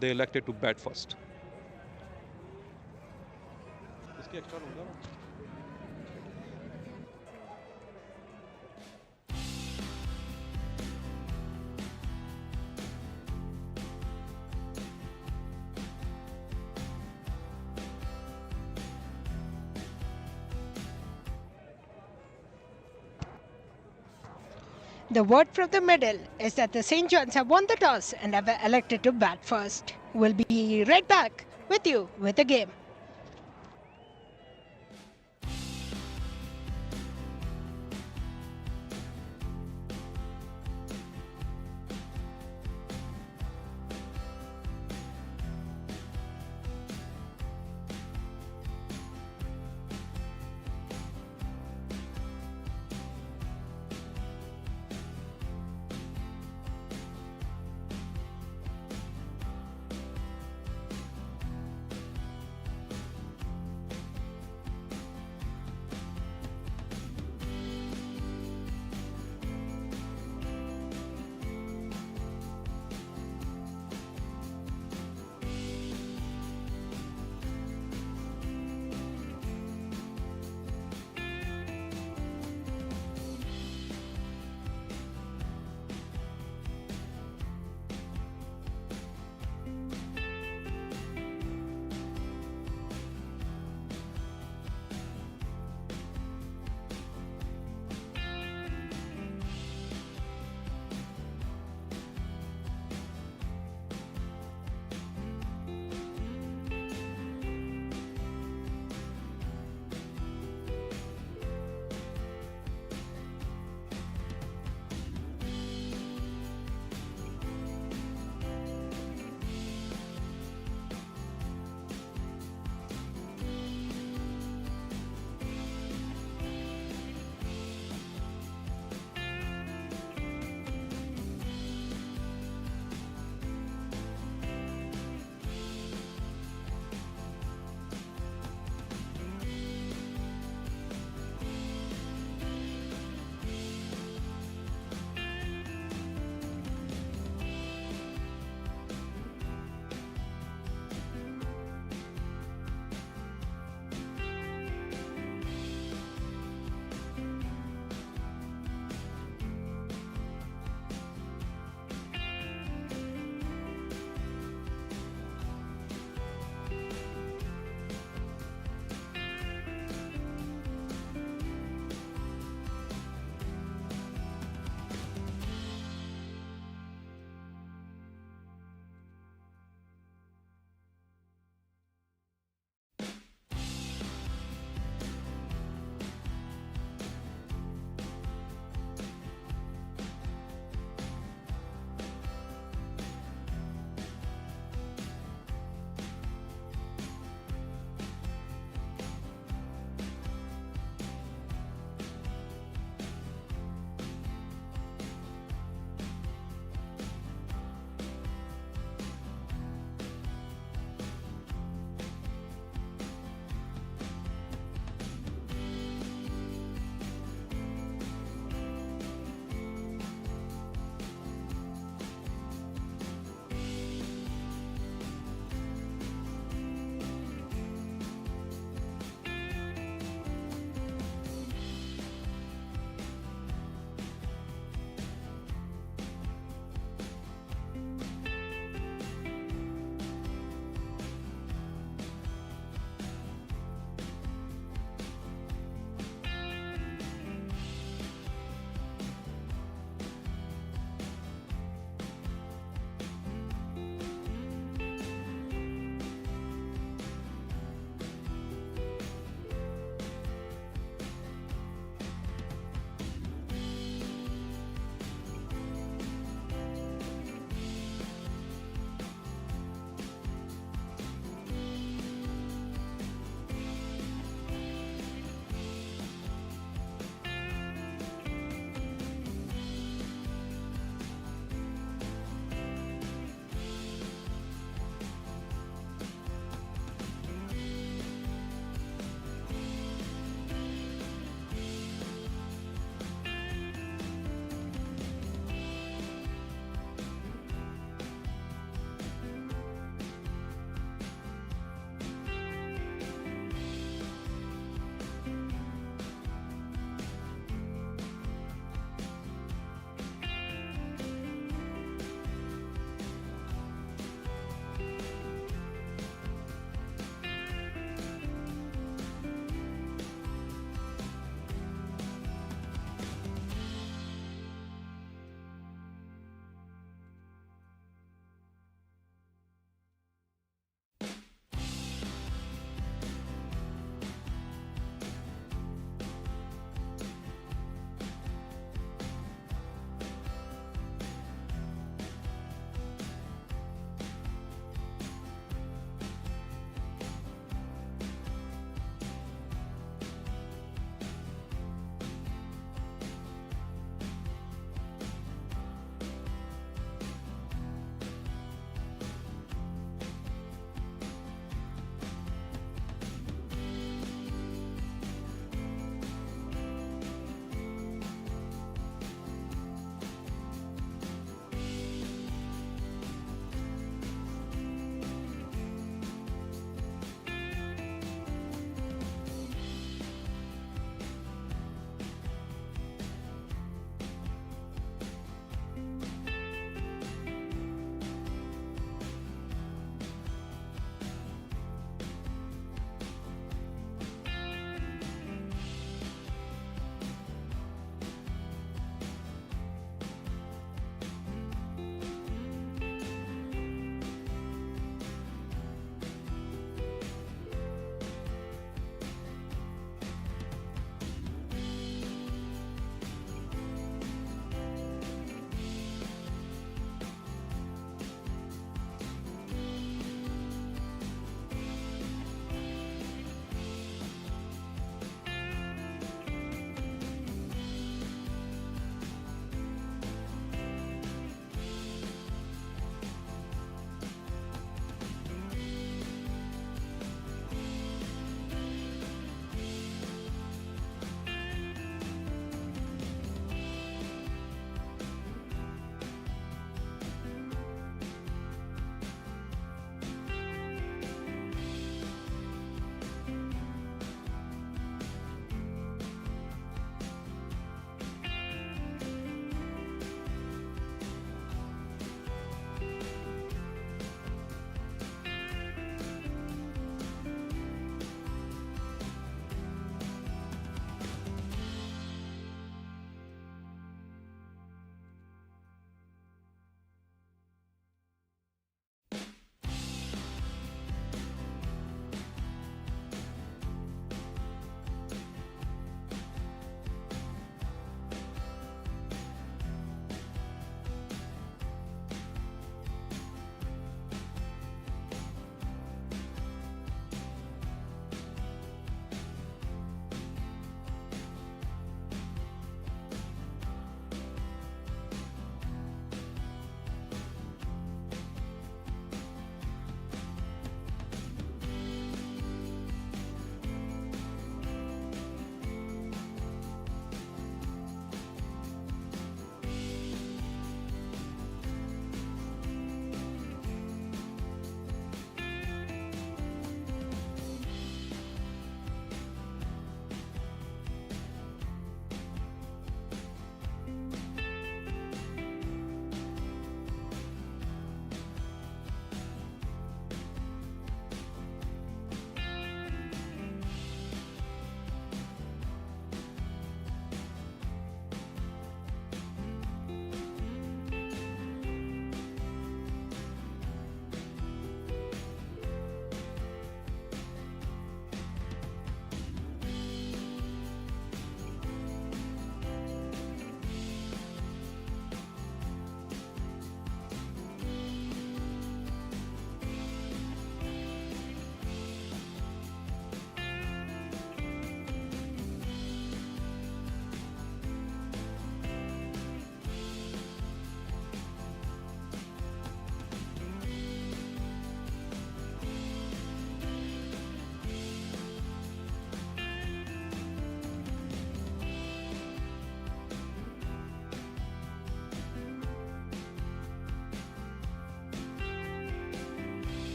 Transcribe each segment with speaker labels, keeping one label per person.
Speaker 1: they elected to bat first.
Speaker 2: The word from the middle is that the St. John's have won the toss and have elected to bat first. We'll be right back with you with the game.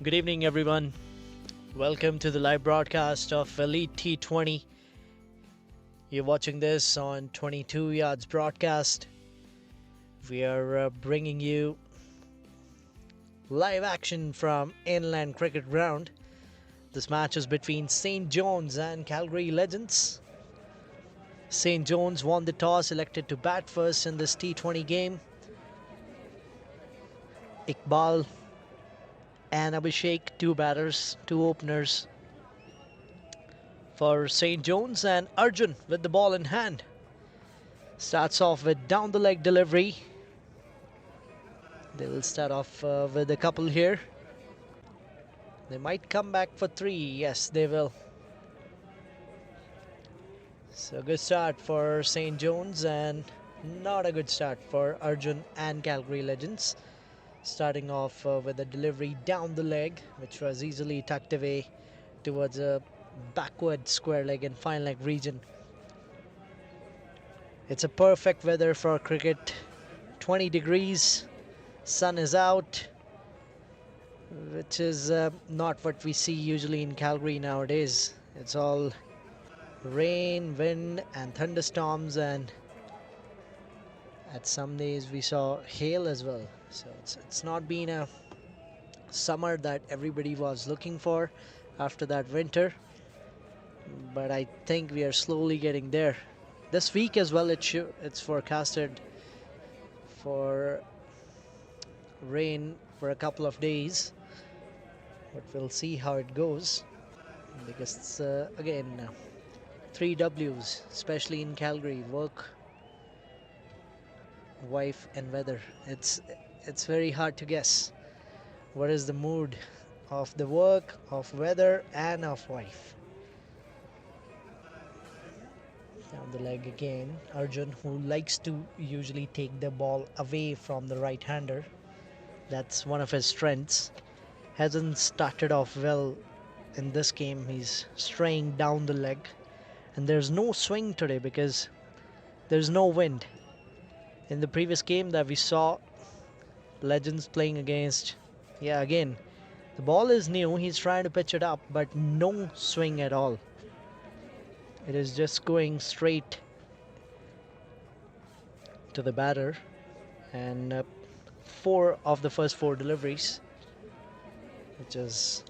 Speaker 1: Good evening, everyone. Welcome to the live broadcast of Elite T20. You're watching this on 22 Yards broadcast. We are bringing you live action from Inland Cricket Ground. This match is between St. John's and Calgary Legends. St. John's won the toss, elected to bat first in this T20 game. Iqbal and Abhishek, two batters, two openers for St. John's, and Arjun with the ball in hand. Starts off with down the leg delivery. They will start off with a couple here. They might come back for three. Yes, they will. So good start for St. John's and not a good start for Arjun and Calgary Legends. Starting off with a delivery down the leg, which was easily tucked away towards a backward square leg and fine leg region. It's a perfect weather for cricket. 20 degrees, sun is out, which is not what we see usually in Calgary nowadays. It's all rain, wind and thunderstorms, and at some days we saw hail as well. So it's not been a summer that everybody was looking for after that winter, but I think we are slowly getting there. This week as well, it's forecasted for rain for a couple of days, but we'll see how it goes, because it's again 3 W's, especially in Calgary: work, wife and weather. It's very hard to guess what is the mood of the work, of weather and of wife. Down the leg again, Arjun, who likes to usually take the ball away from the right-hander. That's one of his strengths. Hasn't started off well in this game. He's straying down the leg, and there's no swing today because there's no wind. In the previous game that we saw Legends playing against, again, the ball is new. He's trying to pitch it up, but no swing at all. It is just going straight to the batter, and 4 of the first 4 deliveries, which is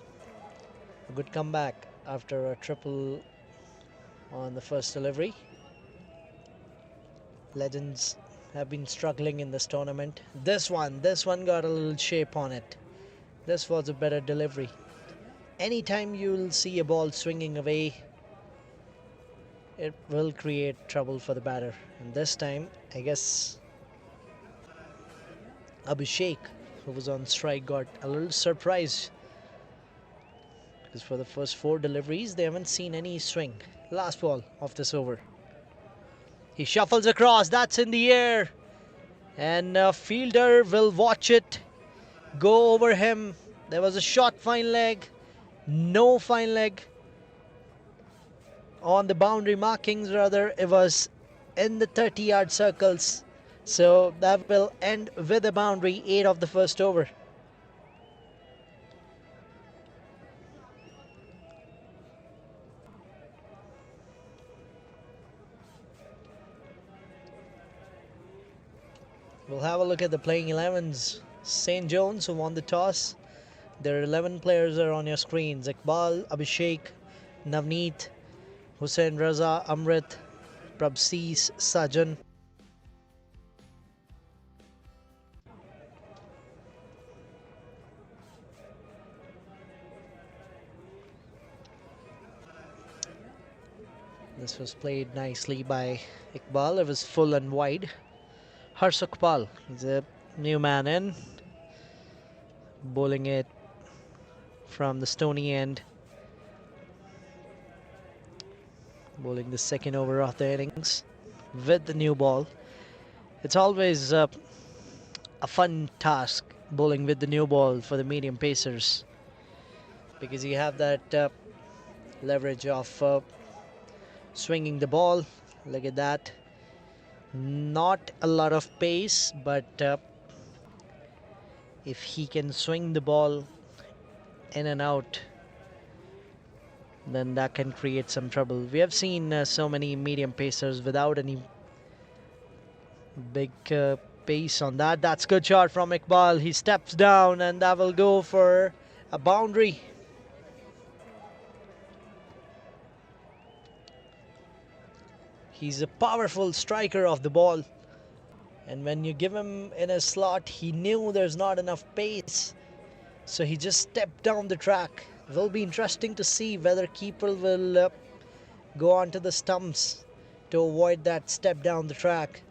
Speaker 1: a good comeback after a triple on the first delivery. Legends have been struggling in this tournament. This one got a little shape on it. This was a better delivery. Anytime you'll see a ball swinging away, it will create trouble for the batter. And this time, I guess Abhishek, who was on strike, got a little surprised, because for the first 4 deliveries they haven't seen any swing. Last ball of this over, he shuffles across, that's in the air, and a fielder will watch it go over him. There was a short fine leg, no fine leg on the boundary markings, rather it was in the 30-yard circles. So that will end with a boundary, 8 of the first over. We'll have a look at the playing 11s. St. John's, who won the toss. Their 11 players are on your screens: Iqbal, Abhishek, Navneet, Hussain Raza, Amrit, Prabsis, Sajan. This was played nicely by Iqbal. It was full and wide. Harshakpal, he's a new man in, bowling it from the stony end, bowling the second over of the innings with the new ball. It's always a fun task bowling with the new ball for the medium pacers, because you have that leverage of swinging the ball. Look at that. Not a lot of pace, but if he can swing the ball in and out, then that can create some trouble. We have seen so many medium pacers without any big pace on that. That's a good shot from Iqbal. He steps down and that will go for a boundary. He's a powerful striker of the ball. And when you give him in a slot, he knew there's not enough pace. So he just stepped down the track. It will be interesting to see whether keeper will go onto the stumps to avoid that step down the track.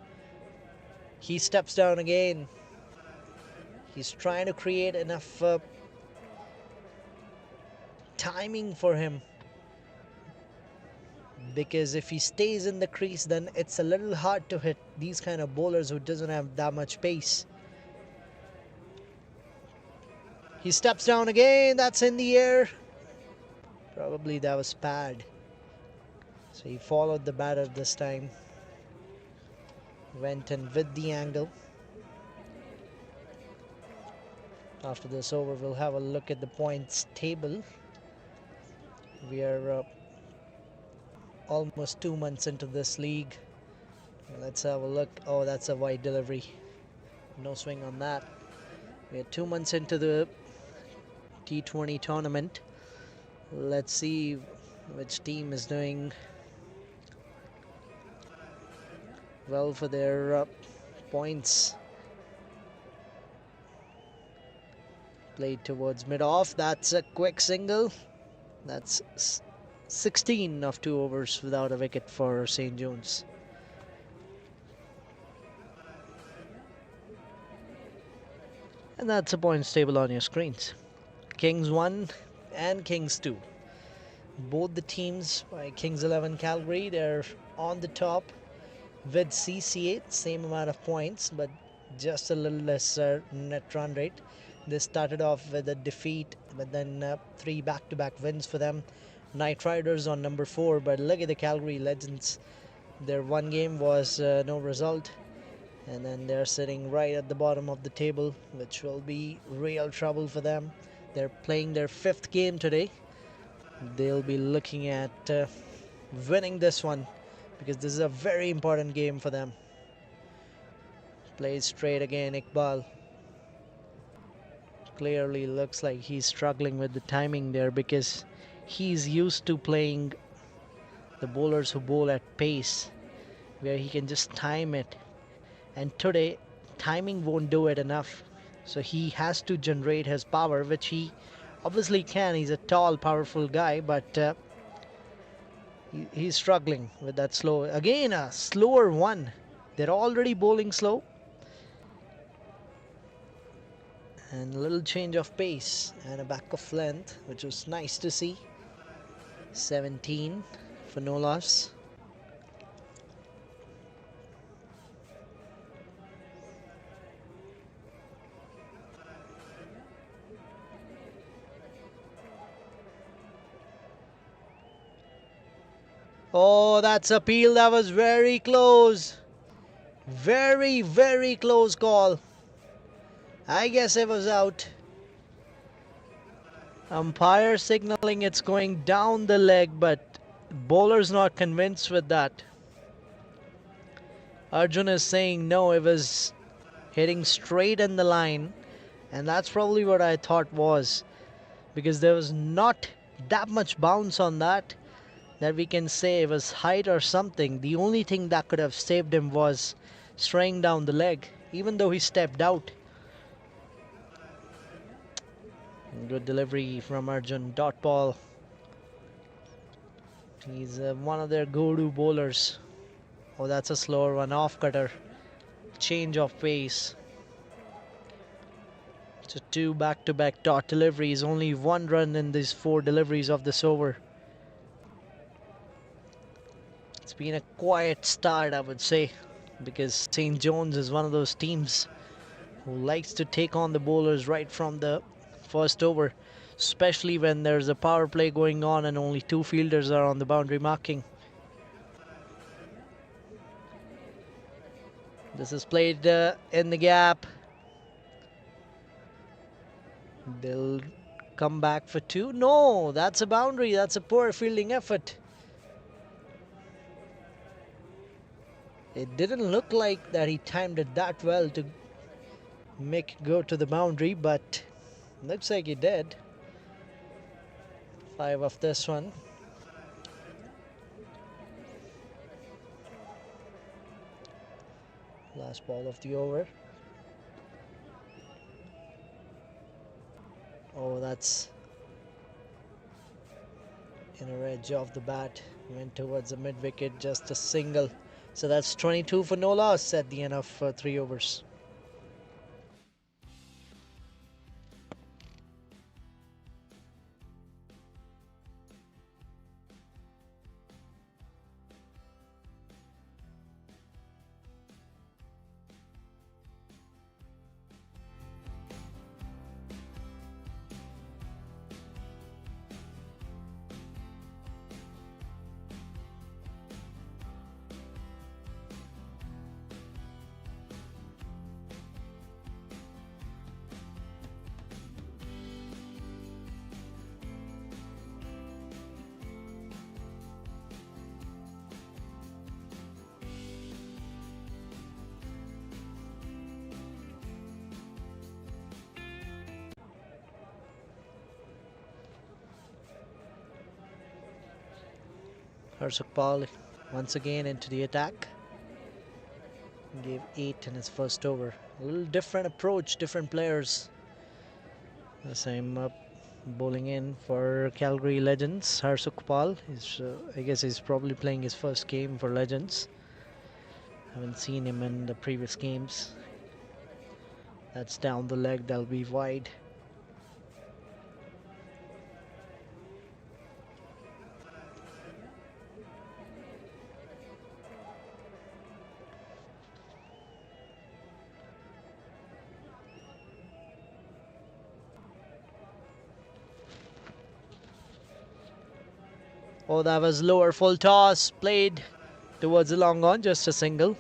Speaker 1: He steps down again. He's trying to create enough timing for him. Because if he stays in the crease, then it's a little hard to hit these kind of bowlers who doesn't have that much pace. He steps down again. That's in the air. Probably that was pad. So he followed the batter this time. Went in with the angle. After this over, we'll have a look at the points table. We are almost 2 months into this league. Let's have a look. Oh, that's a wide delivery. No swing on that. We are 2 months into the T20 tournament. Let's see which team is doing well for their points. Played towards mid-off. That's a quick single. That's 16 of 2 overs without a wicket for St. John's. And that's the points table on your screens. Kings 1 and Kings 2. Both the teams by Kings 11 Calgary, they're on the top with CCA, same amount of points, but just a little lesser net run rate. They started off with a defeat, but then 3 back-to-back wins for them. Knight Riders on number 4, but look at the Calgary Legends. Their one game was no result, and then they're sitting right at the bottom of the table, which will be real trouble for them. They're playing their 5th game today. They'll be looking at winning this one because this is a very important game for them. Plays straight again, Iqbal. Clearly looks like he's struggling with the timing there because he's used to playing the bowlers who bowl at pace where he can just time it, and today timing won't do it enough, so he has to generate his power, which he obviously can. He's a tall, powerful guy, but he's struggling with that slow. Again, a slower one. They're already bowling slow. And a little change of pace and a back of length, which was nice to see. 17 for no loss. Oh, that's a peel. That was very close. Very, very close call. I guess it was out. Umpire signaling it's going down the leg, but bowler's not convinced with that. Arjun is saying no, it was hitting straight in the line, and that's probably what I thought was, because there was not that much bounce on that we can say it was height or something. The only thing that could have saved him was straying down the leg, even though he stepped out. Good delivery from Arjun. Dot ball. He's one of their go-to bowlers. Oh, that's a slower one. Off cutter. Change of pace. So 2 back-to-back dot deliveries. Only 1 run in these 4 deliveries of this over. It's been a quiet start, I would say, because St. John's is one of those teams who likes to take on the bowlers right from the first over, especially when there's a power play going on and only 2 fielders are on the boundary marking. This is played in the gap. They'll come back for two. No, that's a boundary. That's a poor fielding effort. It didn't look like that he timed it that well to make it go to the boundary, but looks like he did. 5 of this one. Last ball of the over. Oh, that's inner edge of the bat. Went towards the mid wicket, just a single. So that's 22 for no loss at the end of 3 overs. Harshak once again into the attack. Gave 8 in his first over. A little different approach, different players. The same bowling in for Calgary Legends. Harshak I guess he's probably playing his first game for Legends. Haven't seen him in the previous games. That's down the leg, that'll be wide. Oh, that was lower, full toss, played towards the long on, just a single.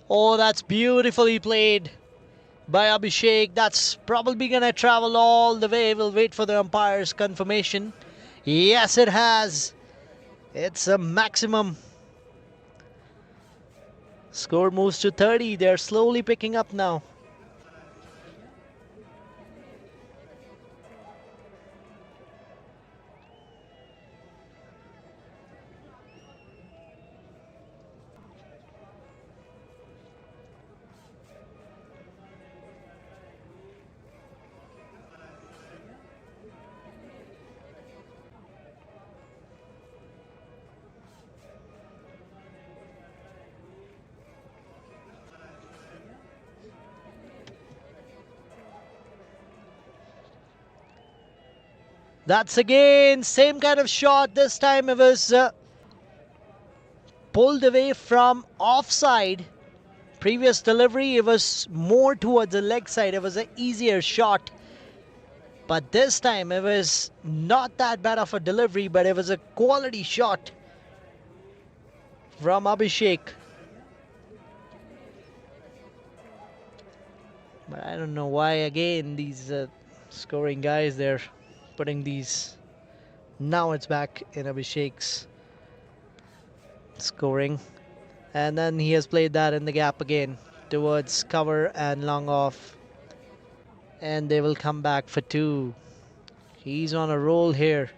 Speaker 1: Oh, that's beautifully played by Abhishek. That's probably gonna travel all the way. We'll wait for the umpire's confirmation. Yes, it has. It's a maximum. Score moves to 30. They're slowly picking up now. That's again same kind of shot. This time it was pulled away from offside. Previous delivery, it was more towards the leg side. It was an easier shot. But this time it was not that bad of a delivery, but it was a quality shot from Abhishek. But I don't know why again these scoring guys, they're putting these. Now it's back in Abhishek's scoring. And then he has played that in the gap again towards cover and long off. And they will come back for 2. He's on a roll here.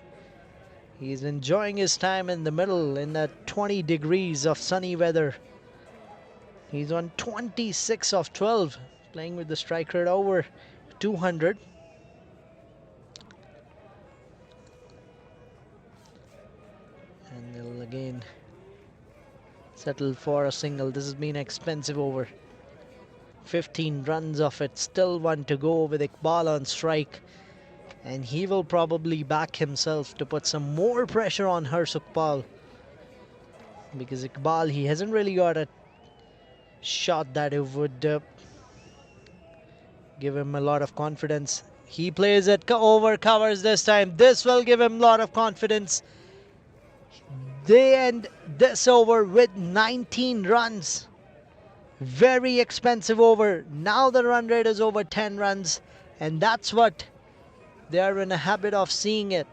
Speaker 1: He's enjoying his time in the middle in that 20 degrees of sunny weather. He's on 26 of 12, playing with the strike rate over 200. And they'll again settle for a single. This has been expensive over. 15 runs of it, still 1 to go with Iqbal on strike. And he will probably back himself to put some more pressure on Harshak, because Iqbal, he hasn't really got a shot that it would give him a lot of confidence. He plays it over covers this time. This will give him a lot of confidence. They end this over with 19 runs. Very expensive over. Now the run rate is over 10 runs, and that's what they are in a habit of seeing it.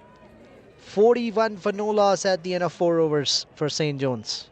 Speaker 1: 41 for no loss at the end of 4 overs for St. John's.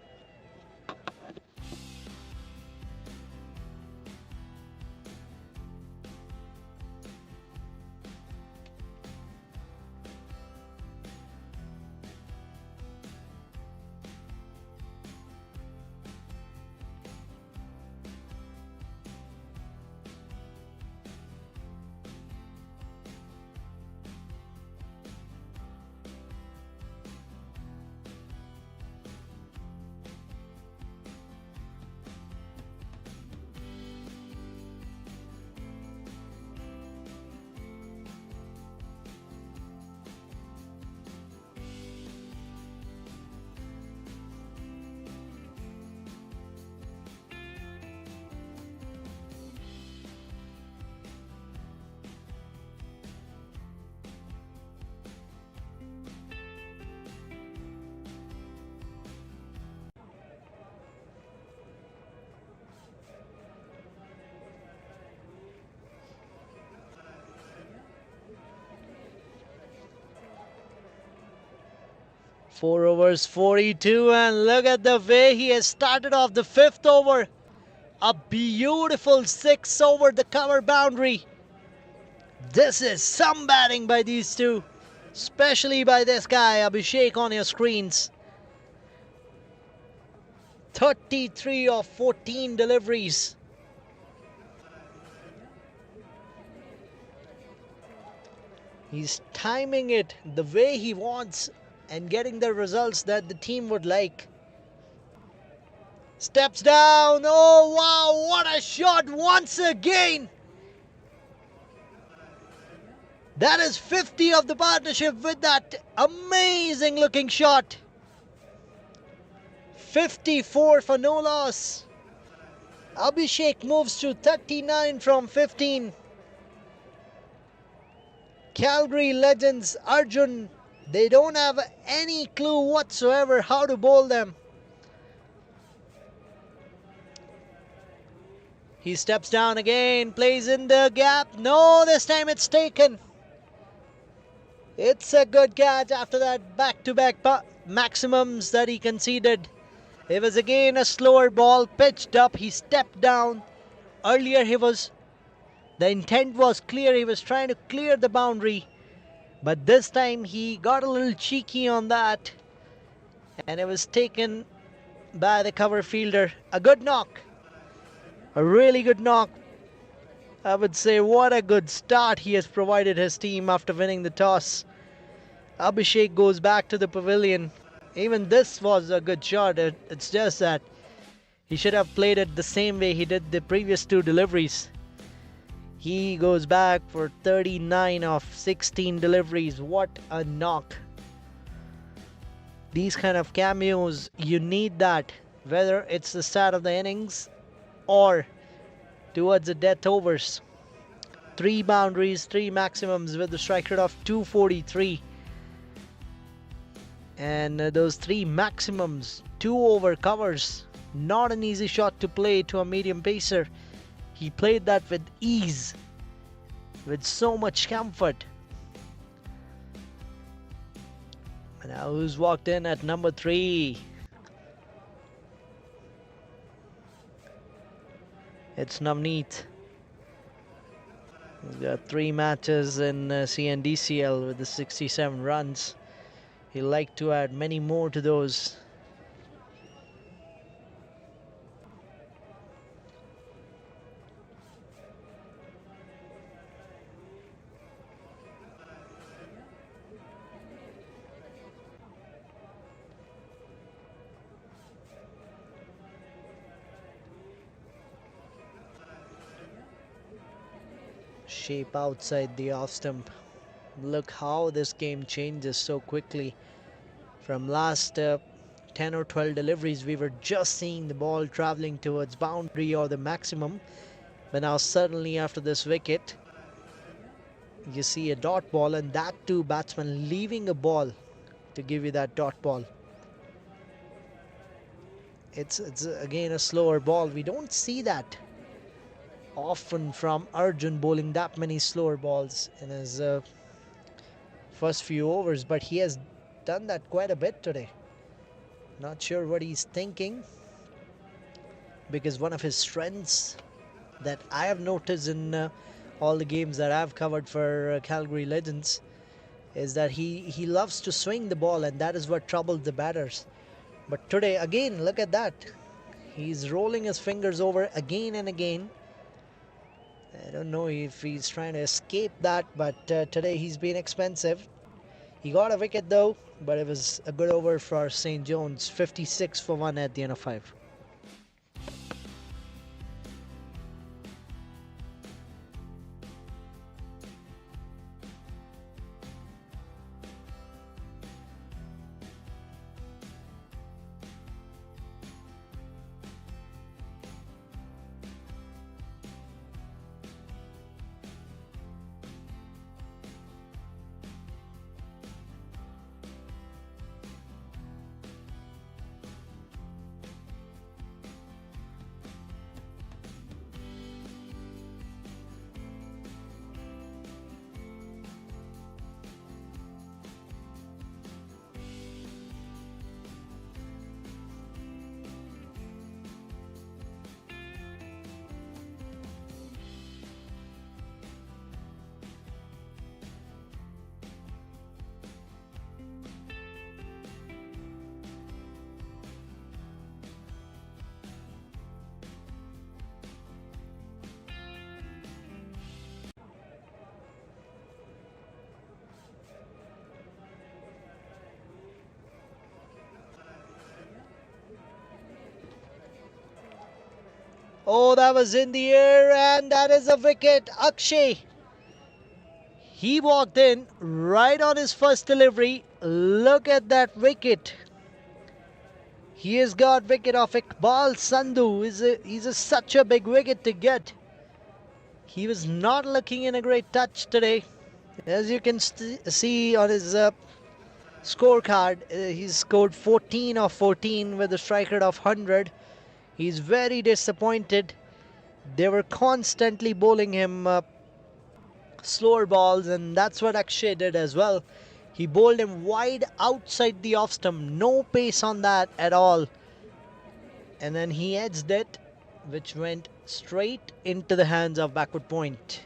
Speaker 1: Four overs, 42, and look at the way he has started off the 5th over. A beautiful 6 over the cover boundary. This is some batting by these two, especially by this guy, Abhishek, on your screens. 33 of 14 deliveries. He's timing it the way he wants and getting the results that the team would like. Steps down. Oh wow, what a shot once again. That is 50 of the partnership with that amazing looking shot. 54 for no loss. Abhishek moves to 39 from 15. Calgary legends Arjun, they don't have any clue whatsoever how to bowl them. He steps down again, plays in the gap. No, this time it's taken. It's a good catch after that back-to-back maximums that he conceded. It was again a slower ball pitched up. He stepped down. Earlier the intent was clear. He was trying to clear the boundary. But this time he got a little cheeky on that, and it was taken by the cover fielder. A good knock. A really good knock. I would say what a good start he has provided his team after winning the toss. Abhishek goes back to the pavilion. Even this was a good shot. It's just that he should have played it the same way he did the previous 2 deliveries. He goes back for 39 of 16 deliveries. What a knock. These kind of cameos, you need that. Whether it's the start of the innings or towards the death overs. 3 boundaries, 3 maximums with the strike rate of 243. And those 3 maximums, 2 over covers. Not an easy shot to play to a medium pacer. He played that with ease, with so much comfort. And now who's walked in at number 3? It's Navneet. He's got 3 matches in C&DCL with the 67 runs. He'd like to add many more to those. Shape outside the off stump. Look how this game changes so quickly. From last 10 or 12 deliveries, we were just seeing the ball traveling towards boundary or the maximum. But now suddenly after this wicket, you see a dot ball, and that too batsman leaving a ball to give you that dot ball. It's again a slower ball. We don't see that often from Arjun bowling that many slower balls in his first few overs, but he has done that quite a bit today. Not sure what he's thinking, because one of his strengths that I have noticed in all the games that I've covered for Calgary Legends is that he loves to swing the ball, and that is what troubles the batters. But today, again, look at that. He's rolling his fingers over again and again. I don't know if he's trying to escape that, but today he's been expensive. He got a wicket though, but it was a good over for St. John's. 56 for 1 at the end of 5. Oh, that was in the air, and that is a wicket. Akshay, he walked in right on his first delivery. Look at that wicket. He has got wicket off Iqbal Sandhu. He's such a big wicket to get. He was not looking in a great touch today. As you can see on his scorecard, he's scored 14 of 14 with a strike rate of 100. He's very disappointed. They were constantly bowling him slower balls, and that's what Akshay did as well. He bowled him wide outside the off stump, no pace on that at all. And then he edged it, which went straight into the hands of backward point.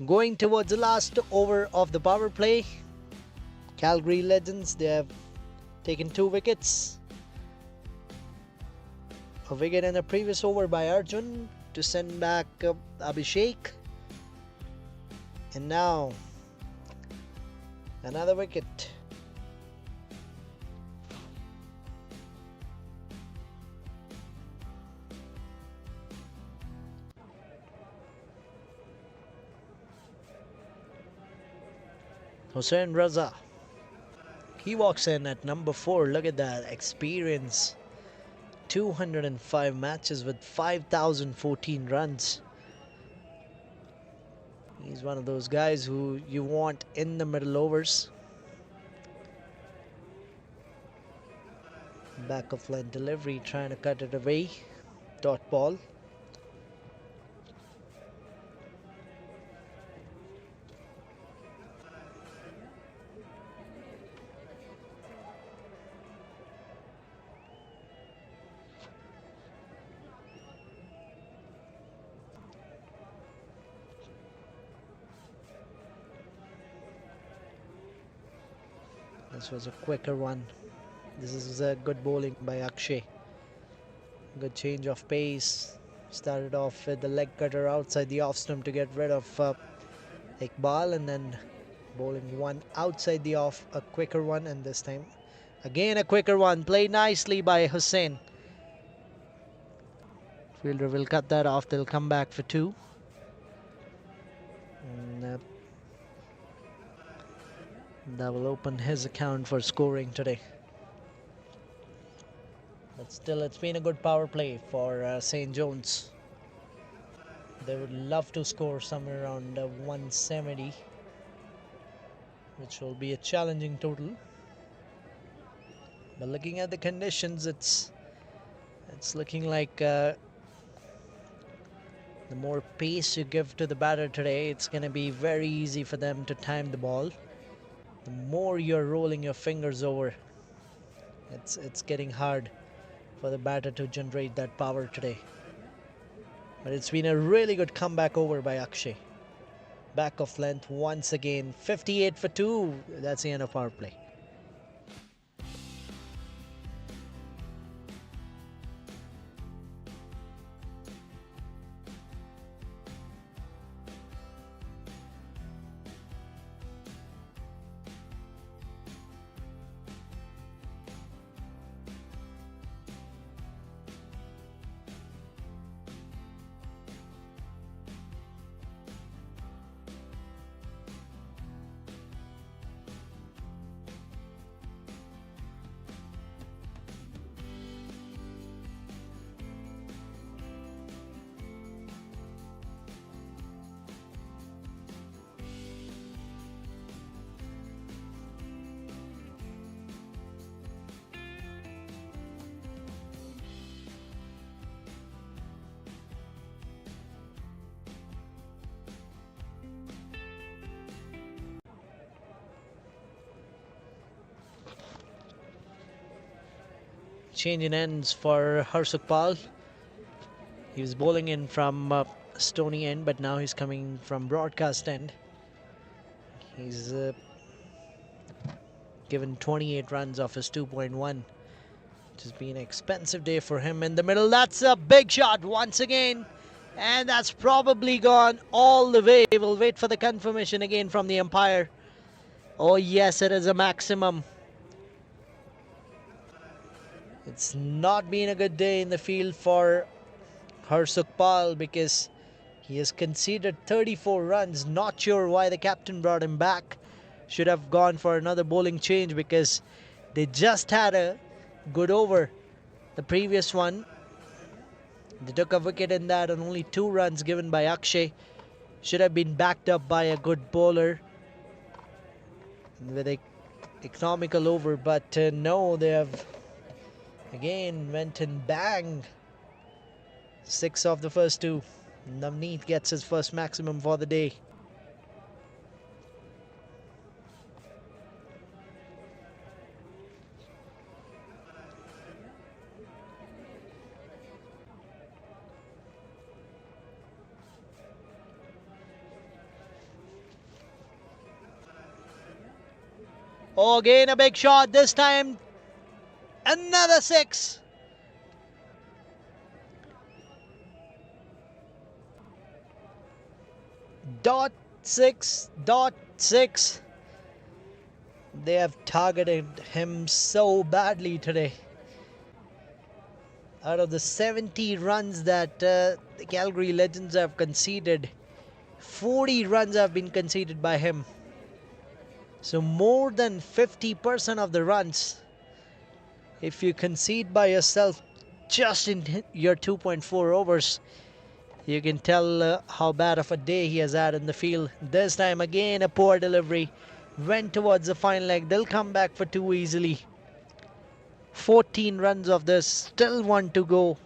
Speaker 1: Going towards the last over of the power play, Calgary Legends, they have taken 2 wickets. A wicket in a previous over by Arjun to send back Abhishek. And now another wicket. Hussain Raza. He walks in at number 4. Look at that experience. 205 matches with 5,014 runs. He's one of those guys who you want in the middle overs. Back of line delivery, trying to cut it away. Dot ball. This was a quicker one. This is a good bowling by Akshay. Good change of pace. Started off with the leg cutter outside the off stump to get rid of Iqbal, and then bowling one outside the off, a quicker one, and this time again a quicker one. Played nicely by Hussain. Fielder will cut that off. They'll come back for 2. And that will open his account for scoring today. But still, it's been a good power play for St. John's. They would love to score somewhere around 170, which will be a challenging total. But looking at the conditions, it's looking like the more pace you give to the batter today, it's going to be very easy for them to time the ball. The more you're rolling your fingers over, it's getting hard for the batter to generate that power today. But it's been a really good comeback over by Akshay. Back of length once again, 58 for 2. That's the end of power play. Change in ends for Harsukpal. He was bowling in from Stony end, but now he's coming from broadcast end. He's given 28 runs off his 2.1, which has been an expensive day for him. In the middle, that's a big shot once again, and that's probably gone all the way. We'll wait for the confirmation again from the umpire. Oh yes, it is a maximum. It's not been a good day in the field for Harsukpal because he has conceded 34 runs. Not sure why the captain brought him back. Should have gone for another bowling change because they just had a good over. The previous one, they took a wicket in that and only 2 runs given by Akshay. Should have been backed up by a good bowler with a economical over, but no, they have again went and bang. 6 of the first 2. Navneet gets his first maximum for the day. Oh, again a big shot. This time another 6. .6. They have targeted him so badly today. Out of the 70 runs that the Calgary Legends have conceded, 40 runs have been conceded by him. So more than 50% of the runs, if you concede by yourself just in your 2.4 overs, you can tell how bad of a day he has had in the field. This time again a poor delivery. Went towards the fine leg. They'll come back for 2 easily. 14 runs of this. Still 1 to go.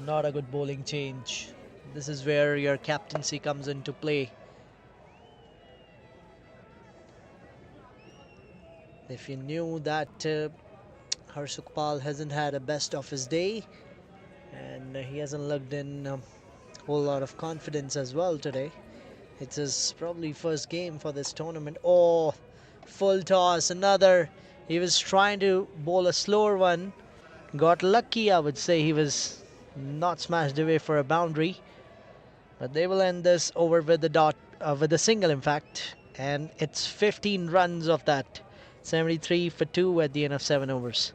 Speaker 1: Not a good bowling change. This is where your captaincy comes into play. If you knew that Harsukpal hasn't had a best of his day, and he hasn't looked in a whole lot of confidence as well today. It's his probably first game for this tournament. Oh, full toss, another. He was trying to bowl a slower one. Got lucky, I would say. He was not smashed away for a boundary. But they will end this over with the single, in fact. And it's 15 runs of that. 73 for 2 at the end of 7 overs.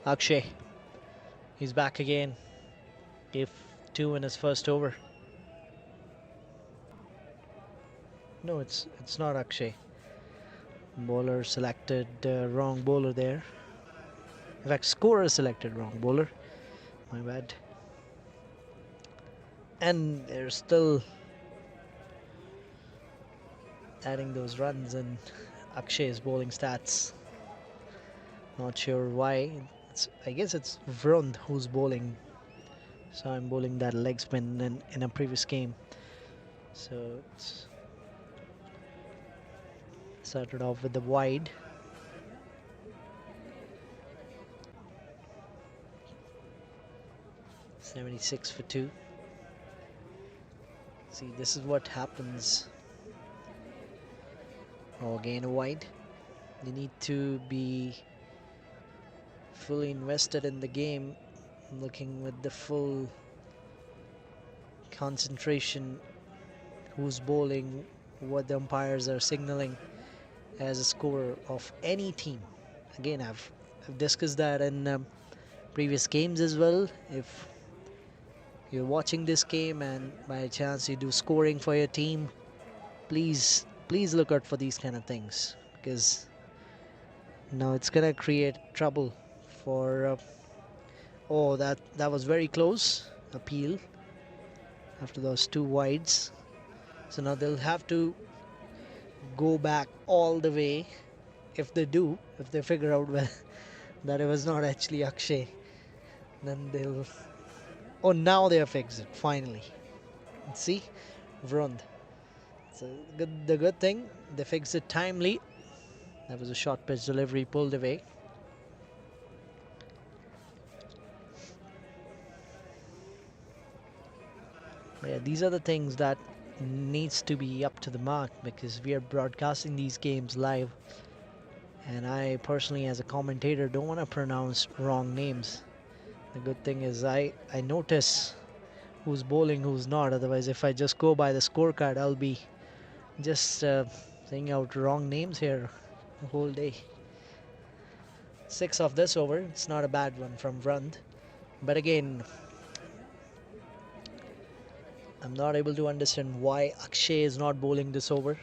Speaker 1: Akshay, he's back again. Gave 2 in his first over. No, it's not Akshay. Bowler selected wrong bowler there. In fact, scorer selected wrong bowler. My bad. And they're still adding those runs in Akshay's bowling stats. Not sure why. I guess it's Vrund who's bowling. So I'm bowling that leg spin in a previous game. So it's started off with the wide. .76 for 2. See, this is what happens. Oh, again a wide. You need to be fully invested in the game, looking with the full concentration, who's bowling, what the umpires are signaling as a scorer of any team. Again, I've discussed that in previous games as well. If you're watching this game and by chance you do scoring for your team, please look out for these kind of things, because now it's gonna create trouble for oh, that was very close. Appeal after those 2 wides. So now they'll have to go back all the way. If they figure out that it was not actually Akshay, then they'll. Oh, now they have fixed it finally. See, Vrund. So the good thing, they fixed it timely. That was a short pitch delivery pulled away. But yeah, these are the things that needs to be up to the mark, because we are broadcasting these games live, and I personally as a commentator don't want to pronounce wrong names. The good thing is I notice who's bowling, who's not. Otherwise, if I just go by the scorecard, I'll be just saying out wrong names here the whole day. 6 of this over. It's not a bad one from Vrund. But again, I'm not able to understand why Akshay is not bowling this over.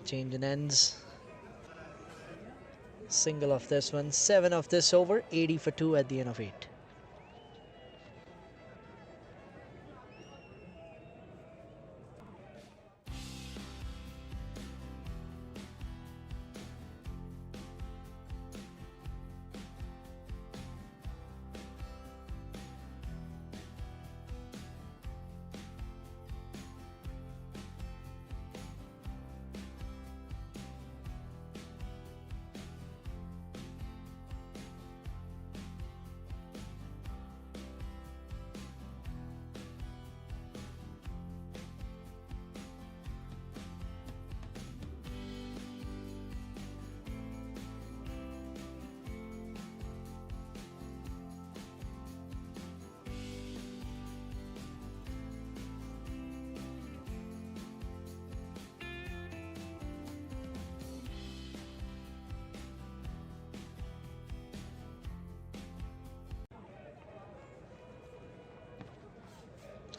Speaker 1: Change in ends. Single of this one. 7 of this over. 80 for 2 at the end of 8.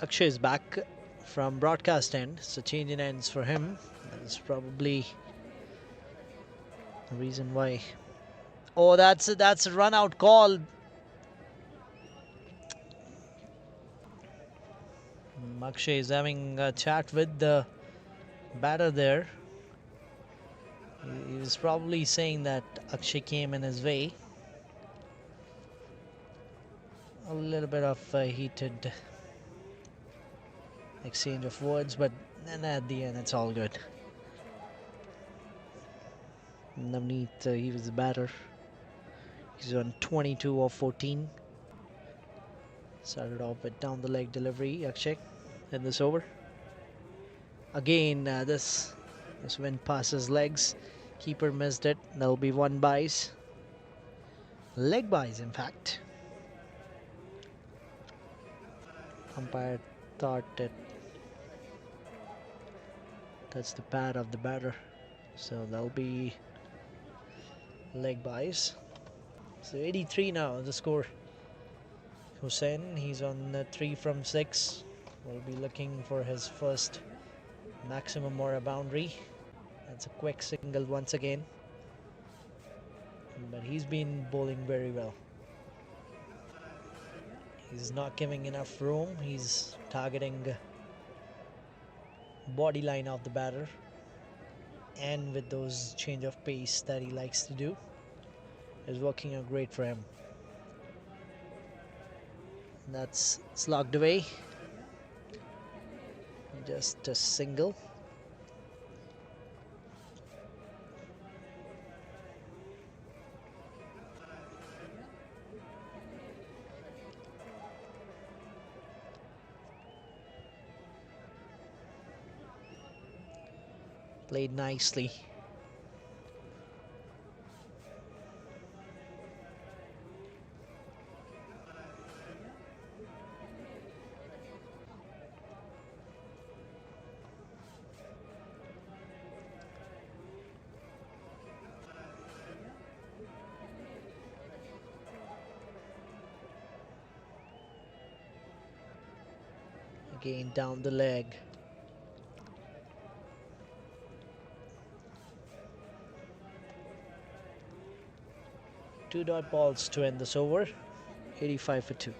Speaker 1: Akshay is back from broadcast end, so change in ends for him. That's probably the reason why. Oh, that's a run out call. Akshay is having a chat with the batter there. He was probably saying that Akshay came in his way. A little bit of heated exchange of words, but then at the end it's all good. Navneet, he was the batter. He's on 22 of 14. Started off with down the leg delivery. Akshay in this over. Again, this went past his legs. Keeper missed it. There'll be 1 byes. Leg byes, in fact. Umpire thought it touched the pad of the batter, so there'll be leg byes. So 83 now, the score. Hussain, he's on 3 from 6. Will be looking for his first maximum or a boundary. That's a quick single once again. But he's been bowling very well. He's not giving enough room. He's targeting body line of the batter. And with those change of pace that he likes to do, is working out great for him. That's slogged away. Just a single. Played nicely. Again down the leg. Two dot balls to end this over. 85 for 2.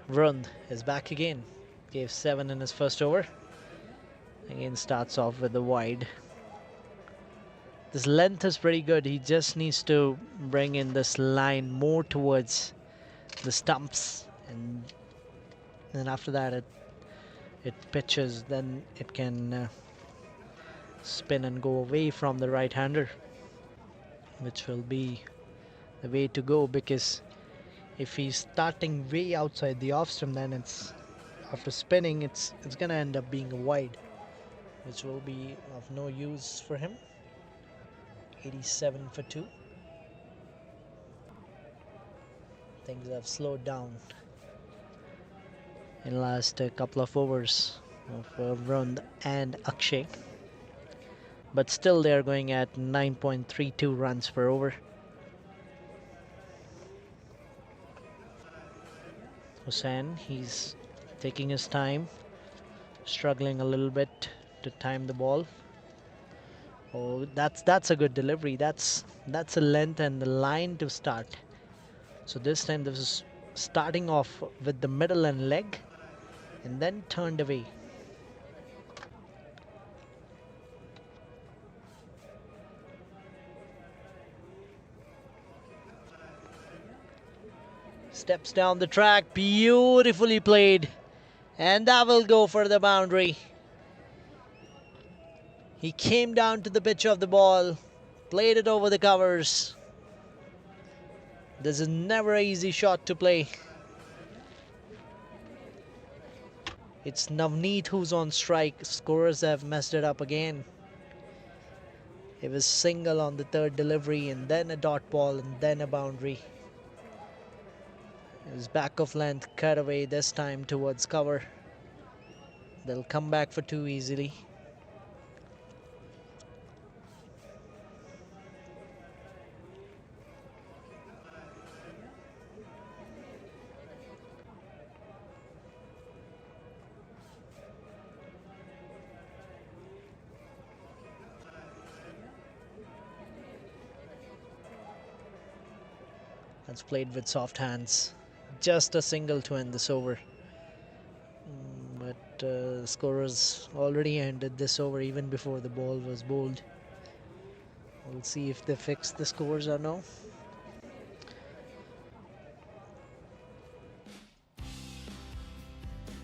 Speaker 1: Vrund is back again. Gave 7 in his first over. Again starts off with the wide. This length is pretty good. He just needs to bring in this line more towards the stumps, and then after that it pitches. Then it can spin and go away from the right-hander, which will be the way to go, because if he's starting way outside the off stump, then it's after spinning it's gonna end up being a wide, which will be of no use for him. 87 for 2. Things have slowed down in the last couple of overs of Vrund and Akshay, but still they're going at 9.32 runs per over. Hussain, he's taking his time, struggling a little bit to time the ball. Oh, that's a good delivery. That's a length and the line to start. So this time this is starting off with the middle and leg, and then turned away. Steps down the track, beautifully played, and that will go for the boundary. He came down to the pitch of the ball, played it over the covers. This is never an easy shot to play. It's Navneet who's on strike. Scorers have messed it up again. It was single on the third delivery, and then a dot ball, and then a boundary. It was back of length, cut away this time towards cover. They'll come back for 2 easily. That's played with soft hands. Just a single to end this over. scorers already ended this over even before the ball was bowled. We'll see if they fix the scores or no.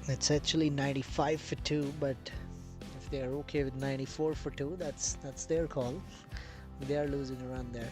Speaker 1: It's actually 95 for 2, but if they are okay with 94 for 2, that's their call. They are losing a run there.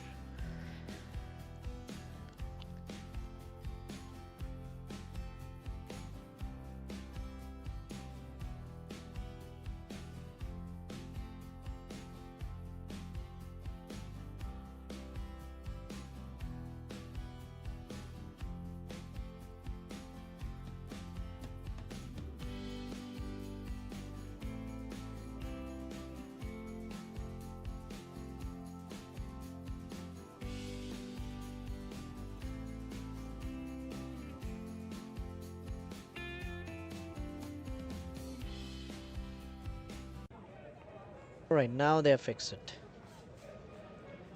Speaker 1: Alright, now they have fixed it.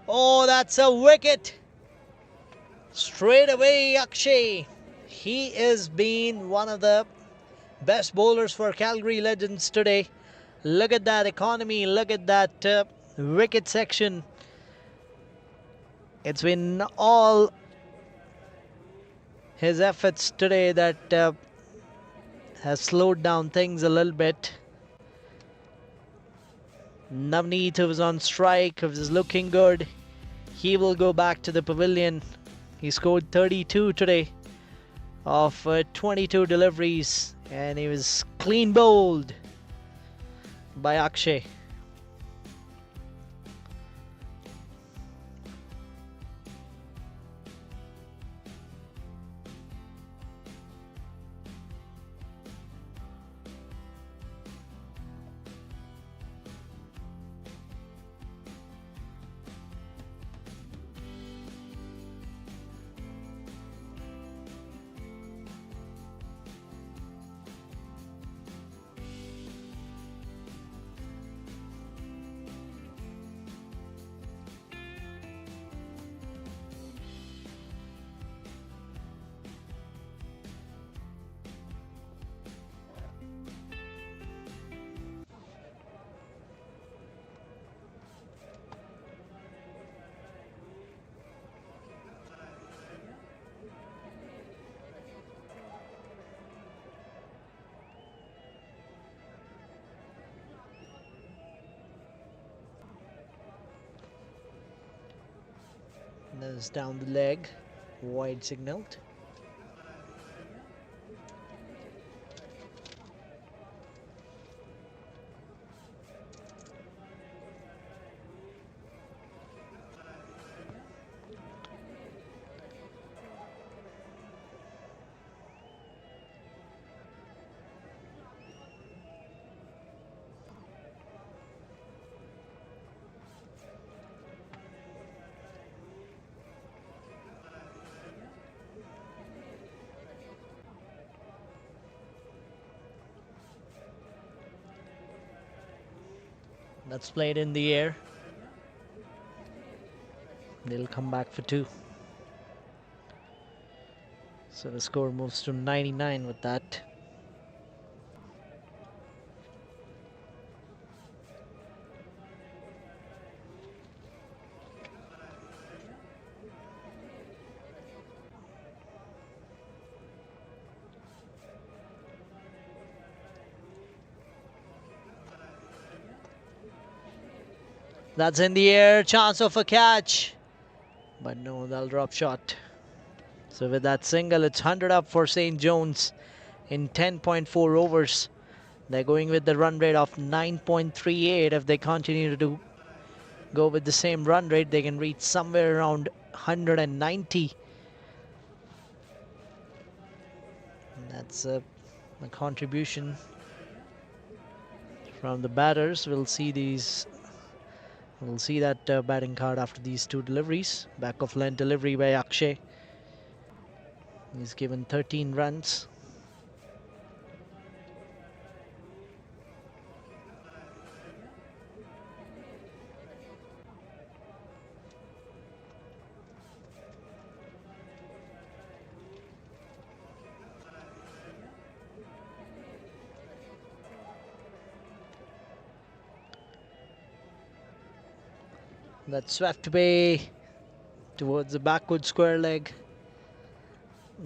Speaker 1: Oh, that's a wicket! Straight away, Akshay. He has been one of the best bowlers for Calgary Legends today. Look at that economy, look at that wicket section. It's been all his efforts today that has slowed down things a little bit. Navneet, who was on strike, who was looking good, he will go back to the pavilion. He scored 32 today of 22 deliveries, and he was clean bowled by Akshay. That's down the leg, wide signaled. That's played in the air. They'll come back for 2. So the score moves to 99 with that. That's in the air, chance of a catch. But no, they'll drop shot. So with that single, it's 100 up for St. John's in 10.4 overs. They're going with the run rate of 9.38. If they continue to go with the same run rate, they can reach somewhere around 190. And that's a contribution from the batters. We'll see that batting card after these 2 deliveries. Back of length delivery by Akshay. He's given 13 runs. That swept away towards the backward square leg.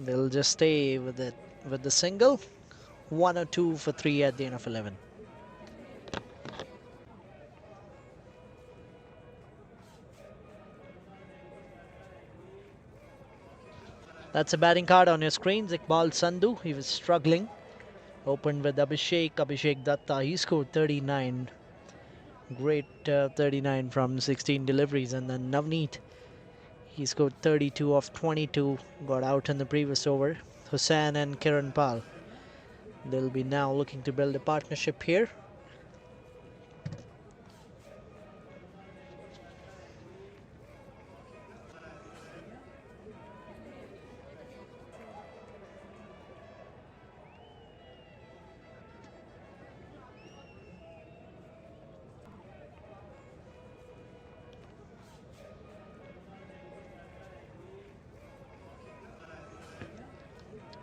Speaker 1: They'll just stay with it with the single. 1 or 2 for 3 at the end of 11. That's a batting card on your screen. Iqbal Sandhu, he was struggling. Opened with Abhishek Datta. He scored 39. Great 39 from 16 deliveries. And then Navneet, he scored 32 of 22. Got out in the previous over. Hussain and Kiran Pal. They'll be now looking to build a partnership here.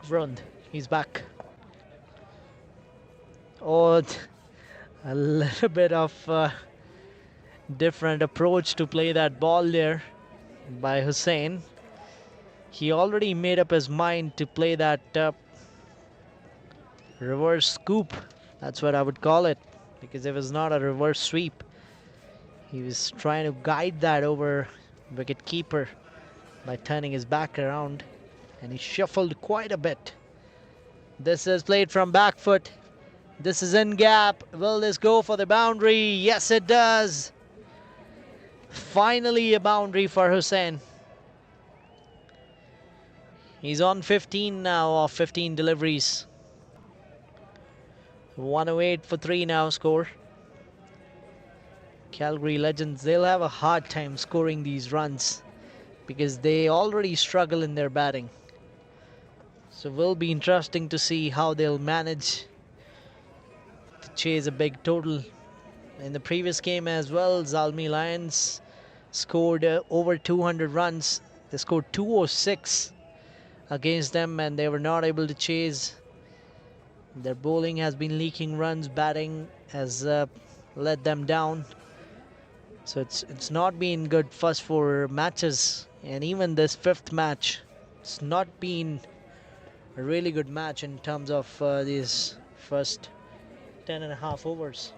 Speaker 1: Vrund, he's back. Oh, a little bit of different approach to play that ball there by Hussain. He already made up his mind to play that reverse scoop. That's what I would call it, because it was not a reverse sweep. He was trying to guide that over wicket keeper by turning his back around, and he shuffled quite a bit. This is played from back foot. This is in gap. Will this go for the boundary? Yes, it does. Finally a boundary for Hussain. He's on 15 now of 15 deliveries. 108 for 3 now score. Calgary Legends, they'll have a hard time scoring these runs because they already struggle in their batting. So will be interesting to see how they'll manage to chase a big total. In the previous game as well, Zalmi Lions scored over 200 runs. They scored 206 against them and they were not able to chase. Their bowling has been leaking runs, batting has let them down. So it's not been good first 4 matches, and even this 5th match, it's not been a really good match in terms of these first 10.5 overs.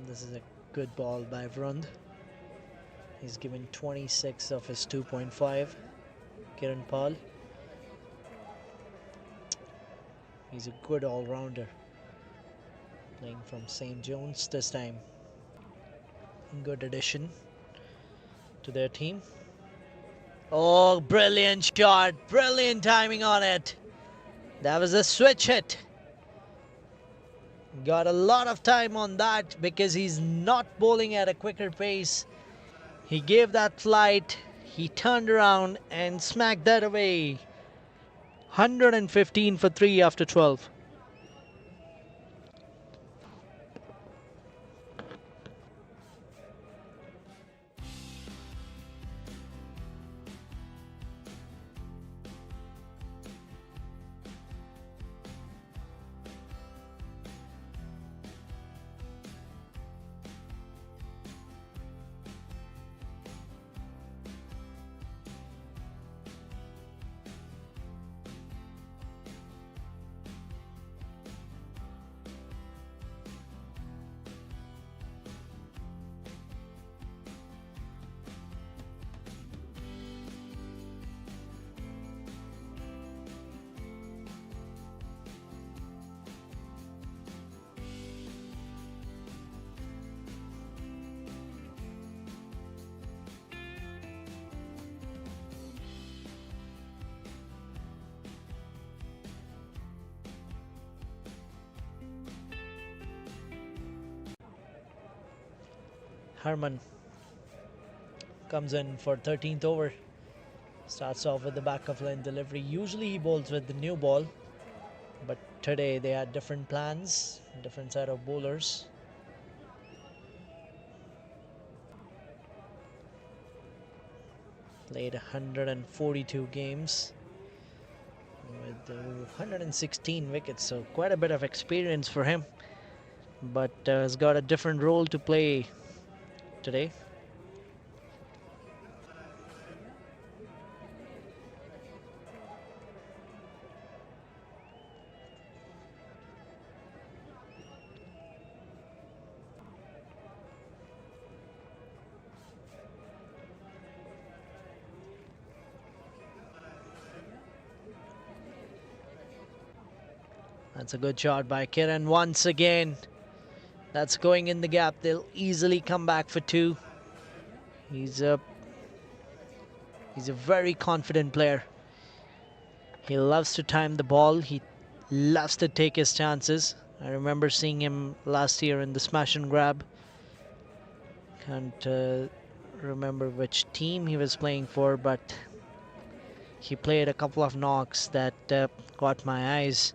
Speaker 1: This is a good ball by Vrund. He's given 26 of his 2.5. Kiran Pal. He's a good all-rounder. Playing from St. John's this time. Good addition to their team. Oh, brilliant shot. Brilliant timing on it. That was a switch hit. Got a lot of time on that because he's not bowling at a quicker pace. He gave that flight. He turned around and smacked that away. 115 for 3 after 12. Herman comes in for 13th over. Starts off with the back of line delivery. Usually he bowls with the new ball, but today they had different plans, different set of bowlers. Played 142 games with 116 wickets, so quite a bit of experience for him, but has got a different role to play today. That's a good shot by Kiran once again. That's going in the gap. They'll easily come back for two. He's a very confident player. He loves to time the ball. He loves to take his chances. I remember seeing him last year in the smash and grab. Can't remember which team he was playing for, but he played a couple of knocks that caught my eyes.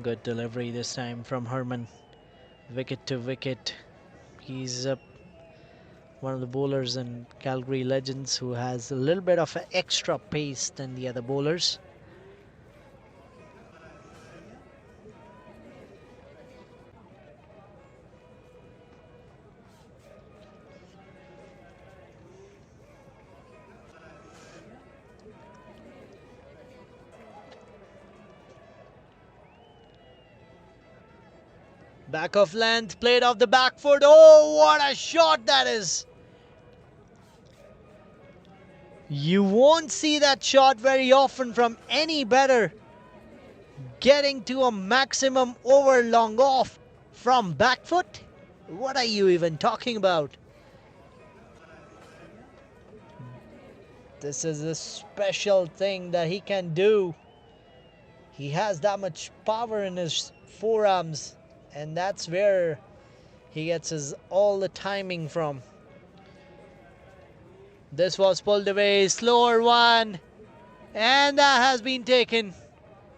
Speaker 1: Good delivery this time from Herman. Wicket to wicket. He's one of the bowlers in Calgary Legends who has a little bit of extra pace than the other bowlers. Back of length, played off the back foot. Oh, what a shot that is! You won't see that shot very often from any batter. Getting to a maximum over long off from back foot? What are you even talking about? This is a special thing that he can do. He has that much power in his forearms, and that's where he gets his all the timing from. This was pulled away, slower one, and that has been taken.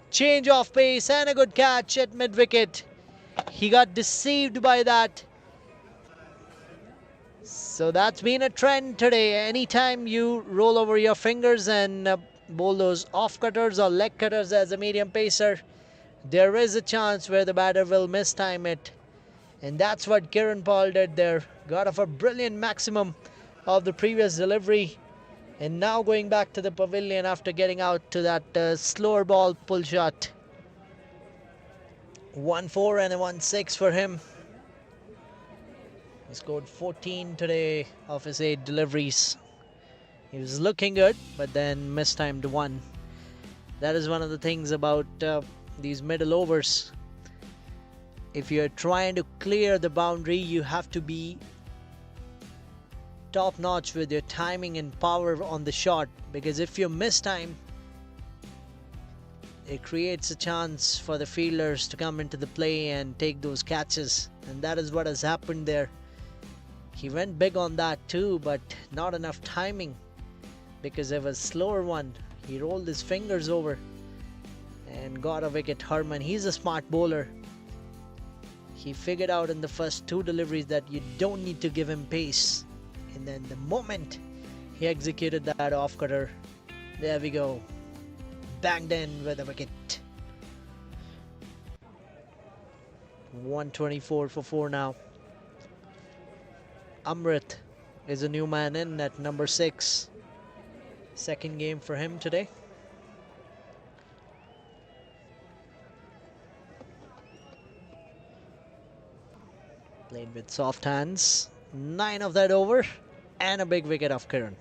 Speaker 1: Change of pace and a good catch at mid-wicket. He got deceived by that. So that's been a trend today. Anytime you roll over your fingers and bowl those off-cutters or leg cutters as a medium pacer, there is a chance where the batter will mistime it. And that's what Kiran Paul did there. Got off a brilliant maximum of the previous delivery. And now going back to the pavilion after getting out to that slower ball pull shot. 1-4 and a 1-6 for him. He scored 14 today of his 8 deliveries. He was looking good, but then mistimed one. That is one of the things about these middle overs. If you're trying to clear the boundary, you have to be top notch with your timing and power on the shot, because if you mistime, it creates a chance for the fielders to come into the play and take those catches, and that is what has happened there. He went big on that too, but not enough timing because it was a slower one. He rolled his fingers over and got a wicket. Herman, he's a smart bowler. He figured out in the first 2 deliveries that you don't need to give him pace. And then the moment he executed that off cutter, there we go. Banged in with a wicket. 124 for 4 now. Amrit is a new man in at number 6. Second game for him today. Played with soft hands. 9 of that over. And a big wicket of Kiran.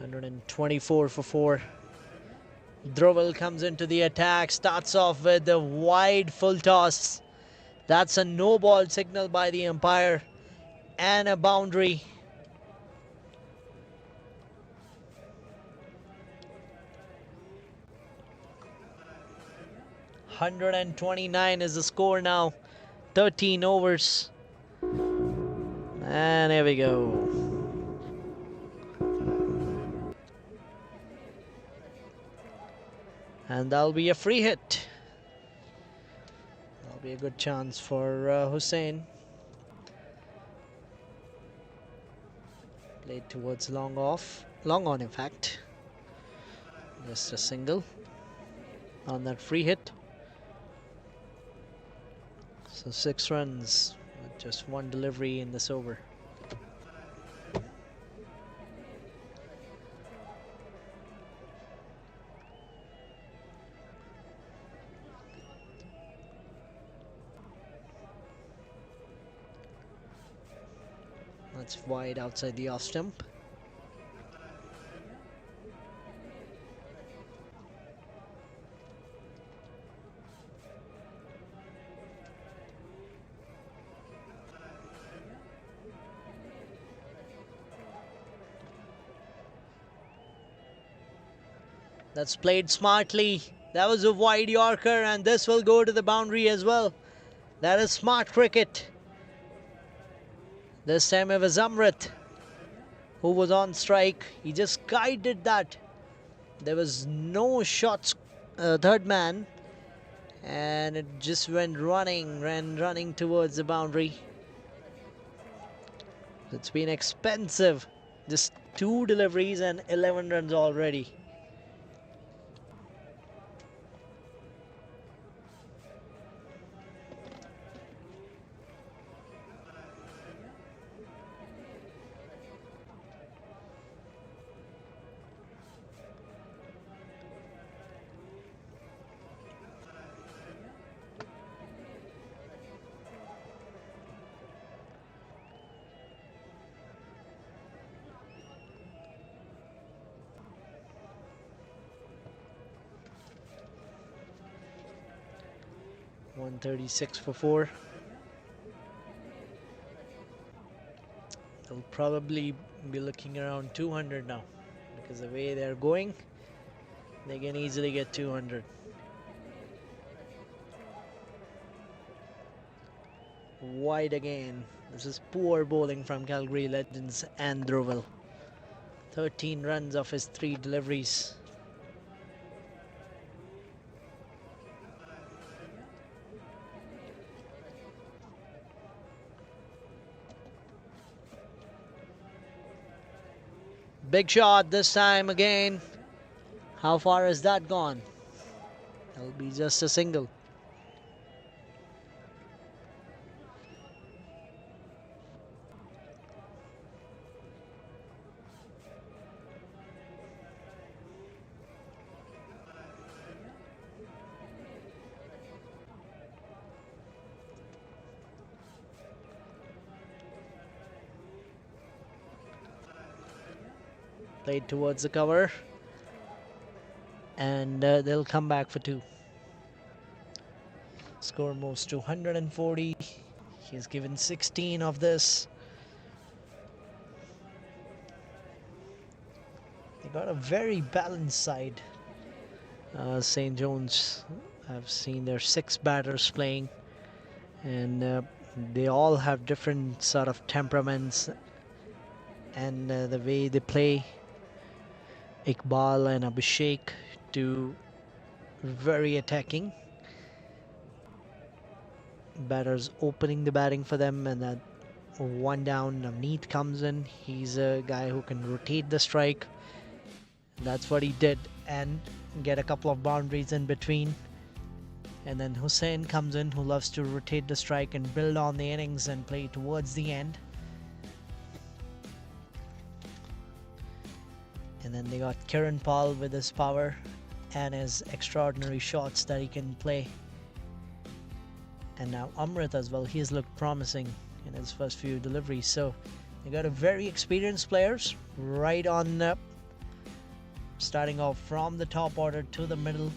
Speaker 1: 124 for 4. Dhruval comes into the attack, starts off with a wide full toss. That's a no ball signal by the umpire and a boundary. $129 is the score now. 13 overs. And here we go. And that'll be a free hit. That'll be a good chance for Hussain. Played towards long on in fact. Just a single on that free hit. So 6 runs with just 1 delivery in this over. That's wide outside the off stump. That's played smartly. That was a wide Yorker, and this will go to the boundary as well. That is smart cricket. This time it was Amrit who was on strike. He just guided that. There was no shots, third man, and it just went running towards the boundary. It's been expensive. Just 2 deliveries and 11 runs already. $136 for 4. They'll probably be looking around 200 now, because the way they're going, they can easily get 200. Wide again. This is poor bowling from Calgary legends and Dhruval. 13 runs off his 3 deliveries. Big shot this time again. How far has that gone? That'll be just a single. Played towards the cover, and they'll come back for 2. Score moves to 140. He's given 16 of this. They got a very balanced side. St. John's, I've seen their 6 batters playing, and they all have different sort of temperaments, and the way they play. Iqbal and Abhishek, two very attacking batters, opening the batting for them, and that 1 down, Navneet comes in. He's a guy who can rotate the strike. That's what he did, and get a couple of boundaries in between. And then Hussain comes in, who loves to rotate the strike and build on the innings and play towards the end. And then they got Kiran Pal with his power and his extraordinary shots that he can play. And now Amrit as well. He has looked promising in his first few deliveries. So they got a very experienced players right on starting off from the top order to the middle.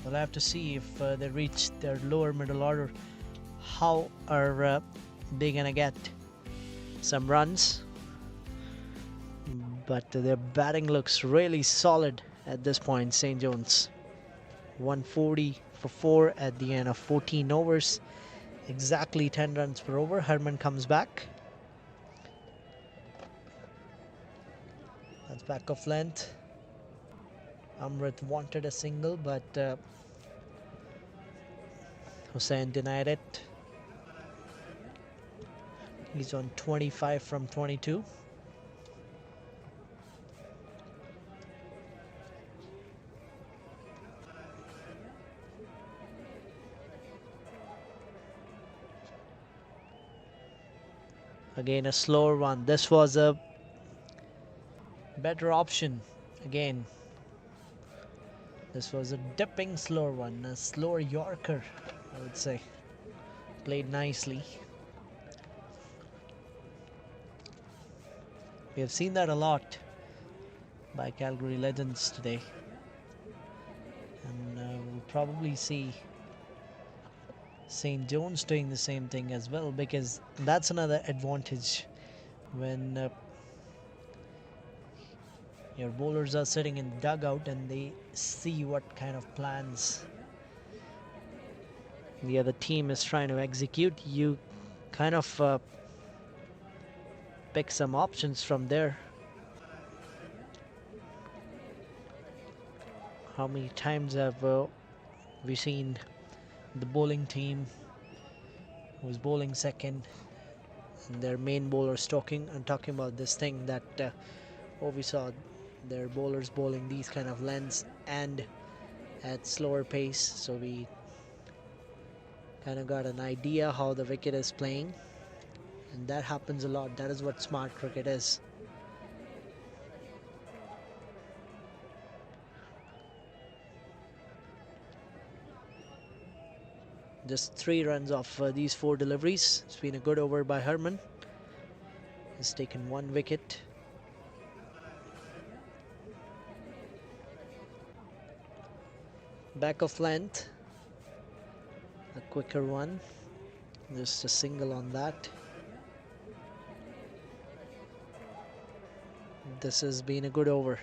Speaker 1: We'll have to see if they reach their lower middle order. How are they gonna get some runs? But their batting looks really solid at this point. St. John's 140 for 4 at the end of 14 overs. Exactly 10 runs per over. Herman comes back. That's back of length. Amrit wanted a single, but Hussain denied it. He's on 25 from 22. Again, a slower one. This was a better option. Again, this was a dipping slower one, a slower Yorker, I would say. Played nicely. We have seen that a lot by Calgary legends today. And we'll probably see St. John's doing the same thing as well, because that's another advantage when your bowlers are sitting in the dugout and they see what kind of plans the other team is trying to execute. You kind of pick some options from there. How many times have we seen the bowling team who's bowling second and their main bowlers talking about this thing that we saw their bowlers bowling these kind of lengths and at slower pace, so we kind of got an idea how the wicket is playing, and that happens a lot. That is what smart cricket is. Just 3 runs off these 4 deliveries. It's been a good over by Herman. He's taken 1 wicket. Back of length. A quicker one. Just a single on that. This has been a good over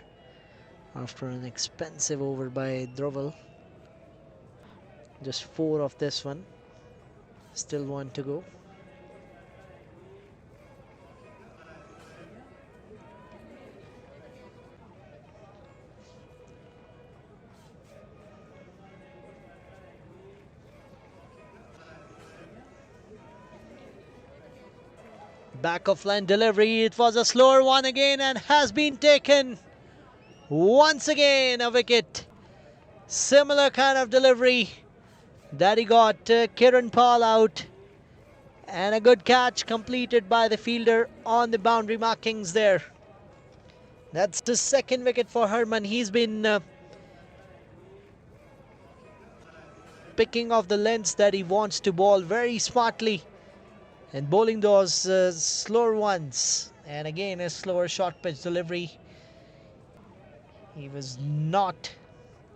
Speaker 1: after an expensive over by Drovel. Just 4 of this one. Still 1 to go. Back of line delivery. It was a slower one again and has been taken. Once again a wicket. Similar kind of delivery that he got Kiran Pal out, and a good catch completed by the fielder on the boundary markings there. That's the 2nd wicket for Herman. He's been picking off the lengths that he wants to bowl very smartly and bowling those slower ones. And again, a slower short pitch delivery. He was not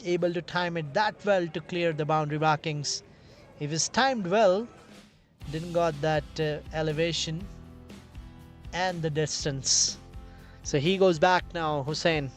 Speaker 1: able to time it that well to clear the boundary markings. If it's timed well, didn't got that elevation and the distance. So he goes back now, Hussain.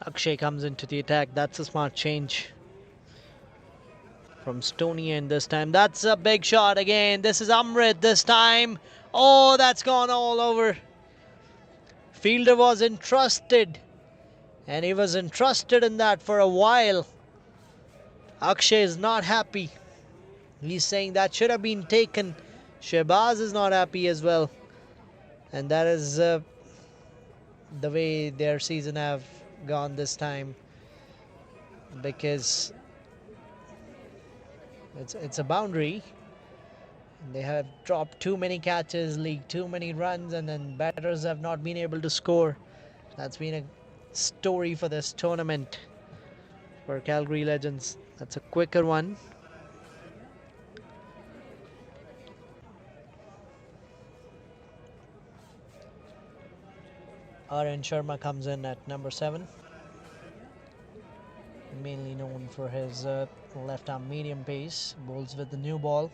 Speaker 1: Akshay comes into the attack. That's a smart change from Stoney, and this time that's a big shot again. This is Amrit this time. Oh, that's gone all over. Fielder was entrusted, and he was entrusted in that for a while. Akshay is not happy. He's saying that should have been taken. Shehbaz is not happy as well. And that is the way their season have gone this time, because it's a boundary. They have dropped too many catches, leaked too many runs, and then batters have not been able to score. That's been a story for this tournament for Calgary Legends. That's a quicker one. Aryan Sharma comes in at number 7. Mainly known for his left arm medium pace. Bowls with the new ball.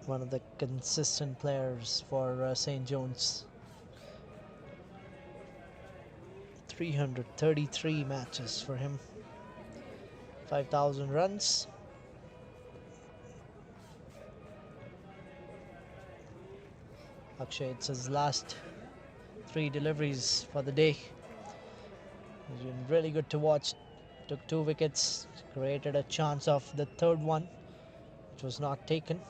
Speaker 1: One of the consistent players for St. John's. 333 matches for him. 5,000 runs. Akshay, it's his last 3 deliveries for the day. He's been really good to watch. Took 2 wickets, created a chance of the third one, which was not taken.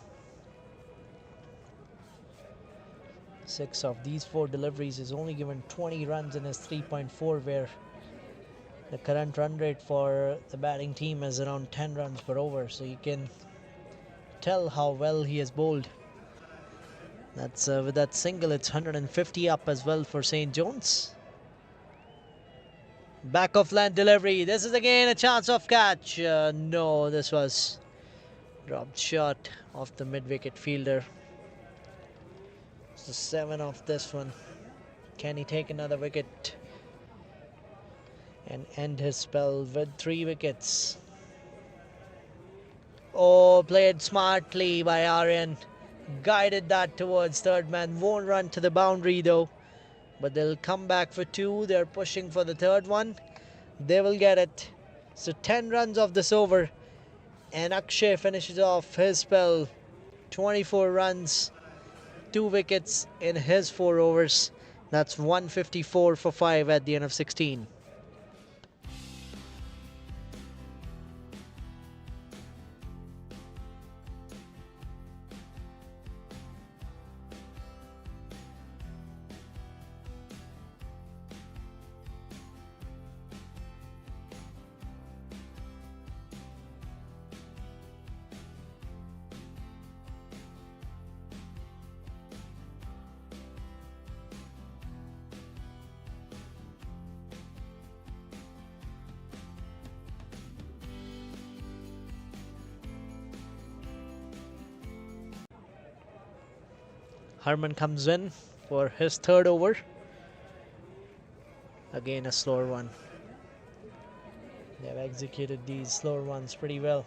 Speaker 1: 6 of these 4 deliveries is only given 20 runs in his 3.4, where the current run rate for the batting team is around 10 runs per over, so you can tell how well he has bowled. That's with that single, it's 150 up as well for St. John's. Back of land delivery. This is again a chance of catch. No, this was dropped short off the mid-wicket fielder. So 7 off this one. Can he take another wicket and end his spell with 3 wickets? Oh, played smartly by Aryan. Guided that towards third man. Won't run to the boundary though. But they'll come back for 2. They're pushing for the third one. They will get it. So 10 runs of this over. And Akshay finishes off his spell. 24 runs. 2 wickets in his 4 overs. That's 154 for 5 at the end of 16. Harman comes in for his 3rd over. Again a slower one. They have executed these slower ones pretty well.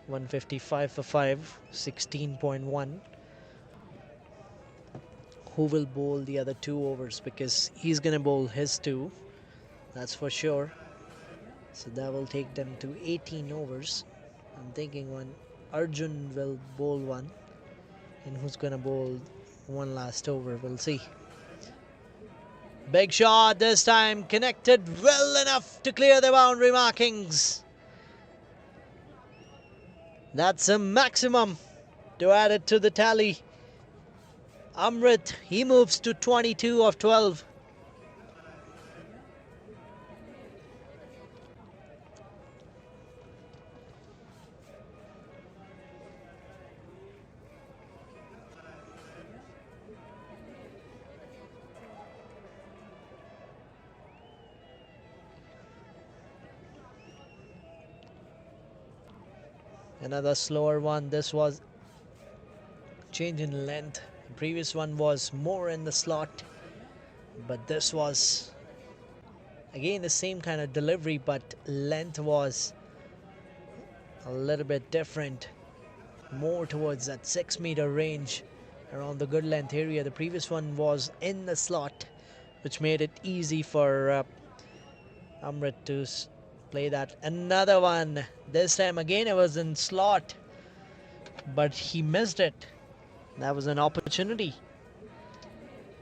Speaker 1: 155 for 5, 16.1. Who will bowl the other 2 overs? Because he's going to bowl his 2. That's for sure. So that will take them to 18 overs. I'm thinking one Arjun will bowl 1. And who's going to bowl one last over? We'll see. Big shot this time. Connected well enough to clear the boundary markings. That's a maximum to add it to the tally. Amrit, he moves to 22 of 12. Another slower one. This was change in length. The previous one was more in the slot, but this was again the same kind of delivery, but length was a little bit different, more towards that 6-meter range around the good length area. The previous one was in the slot, which made it easy for Amrit to play that. Another one. This time again it was in slot, but he missed it. That was an opportunity.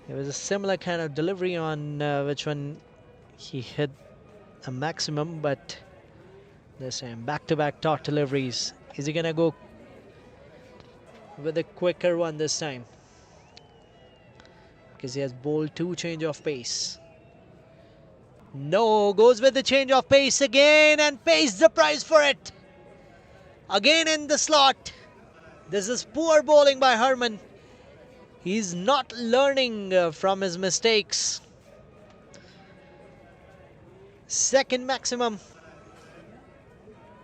Speaker 1: It was a similar kind of delivery on which one he hit a maximum, but this time back-to-back taut deliveries. Is he gonna go with a quicker one this time? Because he has ball 2 change of pace. No, goes with the change of pace again and pays the price for it. Again in the slot. This is poor bowling by Harman. He's not learning from his mistakes. Second maximum.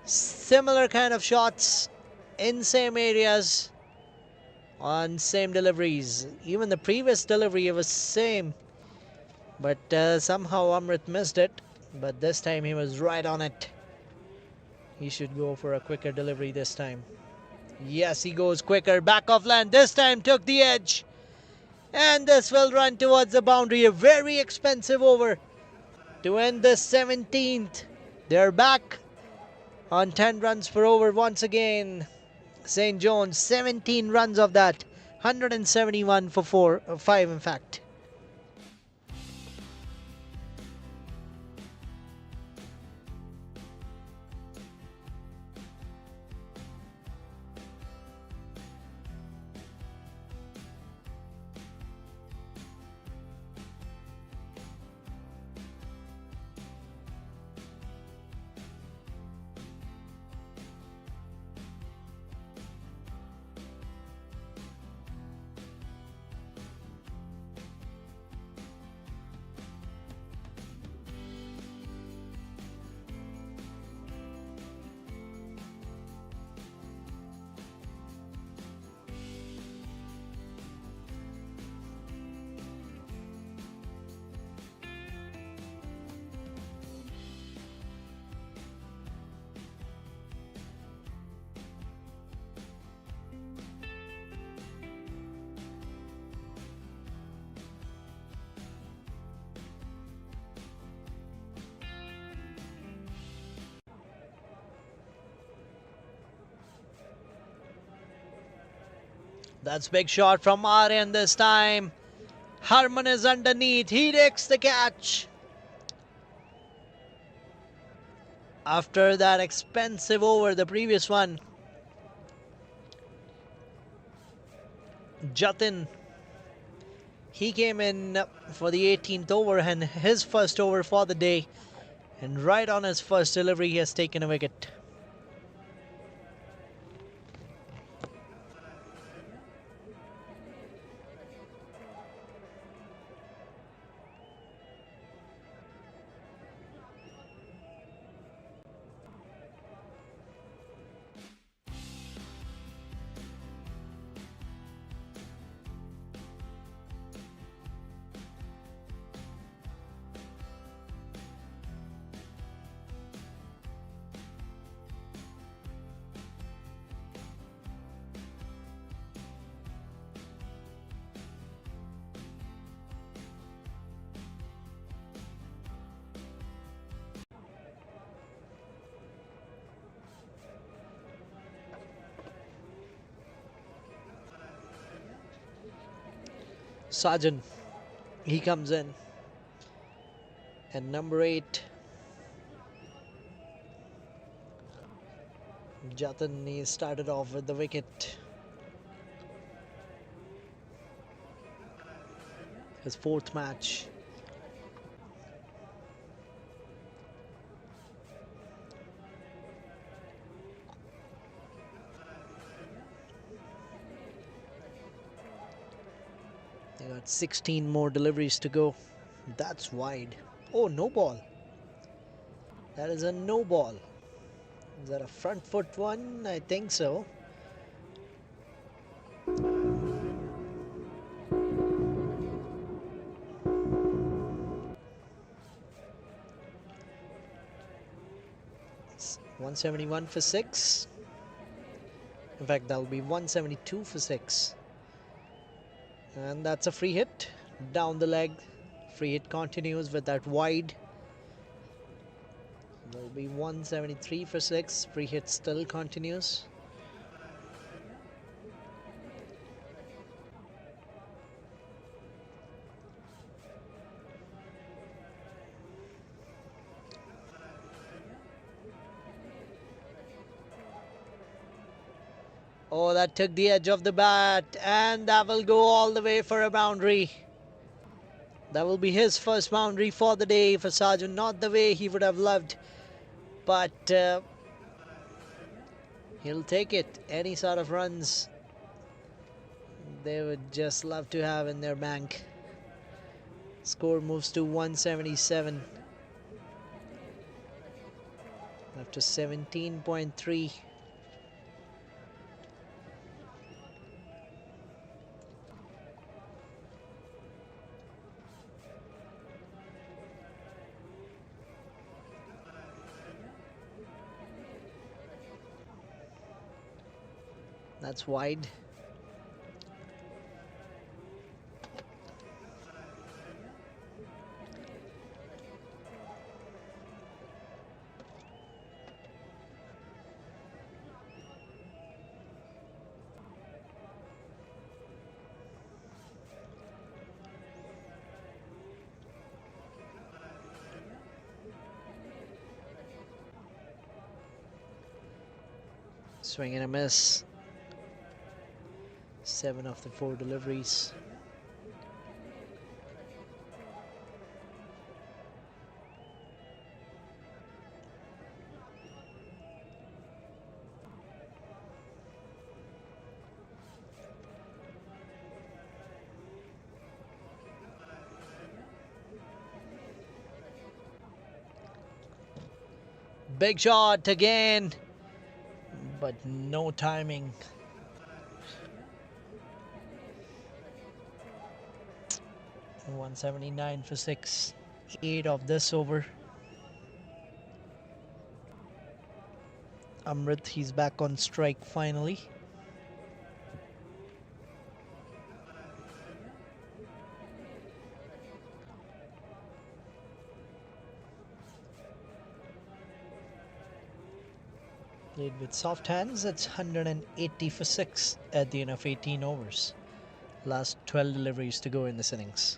Speaker 1: Similar kind of shots in same areas on same deliveries. Even the previous delivery was same. But somehow Amrit missed it. But this time he was right on it. He should go for a quicker delivery this time. Yes, he goes quicker. Back off land. This time took the edge. And this will run towards the boundary. A very expensive over to end the 17th. They're back on 10 runs per over once again. St. John's, 17 runs of that. 171 for 5 in fact. That's big shot from Aryan this time. Harman is underneath. He takes the catch. After that expensive over, the previous one, Jatin, he came in for the 18th over and his first over for the day. And right on his first delivery, he has taken a wicket. Sajan, he comes in. And number 8, Jatin, he started off with the wicket. His 4th match. They got 16 more deliveries to go. That's wide. Oh, no ball. That is a no ball. Is that a front foot one? I think so. It's 171 for 6. In fact, that'll be 172 for 6. And that's a free hit down the leg. Free hit continues with that wide. There'll be 173 for 6. Free hit still continues. Oh, that took the edge of the bat, and that will go all the way for a boundary. That will be his first boundary for the day for Sargent. Not the way he would have loved, but he'll take it. Any sort of runs they would just love to have in their bank. Score moves to 177 after 17.3. That's wide. Swing and a miss. 7 of the 4 deliveries. Big shot again, but no timing. And 179 for 6. 8 of this over. Amrit, he's back on strike finally. Played with soft hands. It's 180 for 6 at the end of 18 overs. Last 12 deliveries to go in this innings.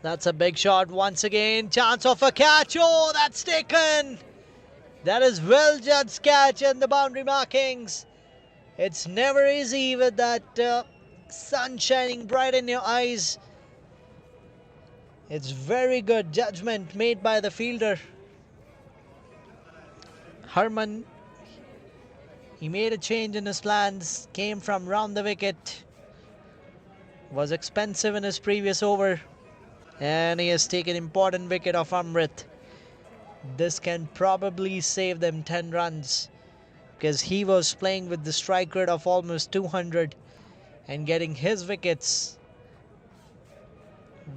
Speaker 1: That's a big shot once again. Chance of a catch. Oh, that's taken. That is well judged catch and the boundary markings. It's never easy with that sun shining bright in your eyes. It's very good judgment made by the fielder. Harman, he made a change in his plans. Came from round the wicket. Was expensive in his previous over. And he has taken important wicket of Amrit. This can probably save them 10 runs because he was playing with the strike rate of almost 200 and getting his wickets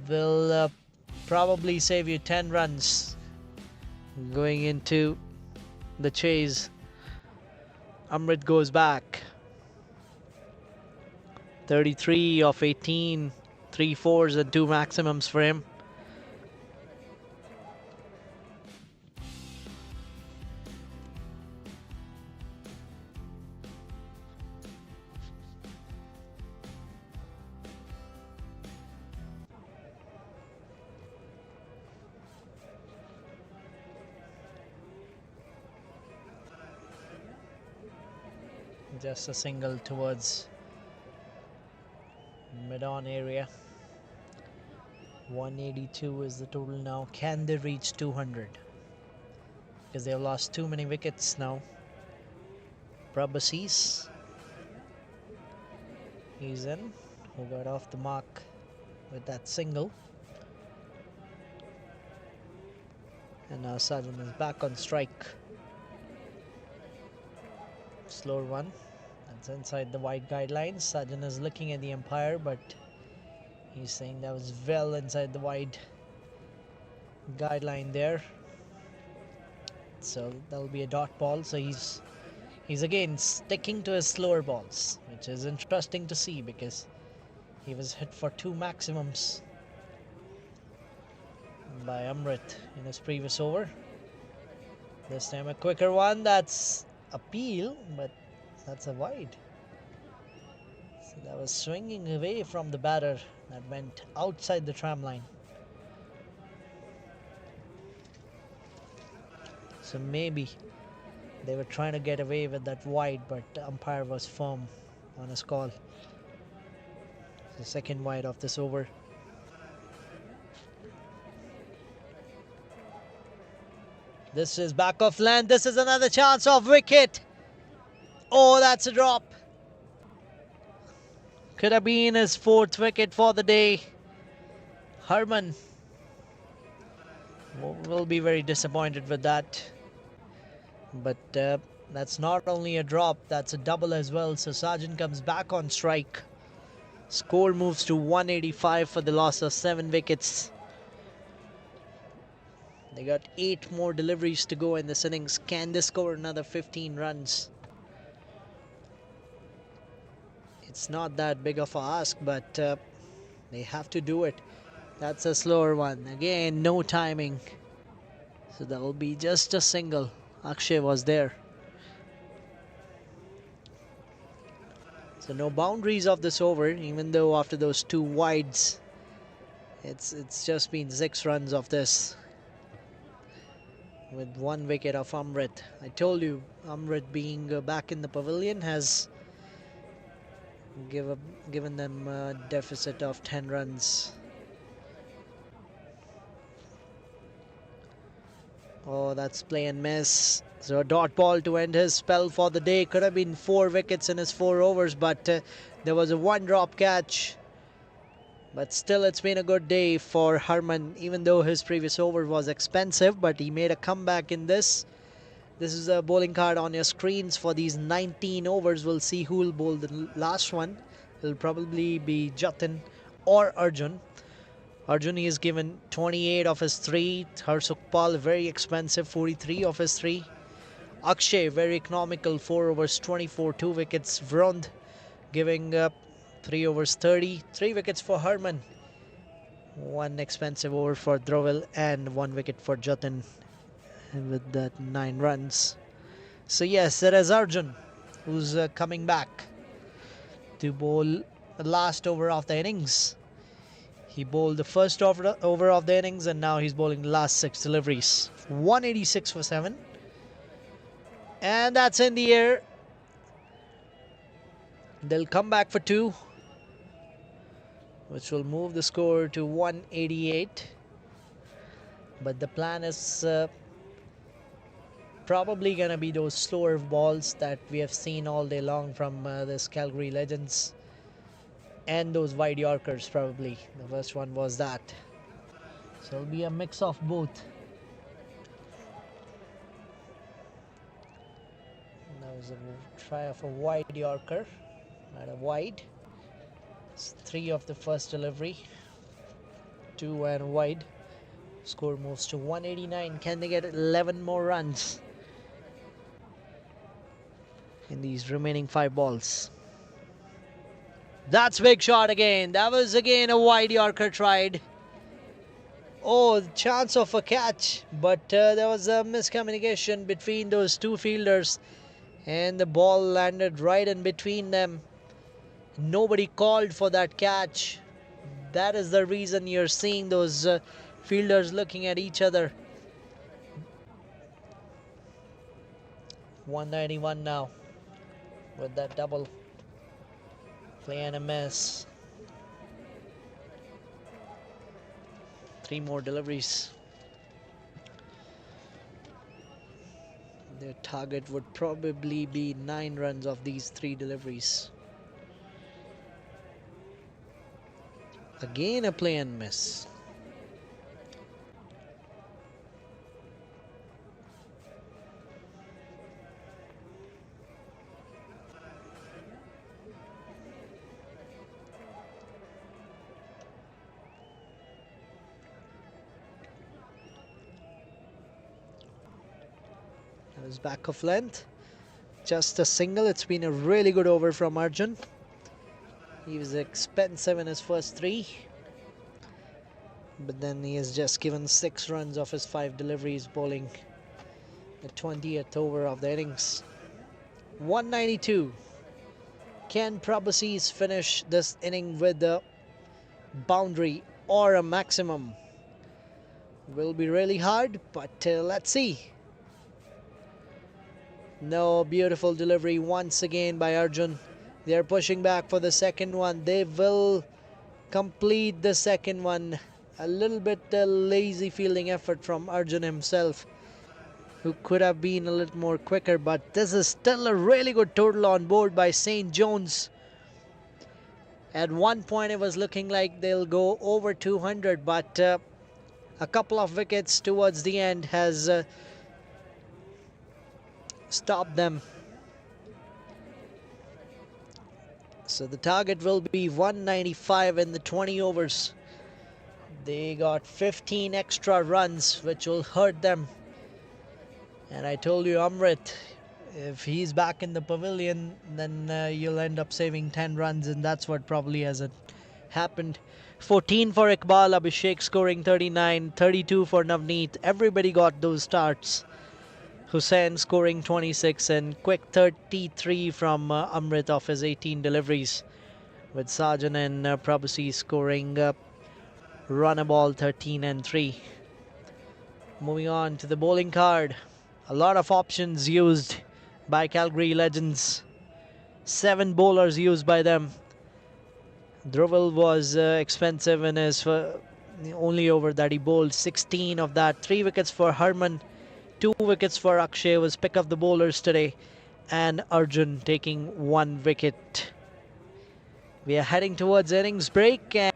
Speaker 1: will probably save you 10 runs going into the chase. Amrit goes back. 33 of 18, 3 fours and 2 maximums for him. Just a single towards mid-on area. 182 is the total now. Can they reach 200? Because they've lost too many wickets now. Prabhasi's. He's in. Who got off the mark with that single. And now Sarjan is back on strike. Slower one. That's inside the wide guidelines. Sarjan is looking at the umpire, but he's saying that was well inside the wide guideline there. So that'll be a dot ball. So he's again sticking to his slower balls, which is interesting to see because he was hit for 2 maximums by Amrit in his previous over. This time a quicker one. That's a peel, but that's a wide. So that was swinging away from the batter that went outside the tram line. So maybe they were trying to get away with that wide, but the umpire was firm on his call. The second wide of this over. This is back off land. This is another chance of wicket. Oh, that's a drop. Could have been his 4th wicket for the day. Harman will be very disappointed with that. But that's not only a drop, that's a double as well. So Sarjan comes back on strike. Score moves to 185 for the loss of 7 wickets. They got 8 more deliveries to go in this innings. Can they score another 15 runs? It's not that big of a ask, but they have to do it. That's a slower one. Again, no timing. So that will be just a single. Akshay was there. So no boundaries of this over, even though after those 2 wides, it's just been 6 runs of this. With 1 wicket of Amrit. I told you, Amrit being back in the pavilion has given them a deficit of 10 runs. Oh, that's play and miss. So a dot ball to end his spell for the day. Could have been 4 wickets in his 4 overs, but there was a 1 drop catch. But still, it's been a good day for Harman, even though his previous over was expensive, but he made a comeback in this. This is a bowling card on your screens for these 19 overs. We'll see who will bowl the last one. It'll probably be Jatin or Arjun. Arjun is given 28 of his 3. Harsukpal, very expensive, 43 of his 3. Akshay, very economical, 4 overs, 24, 2 wickets. Vrund giving up 3 overs, 30. 3 wickets for Harman. 1 expensive over for Drovil and 1 wicket for Jatin with that 9 runs. So yes, there is Arjun who's coming back to bowl the last over of the innings. He bowled the first over of the innings and now he's bowling the last 6 deliveries. 186 for 7. And that's in the air. They'll come back for 2, which will move the score to 188. But the plan is probably going to be those slower balls that we have seen all day long from this Calgary Legends. And those wide Yorkers probably. The first one was that. So it'll be a mix of both. That was a try of a wide Yorker. Not a wide. It's 3 of the first delivery. 2 and wide. Score moves to 189. Can they get 11 more runs in these remaining 5 balls? That's big shot again. That was again a wide Yorker tried. Oh, chance of a catch, but there was a miscommunication between those two fielders, and the ball landed right in between them. Nobody called for that catch. That is the reason you're seeing those fielders looking at each other. 191 now with that double. Play and a miss. 3 more deliveries. Their target would probably be 9 runs of these 3 deliveries. Again a play and miss. That was back of length. Just a single. It's been a really good over from Arjun. He was expensive in his first 3. But then he has just given 6 runs of his 5 deliveries, bowling the 20th over of the innings. 192. Can Prabhusis finish this inning with a boundary or a maximum? Will be really hard, but let's see. No, beautiful delivery once again by Arjun. They're pushing back for the second one. They will complete the second one. A little bit lazy fielding effort from Arjun himself, who could have been a little more quicker, but this is still a really good total on board by St. John's. At one point it was looking like they'll go over 200, but a couple of wickets towards the end has stopped them. So the target will be 195 in the 20 overs. They got 15 extra runs, which will hurt them. And I told you, Amrit, if he's back in the pavilion, then you'll end up saving 10 runs, and that's what probably hasn't happened. 14 for Iqbal, Abhishek scoring 39, 32 for Navneet. Everybody got those starts. Hussain scoring 26, and quick 33 from Amrit of his 18 deliveries, with Sajan and Prabhusi scoring run a ball 13 and 3. Moving on to the bowling card. A lot of options used by Calgary Legends. 7 bowlers used by them. Dhruval was expensive in his only over that he bowled. 16 of that. 3 wickets for Harman. 2 wickets for Akshay was pick of the bowlers today. And Arjun taking 1 wicket. We are heading towards innings break, and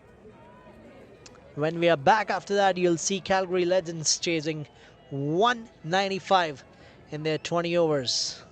Speaker 1: when we are back after that, you'll see Calgary Legends chasing 195 in their 20 overs.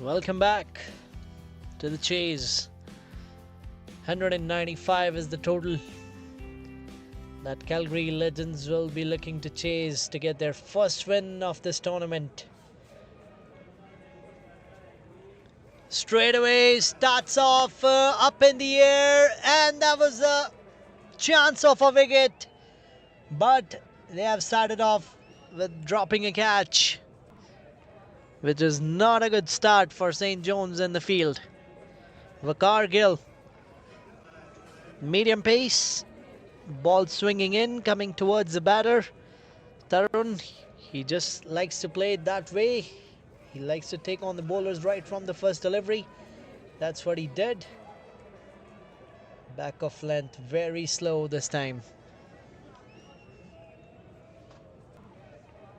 Speaker 1: Welcome back to the chase. 195 is the total that Calgary Legends will be looking to chase to get their first win of this tournament. Straight away starts off up in the air, and that was a chance of a wicket, but they have started off with dropping a catch, which is not a good start for St. John's in the field. Vakar Gill, medium pace, ball swinging in, coming towards the batter. Tarun, he just likes to play it that way. He likes to take on the bowlers right from the first delivery. That's what he did. Back of length, very slow this time.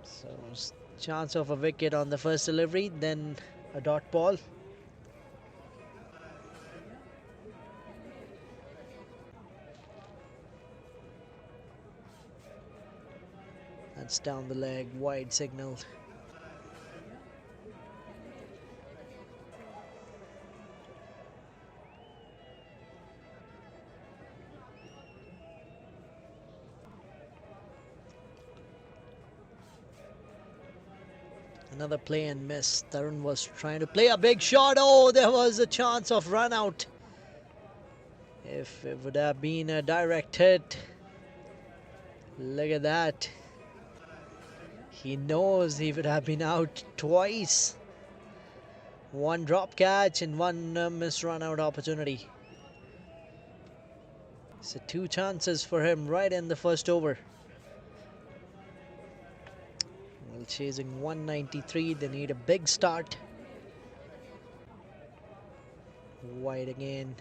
Speaker 1: So, chance of a wicket on the first delivery, then a dot ball. That's down the leg, wide signal. Another play and miss. Tarun was trying to play a big shot. Oh, there was a chance of run out. If it would have been a direct hit. Look at that. He knows he would have been out twice. One drop catch and one missed run out opportunity. So 2 chances for him right in the first over. While chasing 193, they need a big start. Wide again.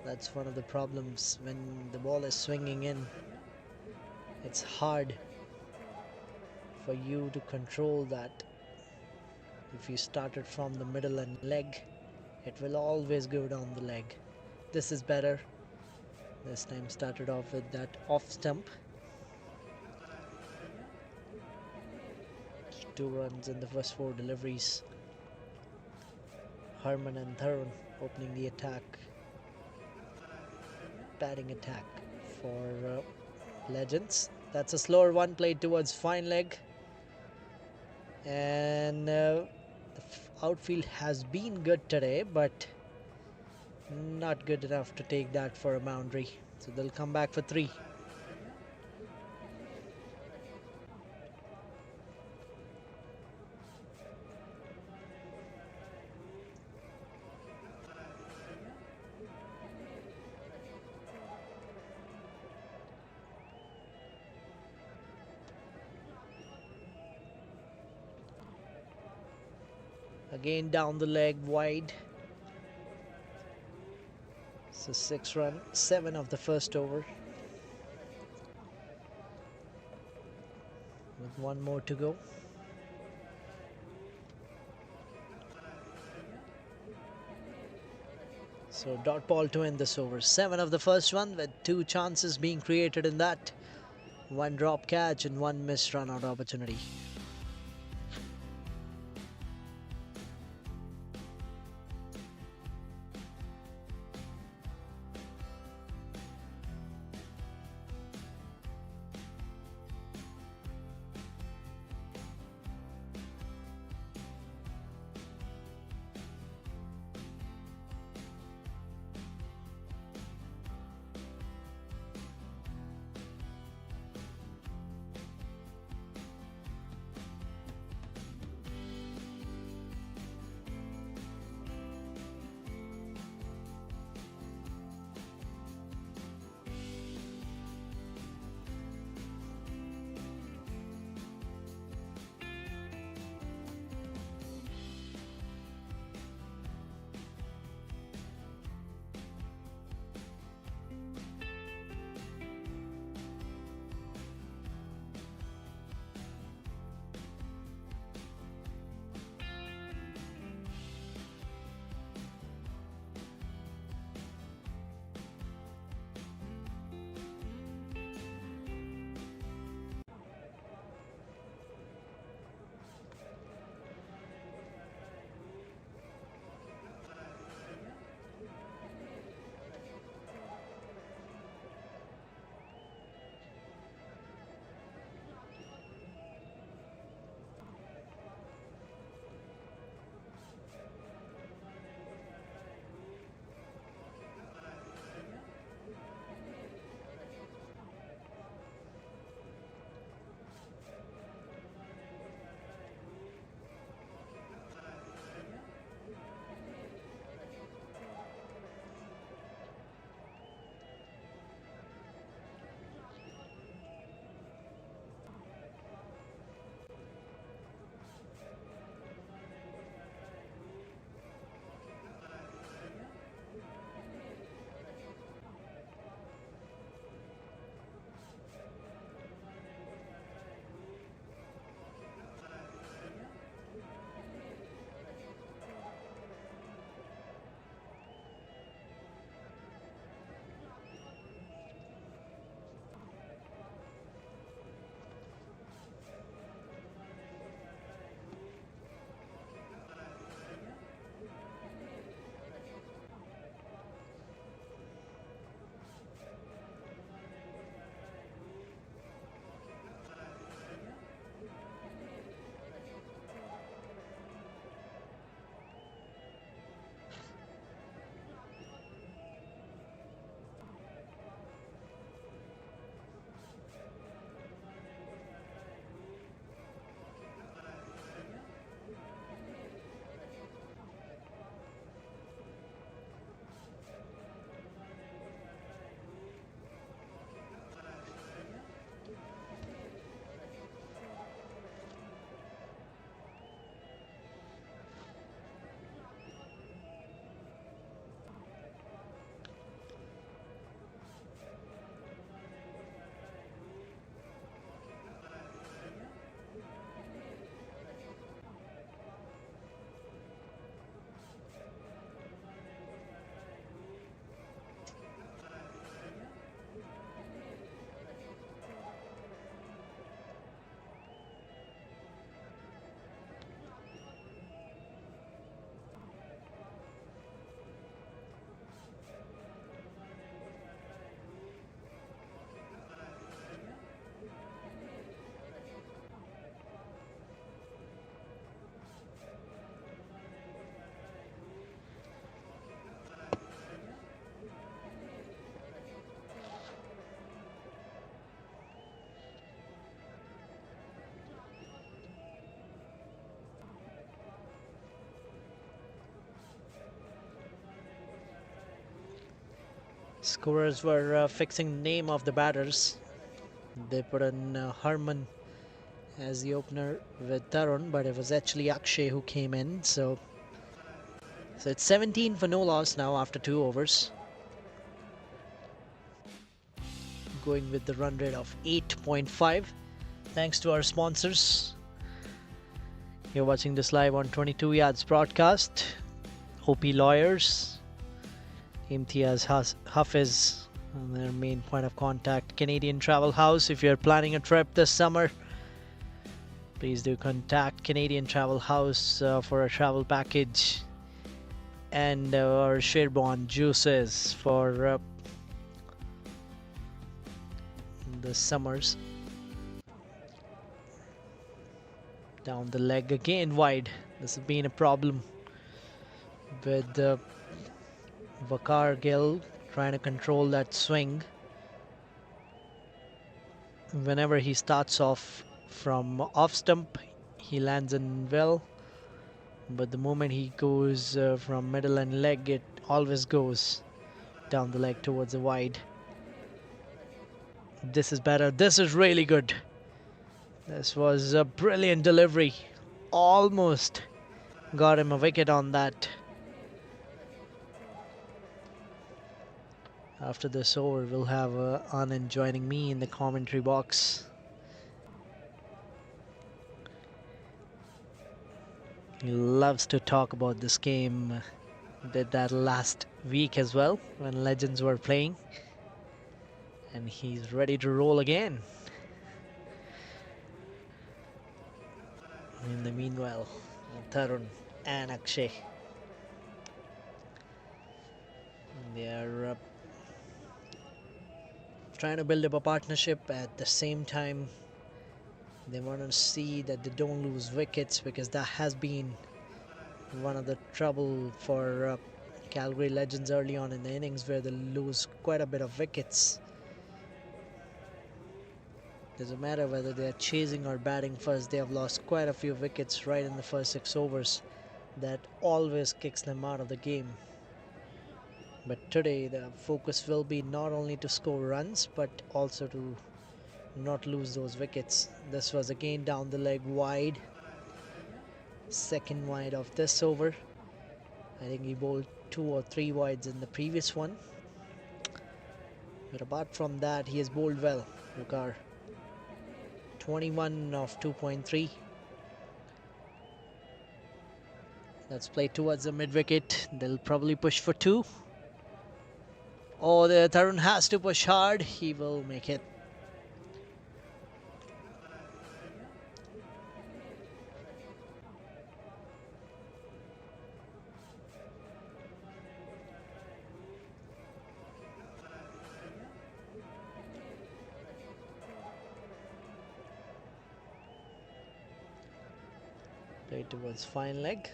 Speaker 1: That's one of the problems when the ball is swinging in. It's hard for you to control that. If you started from the middle and leg, it will always go down the leg. This is better. This time started off with that off stump. 2 runs in the first 4 deliveries. Harman and Tharun opening the attack. Batting attack for Legends. That's a slower one played towards fine leg. And the outfield has been good today, but not good enough to take that for a boundary. So they'll come back for 3. Again down the leg, wide. So 6 run, 7 of the first over. With 1 more to go. So dot ball to end this over. 7 of the first one, with 2 chances being created in that. 1 drop catch and 1 missed run out opportunity. Scorers were fixing name of the batters. They put in Harman as the opener with Tarun, but it was actually Akshay who came in. So it's 17 for no loss now after 2 overs. Going with the run rate of 8.5. Thanks to our sponsors. You're watching this live on 22 Yards broadcast. OP Lawyers, Imtiaz Hafiz, and their main point of contact, Canadian Travel House. If you're planning a trip this summer, please do contact Canadian Travel House for a travel package, and our Sherbon juices for the summers. Down the leg again, wide. This has been a problem with Vakar Gill trying to control that swing. Whenever he starts off from off stump, he lands in well, but the moment he goes from middle and leg, it always goes down the leg towards the wide. This is better. This is really good. This was a brilliant delivery. Almost got him a wicket on that. After this over, we'll have Anand joining me in the commentary box. He loves to talk about this game. Did that last week as well when Legends were playing. And he's ready to roll again. In the meanwhile, Tarun and Akshay, they are trying to build up a partnership. At the same time, they want to see that they don't lose wickets, because that has been one of the trouble for Calgary Legends early on in the innings, where they lose quite a bit of wickets. Doesn't matter whether they are chasing or batting first, they have lost quite a few wickets right in the first 6 overs. That always kicks them out of the game. But today the focus will be not only to score runs, but also to not lose those wickets. This was again down the leg wide. Second wide of this over. I think he bowled 2 or 3 wides in the previous one. But apart from that, he has bowled well, Vakar. 21 of 2.3. Let's play towards the mid wicket. They'll probably push for 2. Oh, the Tarun has to push hard. He will make it. Play towards fine leg.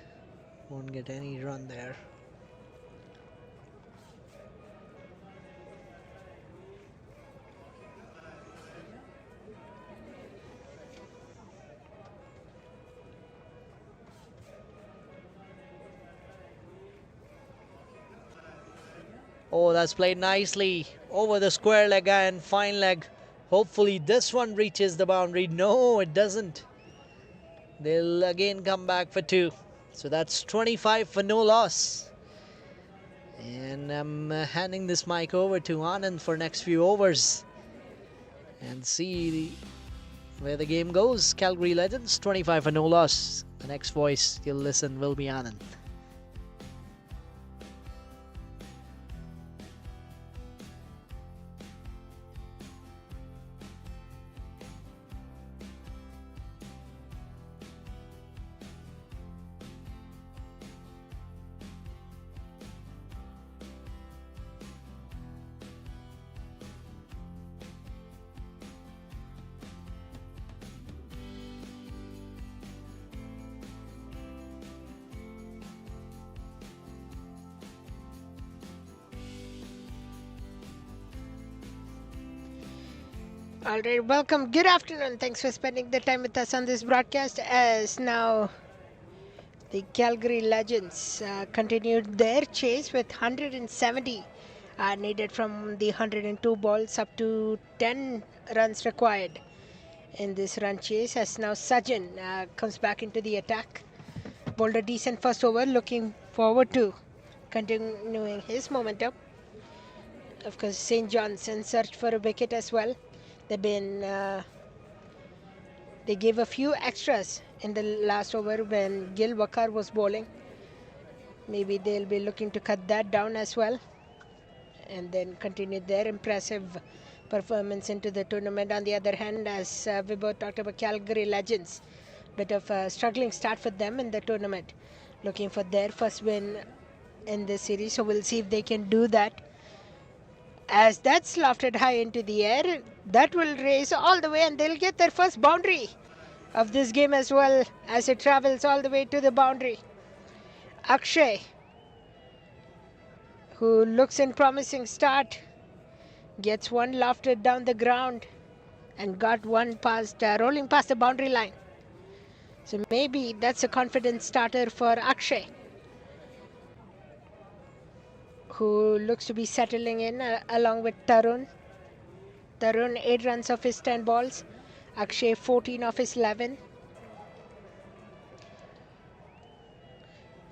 Speaker 1: Won't get any run there. Oh, that's played nicely over the square leg and fine leg. Hopefully this one reaches the boundary. No, it doesn't. They'll again come back for 2. So that's 25 for no loss. And I'm handing this mic over to Anand for next few overs. And see where the game goes. Calgary Legends, 25 for no loss. The next voice you'll listen will be Anand.
Speaker 2: Alright, welcome. Good afternoon. Thanks for spending the time with us on this broadcast. As now the Calgary Legends continued their chase with 170 are needed from the 102 balls up to 10 runs required in this run chase, as now Sajjan comes back into the attack. Bowled a decent first over, looking forward to continuing his momentum. Of course, St. John's in search for a wicket as well. They gave a few extras in the last over when Gil Wakar was bowling. Maybe they'll be looking to cut that down as well, and then continue their impressive performance into the tournament. On the other hand, as we both talked about, Calgary Legends, bit of a struggling start for them in the tournament, looking for their first win in this series. So we'll see if they can do that. As that's lofted high into the air, that will raise all the way, and they'll get their first boundary of this game as well, as it travels all the way to the boundary. Akshay, who looks in promising start, gets one lofted down the ground and got one past, rolling past the boundary line. So maybe that's a confident starter for Akshay, who looks to be settling in along with Tarun. Tarun 8 runs of his 10 balls. Akshay 14 of his 11.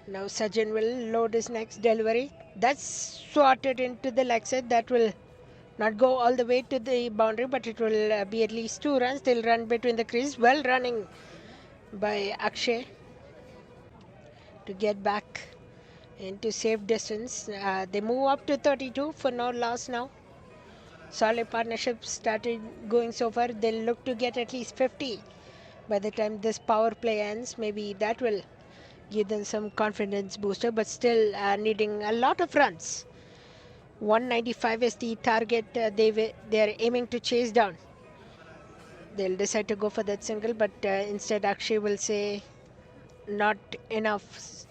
Speaker 2: Now Sajjan will load his next delivery. That's swatted into the leg side. That will not go all the way to the boundary, but it will be at least 2 runs. They'll run between the crease. Well running by Akshay to get back into safe distance. They move up to 32 for no loss now. Solid partnership started going so far. They'll look to get at least 50 by the time this power play ends. Maybe that will give them some confidence booster, but still needing a lot of runs. 195 is the target they are aiming to chase down. They'll decide to go for that single, but instead Akshay will say not enough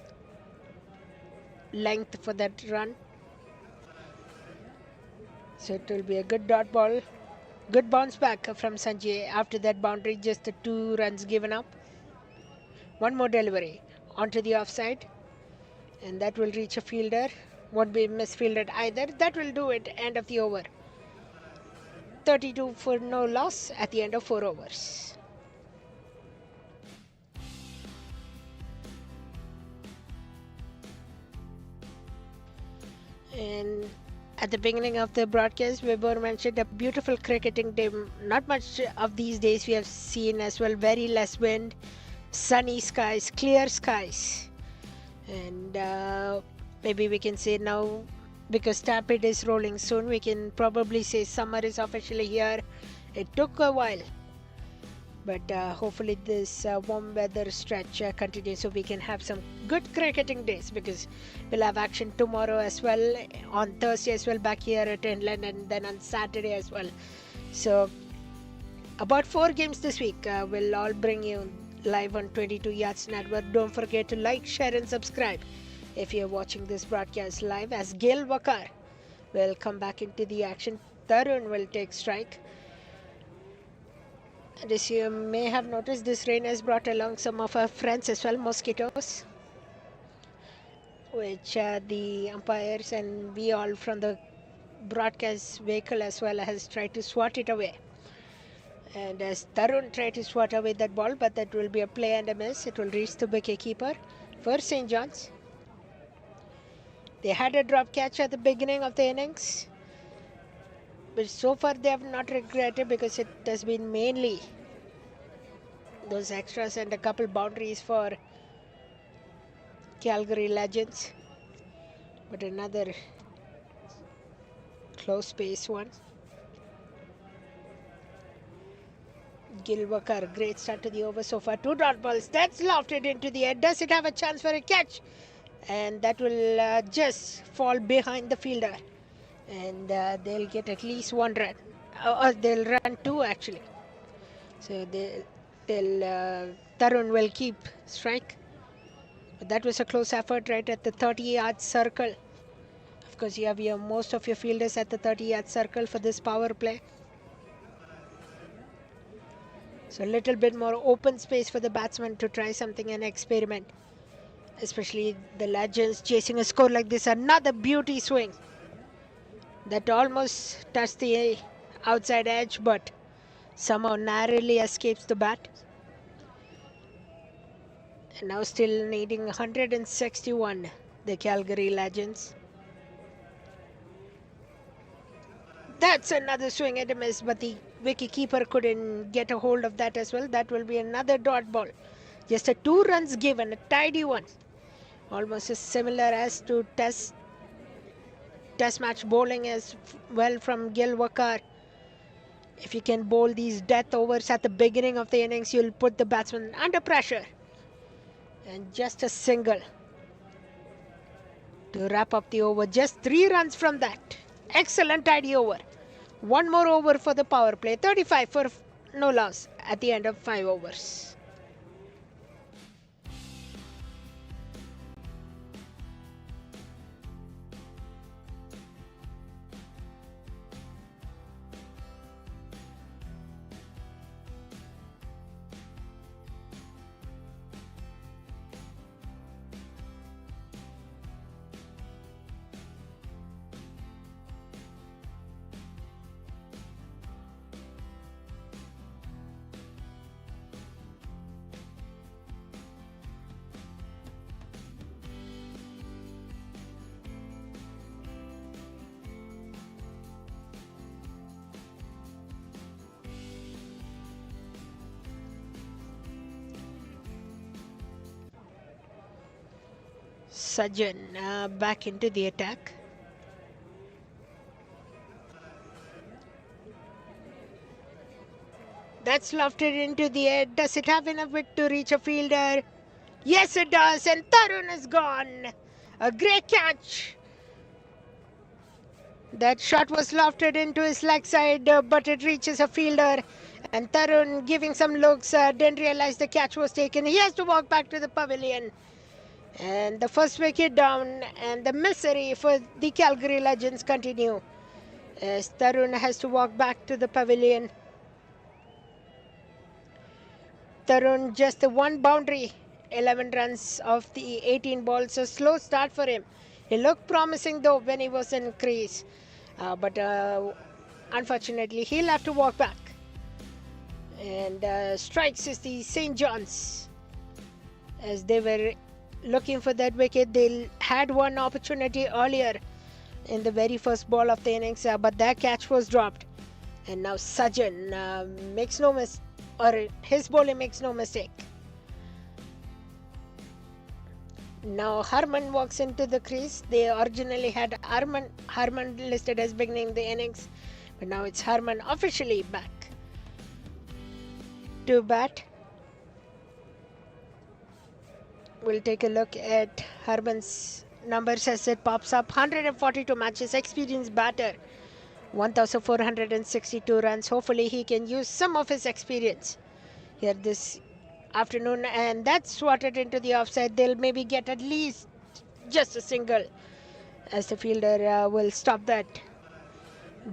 Speaker 2: length for that run. So it will be a good dot ball. Good bounce back from Sanjay after that boundary, just the 2 runs given up. One more delivery onto the offside, and that will reach a fielder. Won't be misfielded either. That will do it. End of the over. 32 for no loss at the end of 4 overs. And at the beginning of the broadcast, Weber mentioned a beautiful cricketing day. Not much of these days we have seen as well. Very less wind, sunny skies, clear skies. And maybe we can say now, because Stampede is rolling soon, we can probably say summer is officially here. It took a while, but hopefully this warm weather stretch continues, so we can have some good cricketing days, because we'll have action tomorrow as well, on Thursday as well back here at Inland, and then on Saturday as well. So about 4 games this week we'll all bring you live on 22 Yards Network. Don't forget to like, share and subscribe if you're watching this broadcast live, as Gil Wakar will come back into the action. Tarun will take strike. And as you may have noticed, this rain has brought along some of our friends as well, mosquitoes, which the umpires and we all from the broadcast vehicle as well has tried to swat it away. And as Tarun tried to swat away that ball, but that will be a play and a miss. It will reach the wicketkeeper for St. John's. They had a drop catch at the beginning of the innings, but so far they have not regretted, because it has been mainly those extras and a couple boundaries for Calgary Legends. But another close pace one. Gil Wakar, great start to the over so far. 2 dot balls. That's lofted into the air. Does it have a chance for a catch? And that will just fall behind the fielder. And they'll get at least 1 run. Or they'll run 2 actually. So Tarun will keep strike. But that was a close effort right at the 30-yard circle. Of course, you have most of your fielders at the 30-yard circle for this power play. So a little bit more open space for the batsman to try something and experiment. Especially the Legends chasing a score like this. Another beauty swing. That almost touched the outside edge, but somehow narrowly escapes the bat. And now still needing 161, the Calgary Legends. That's another swing and a miss, but the wicketkeeper couldn't get a hold of that as well. That will be another dot ball. Just a 2 runs given, a tidy one. Almost as similar as to test match bowling as well from Gil Wakar. If you can bowl these death overs at the beginning of the innings, you'll put the batsman under pressure. And just a single to wrap up the over. Just 3 runs from that. Excellent tidy over. One more over for the power play. 35 for no loss at the end of 5 overs. Sajjan back into the attack. That's lofted into the air. Does it have enough width to reach a fielder? Yes, it does. And Tarun is gone. A great catch. That shot was lofted into his leg side, but it reaches a fielder. And Tarun, giving some looks, didn't realize the catch was taken. He has to walk back to the pavilion. And the first wicket down, and the misery for the Calgary Legends continue as Tarun has to walk back to the pavilion. Tarun just the one boundary, 11 runs of the 18 balls. A slow start for him. He looked promising though when he was in crease, but unfortunately he'll have to walk back. And strikes is the St. John's as they were looking for that wicket. They had one opportunity earlier in the very first ball of the innings, but that catch was dropped. And now Sajjan makes no mistake, or his bowling makes no mistake. Now Harman walks into the crease. They originally had Harman listed as beginning the innings, but now it's Harman officially back to bat. We'll take a look at Harman's numbers as it pops up. 142 matches, experienced batter, 1,462 runs. Hopefully he can use some of his experience here this afternoon, and that's swatted into the offside. They'll maybe get at least just a single as the fielder will stop that.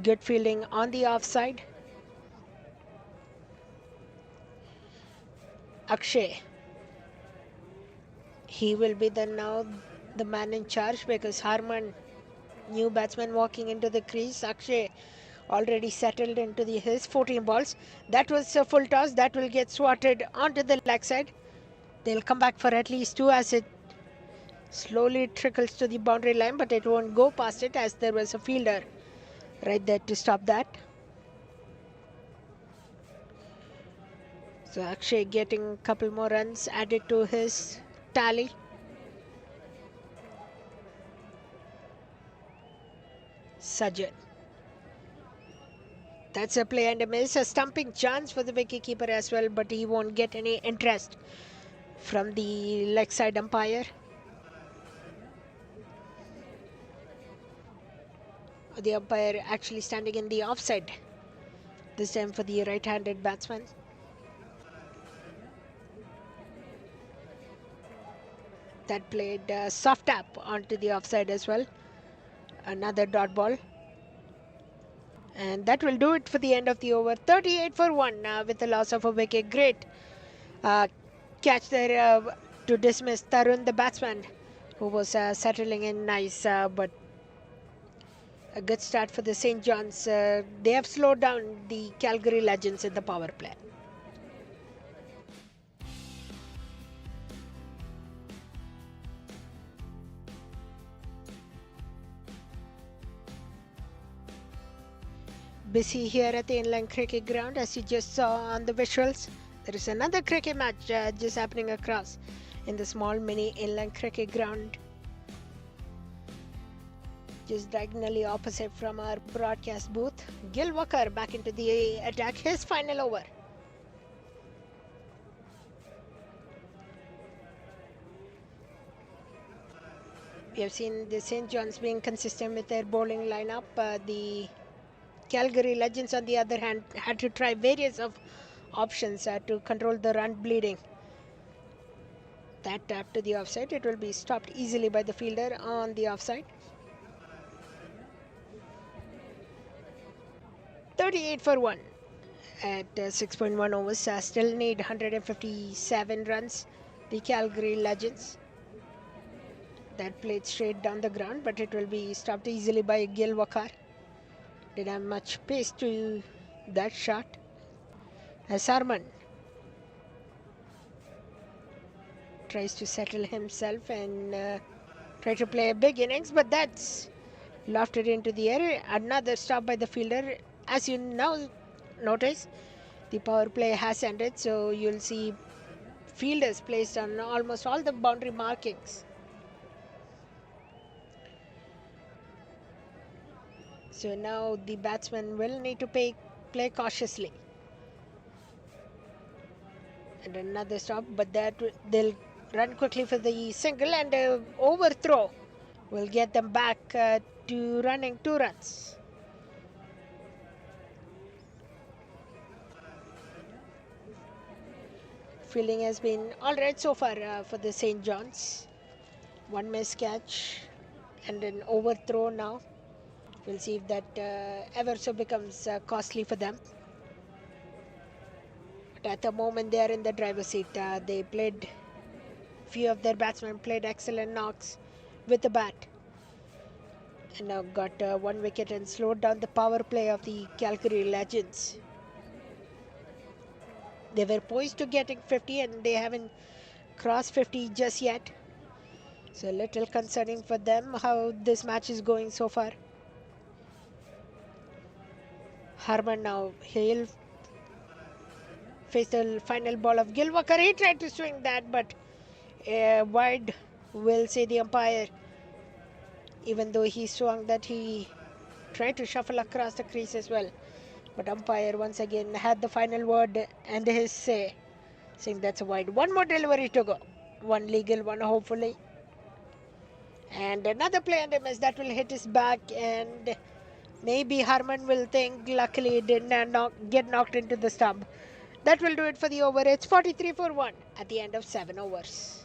Speaker 2: Good fielding on the offside. Akshay, he will be now the man in charge, because Harman, new batsman walking into the crease. Akshay already settled into his 14 balls. That was a full toss. That will get swatted onto the leg side. They'll come back for at least 2 as it slowly trickles to the boundary line, but it won't go past it as there was a fielder right there to stop that. So Akshay getting a couple more runs added to his tally. Sajjan. That's a play and a miss. A stumping chance for the wicketkeeper as well, but he won't get any interest from the leg side umpire. The umpire actually standing in the offside this time for the right-handed batsman. That played soft tap onto the offside as well. Another dot ball. And that will do it for the end of the over. 38 for 1 with the loss of a wicket. Great catch there to dismiss Tarun, the batsman, who was settling in nice. But A good start for the St. John's. They have slowed down the Calgary Legends in the power play. Busy here at the inland cricket ground, as you just saw on the visuals. There is another cricket match just happening across in the small mini inland cricket ground, just diagonally opposite from our broadcast booth. Gil Walker back into the attack, his final over. We have seen the St. John's being consistent with their bowling lineup. The Calgary Legends, on the other hand, had to try various of options to control the run bleeding. That tap to the offside. It will be stopped easily by the fielder on the offside. 38 for 1 at 6.1 overs. Still need 157 runs. The Calgary Legends. That played straight down the ground, but it will be stopped easily by Gil Walker. Didn't have much pace to that shot. As Harman tries to settle himself and try to play a big innings, but that's lofted into the air. Another stop by the fielder. As you now notice, the power play has ended, so you'll see fielders placed on almost all the boundary markings. So now the batsman will need to play cautiously. And another stop, but that they'll run quickly for the single, and overthrow will get them back to running 2 runs. Fielding has been all right so far for the St. John's. 1 missed catch and an overthrow now. We'll see if that ever so becomes costly for them. But at the moment they are in the driver's seat. They played, few of their batsmen played excellent knocks with the bat. And now got 1 wicket and slowed down the power play of the Calgary Legends. They were poised to getting 50 and they haven't crossed 50 just yet. So a little concerning for them how this match is going so far. Harman now, he'll face the final ball of Gil Walker. He tried to swing that, but wide, will say the umpire. Even though he swung that, he tried to shuffle across the crease as well. But umpire once again had the final word and his say, saying that's a wide. 1 more delivery to go. 1 legal, 1 hopefully. And another play and a miss that will hit his back, and maybe Harman will think luckily it did not get knocked into the stump. That will do it for the over. It's 43 for 1 at the end of 7 overs.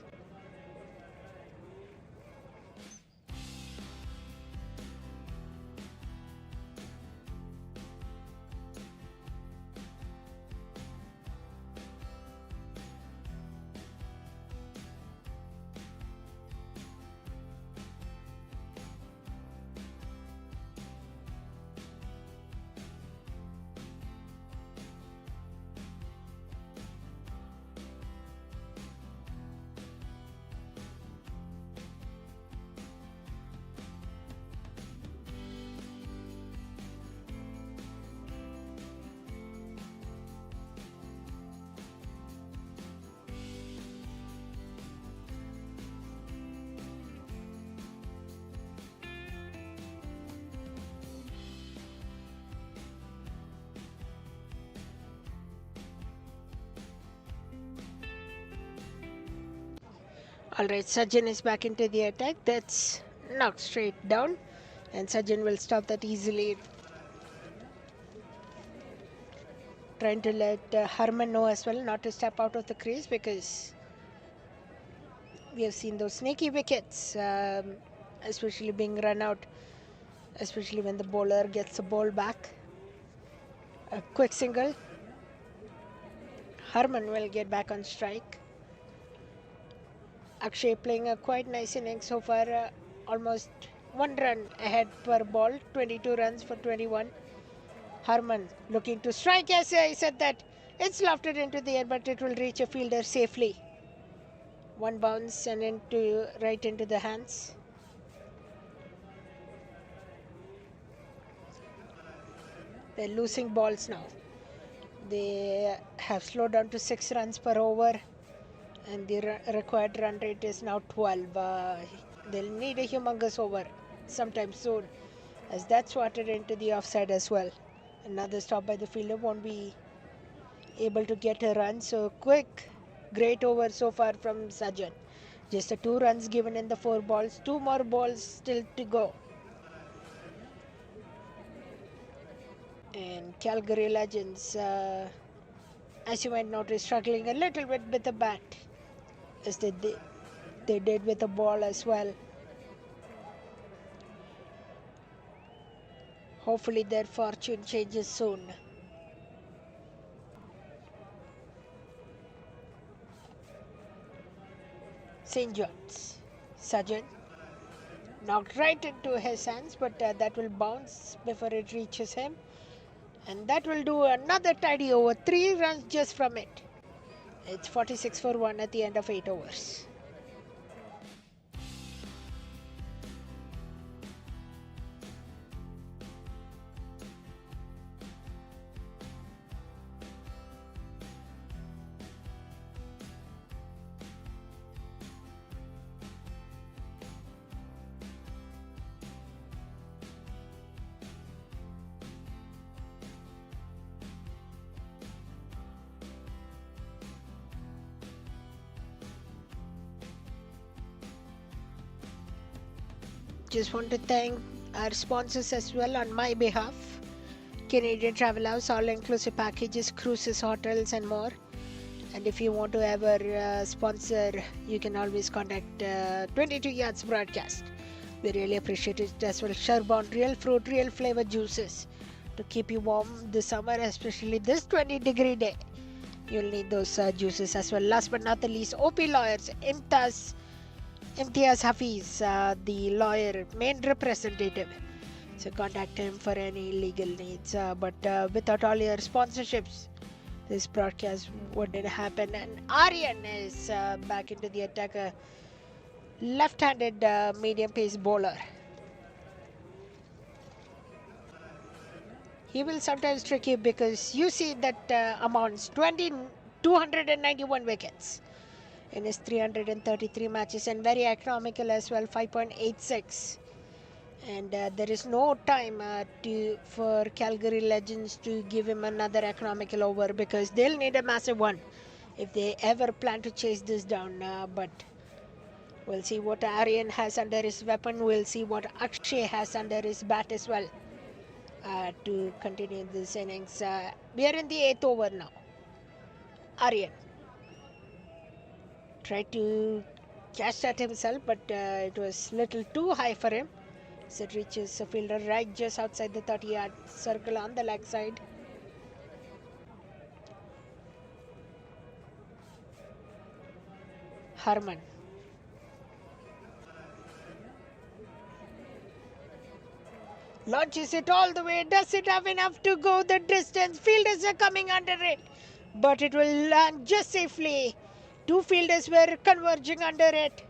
Speaker 2: Alright, Sajjan is back into the attack. That's knocked straight down, and Sajjan will stop that easily. Trying to let Harman know as well not to step out of the crease, because we have seen those snaky wickets, especially being run out, especially when the bowler gets the ball back. A quick single. Harman will get back on strike. Akshay playing a quite nice innings so far, almost 1 run ahead per ball, 22 runs for 21. Harman looking to strike. Yes, I said that. It's lofted into the air, but it will reach a fielder safely. One bounce and right into the hands. They're losing balls now. They have slowed down to 6 runs per over, and the required run rate is now 12. They'll need a humongous over sometime soon, as that's swatted into the offside as well. Another stop by the fielder, won't be able to get a run. So quick, great over so far from Sajan. Just 2 runs given in the 4 balls. 2 more balls still to go. And Calgary Legends, as you might notice, struggling a little bit with the bat, as they did with the ball as well. Hopefully their fortune changes soon. St. John's. Sajan knocked right into his hands, but that will bounce before it reaches him. And that will do another tidy over. 3 runs just from it. It's 46 for 1 at the end of 8 overs. Just want to thank our sponsors as well on my behalf. Canadian Travel House, all-inclusive packages, cruises, hotels and more. And if you want to ever sponsor, you can always contact 22 Yards Broadcast. We really appreciate it as well. Sherbon, real fruit, real flavor juices to keep you warm this summer, especially this 20-degree day. You'll need those juices as well. Last but not the least, OP Lawyers, Imtiaz Hafiz, the lawyer, main representative. So contact him for any legal needs. But without all your sponsorships, this broadcast wouldn't happen. And Aryan is back into the attack, a left-handed medium-pace bowler. He will sometimes trick you because you see that amounts 291 wickets in his 333 matches, and very economical as well, 5.86. And there is no time for Calgary Legends to give him another economical over, because they'll need a massive one if they ever plan to chase this down. But we'll see what Aryan has under his weapon. We'll see what Akshay has under his bat as well to continue this innings. We are in the 8th over now. Aryan tried to catch that himself, but it was little too high for him. So it reaches a fielder right just outside the 30-yard circle on the leg side. Harman. Launches it all the way. Does it have enough to go the distance? Fielders are coming under it, but it will land just safely. 2 fielders were converging under it.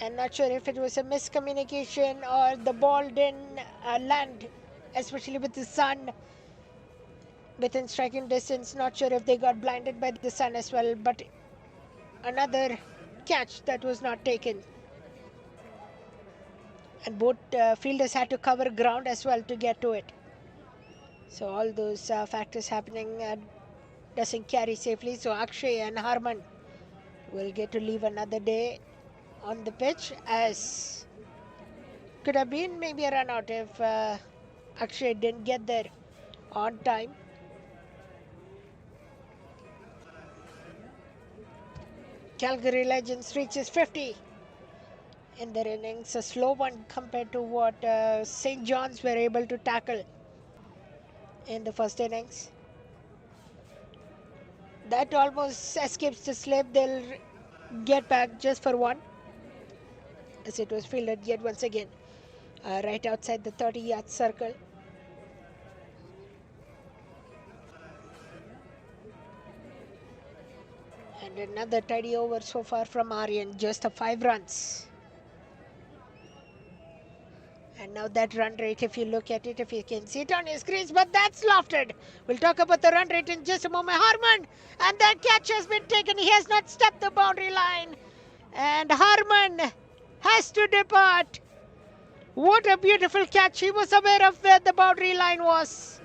Speaker 2: I'm not sure if it was a miscommunication or the ball didn't land, especially with the sun within striking distance. Not sure if they got blinded by the sun as well, but another catch that was not taken. And both fielders had to cover ground as well to get to it. So all those factors happening doesn't carry safely. So Akshay and Harman will get to leave another day on the pitch, as could have been maybe a run out if Akshay didn't get there on time. Calgary Legends reaches 50 in their innings, a slow one compared to what St. John's were able to tackle in the first innings. That almost escapes the slip. They'll get back just for one. as it was fielded yet once again right outside the 30-yard circle. And another tidy over so far from Aryan, just a 5 runs. And now that run rate, if you look at it, if you can see it on your screens, but that's lofted. We'll talk about the run rate in just a moment. Harman, and that catch has been taken. He has not stepped the boundary line. And Harman has to depart. What a beautiful catch. He was aware of where the boundary line was.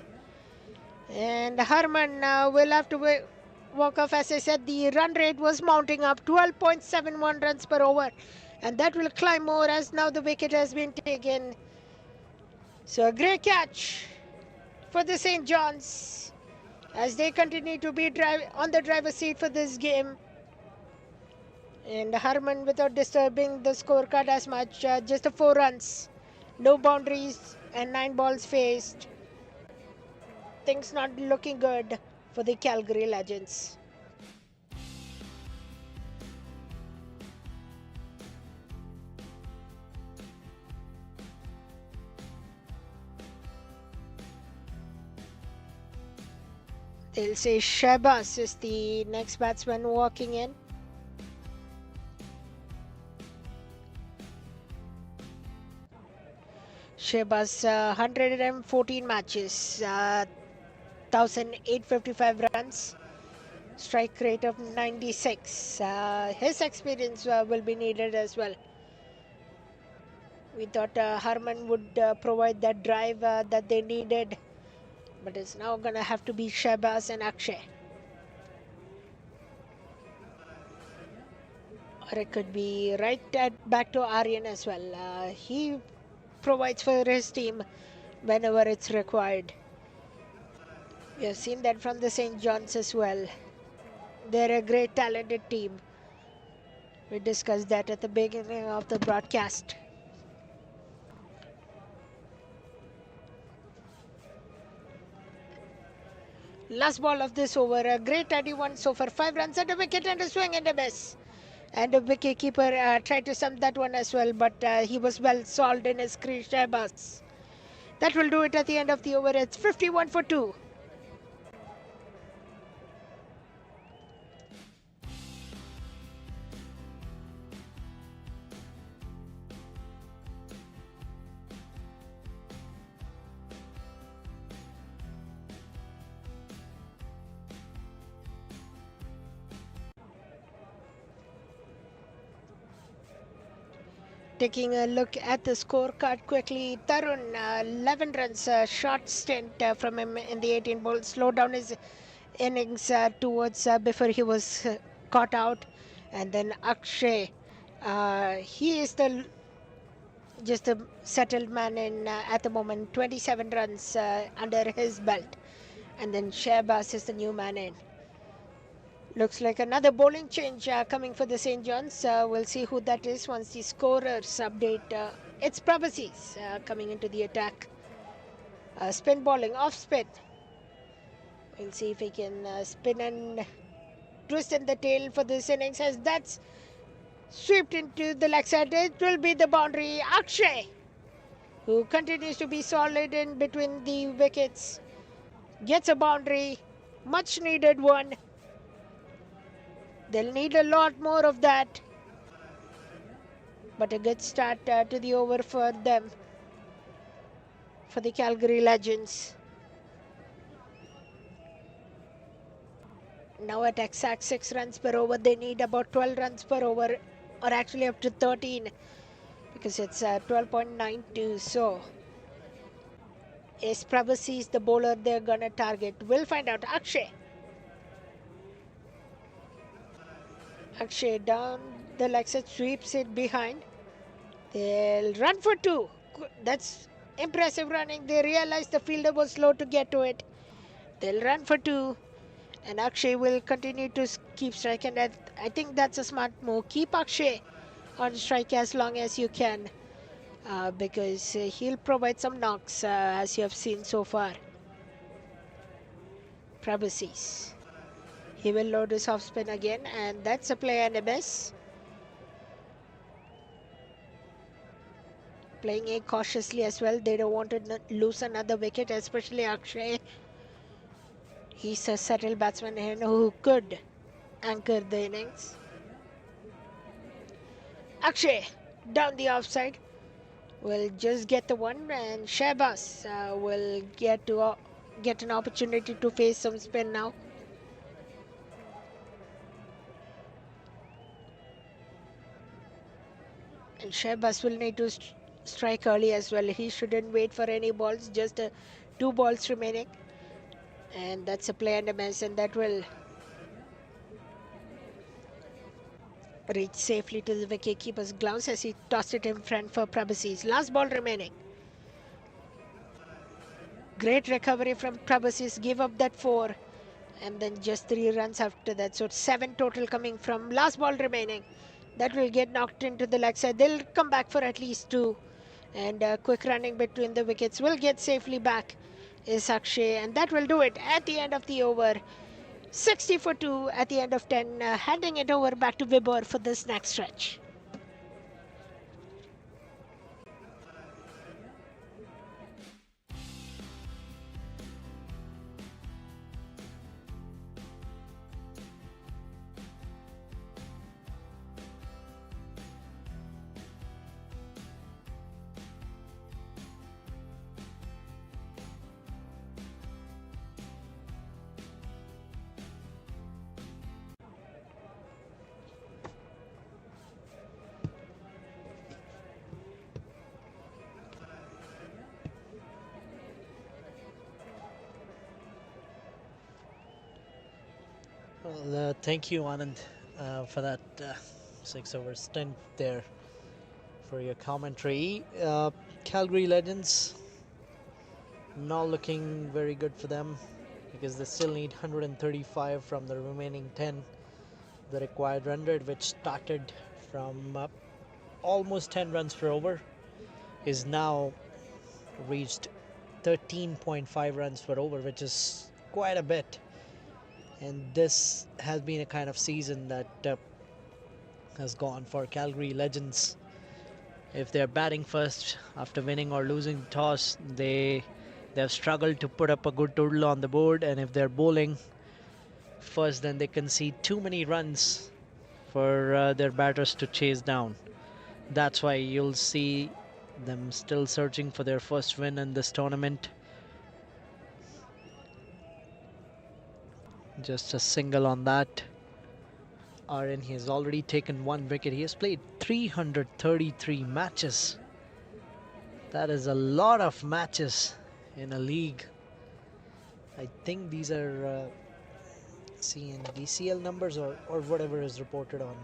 Speaker 2: And Harman will have to walk off. As I said, the run rate was mounting up, 12.71 runs per over. And that will climb more as now the wicket has been taken. So a great catch for the St. John's as they continue to be on the driver's seat for this game. And Harman, without disturbing the scorecard as much, just the 4 runs, no boundaries and 9 balls faced. Things not looking good for the Calgary Legends. They'll say Shehbaz is the next batsman walking in. Shehbaz, 114 matches, 1,855 runs, strike rate of 96. His experience will be needed as well. We thought Harman would provide that drive that they needed, but it's now going to have to be Shehbaz and Akshay. Or it could be back to Aryan as well. He provides for his team whenever it's required. We have seen that from the St. John's as well. They're a great talented team. We discussed that at the beginning of the broadcast. Last ball of this over, a great 31 so far, 5 runs and a wicket and a swing and a miss. And the wicketkeeper tried to stump that one as well, but he was well solved in his crease, Shehbaz. That will do it at the end of the over. It's 51 for 2. Taking a look at the scorecard quickly, Tarun, 11 runs, short stint from him in the 18 ball, slowed down his innings towards before he was caught out. And then Akshay, he is just a settled man in at the moment, 27 runs under his belt. And then Shehbaz is the new man in. Looks like another bowling change coming for the St. John's. We'll see who that is once the scorers update. It's Prabhasi's coming into the attack. Spin bowling, off spin. We'll see if he can spin and twist in the tail for this innings as that's swept into the leg side. It will be the boundary. Akshay, who continues to be solid in between the wickets, gets a boundary. Much needed one. They'll need a lot more of that. But a good start to the over for them, for the Calgary Legends. Now at exact 6 runs per over, they need about 12 runs per over, or actually up to 13, because it's 12.92. So, is Prabhasi the bowler they're going to target? We'll find out. Akshay down the leg side, sweeps it behind. They'll run for 2. That's impressive running. They realized the fielder was slow to get to it. They'll run for 2. And Akshay will continue to keep striking. I think that's a smart move. Keep Akshay on strike as long as you can. Because he'll provide some knocks as you have seen so far. Prabhasi's. He will load his off spin again, and that's a play and a miss. playing it cautiously as well. They don't want to lose another wicket, especially Akshay. He's a settled batsman and who could anchor the innings. Akshay down the offside will just get the one, and Shahbaz will get an opportunity to face some spin now. And Shahbaz will need to strike early as well. He shouldn't wait for any balls, just 2 balls remaining. And that's a play under miss, and that will reach safely to the wicketkeeper's gloves as he tossed it in front for Prabhasi's. Last ball remaining. Great recovery from Prabhasi's. Give up that 4 and then just 3 runs after that. So 7 total coming from last ball remaining. That will get knocked into the leg side. They'll come back for at least 2. And quick running between the wickets will get safely back is Akshay. And that will do it at the end of the over. 60 for 2 at the end of 10, handing it over back to Vibor for this next stretch.
Speaker 1: Well, thank you, Anand, for that 6 over stint there for your commentary. Calgary Legends not looking very good for them because they still need 135 from the remaining 10. The required run rate, which started from almost 10 runs per over, is now reached 13.5 runs per over, which is quite a bit. And this has been a kind of season that has gone for Calgary Legends. If they're batting first after winning or losing the toss, they've struggled to put up a good total on the board, and if they're bowling first, then they concede too many runs for their batters to chase down. That's why you'll see them still searching for their first win in this tournament. Just a single on that. RN, he has already taken 1 wicket. He has played 333 matches. That is a lot of matches in a league. I think these are C&DCL numbers or whatever is reported on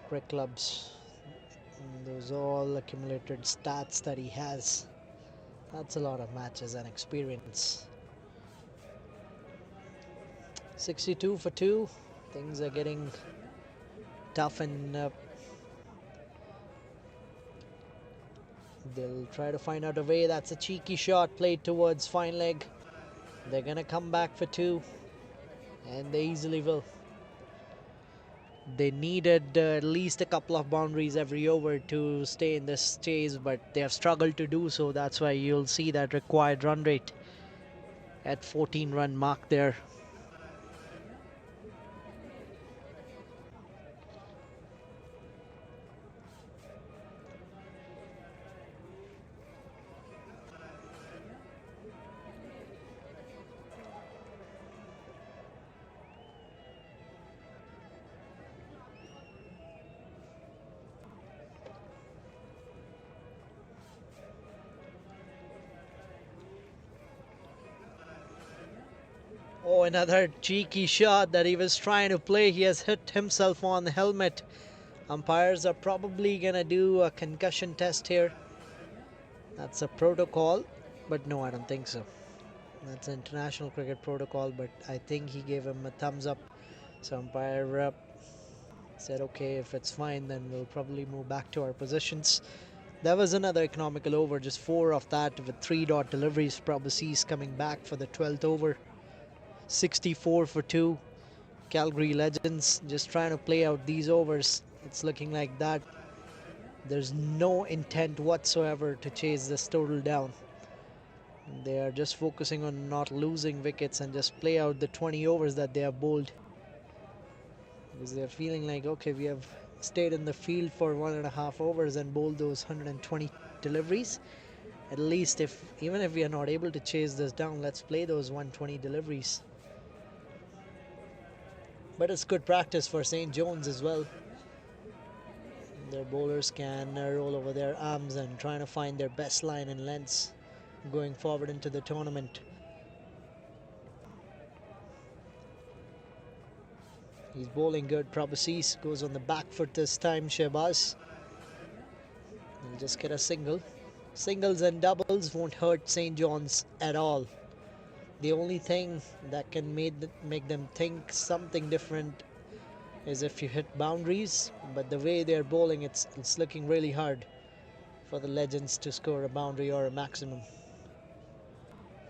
Speaker 1: Cricket Clubs. Those all accumulated stats that he has. That's a lot of matches and experience. 62 for 2. Things are getting tough, and they'll try to find out a way. That's a cheeky shot played towards fine leg. They're gonna come back for 2, and they easily will. They needed at least a couple of boundaries every over to stay in this chase, but they have struggled to do so. That's why you'll see that required run rate at 14 run mark there. Oh, another cheeky shot that he was trying to play. He has hit himself on the helmet. Umpires are probably gonna do a concussion test here. That's a protocol, but no, I don't think so. That's international cricket protocol, but I think he gave him a thumbs up. So umpire said, okay, if it's fine, then we'll probably move back to our positions. That was another economical over, just 4 of that with 3-dot deliveries. Probably coming back for the 12th over. 64 for 2. Calgary Legends just trying to play out these overs. It's looking like that. There's no intent whatsoever to chase this total down. They are just focusing on not losing wickets and just play out the 20 overs that they have bowled. Because they're feeling like, okay, we have stayed in the field for 1.5 overs and bowled those 120 deliveries. At least even if we are not able to chase this down, let's play those 120 deliveries. But it's good practice for St. John's as well. Their bowlers can roll over their arms and trying to find their best line and lengths going forward into the tournament. He's bowling good. Prabhusis goes on the back foot this time. Shehbaz. He'll just get a single. Singles and doubles won't hurt St. John's at all. The only thing that can make them think something different is if you hit boundaries. But the way they're bowling, it's looking really hard for the Legends to score a boundary or a maximum.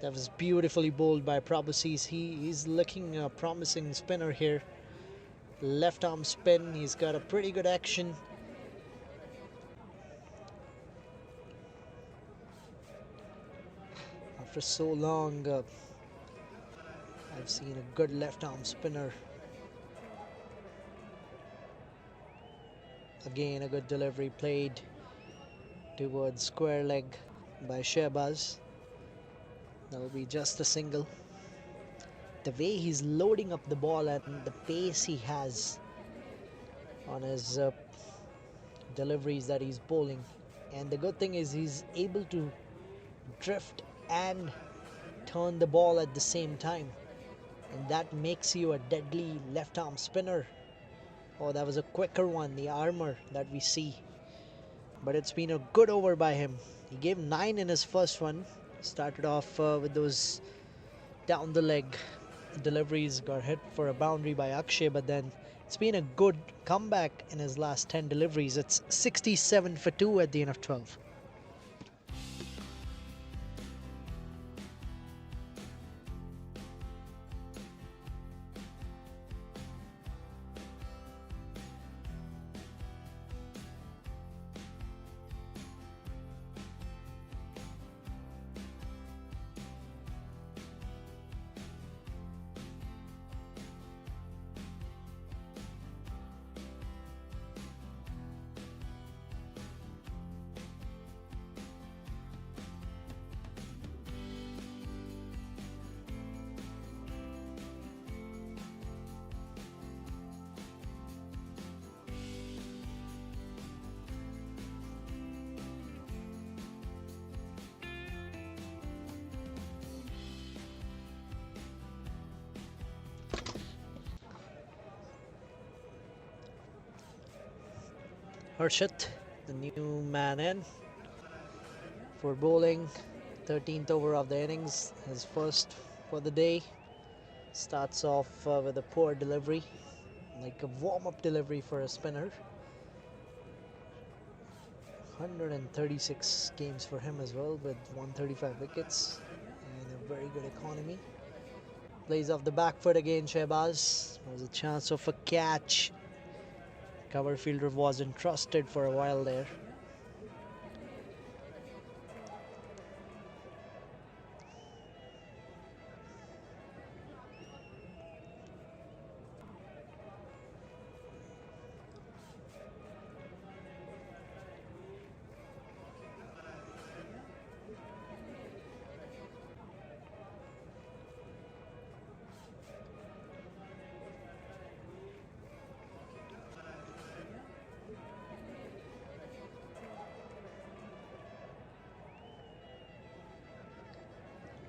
Speaker 1: That was beautifully bowled by Prabhusis. He's looking a promising spinner here. Left arm spin. He's got a pretty good action. After so long, I've seen a good left arm spinner. Again, a good delivery played towards square leg by Shehbaz. That'll be just a single. The way he's loading up the ball and the pace he has on his deliveries that he's bowling. And the good thing is he's able to drift and turn the ball at the same time. And that makes you a deadly left arm spinner. Oh, that was a quicker one, the armor that we see. But it's been a good over by him. He gave 9 in his first one. Started off with those down the leg deliveries, got hit for a boundary by Akshay, but then it's been a good comeback in his last 10 deliveries. It's 67 for 2 at the end of 12. Harshit, the new man in for bowling. 13th over of the innings, his first for the day. Starts off with a poor delivery, like a warm-up delivery for a spinner. 136 games for him as well, with 135 wickets and a very good economy. Plays off the back foot again. Shehbaz. There was a chance of a catch. Cover fielder wasn't trusted for a while there.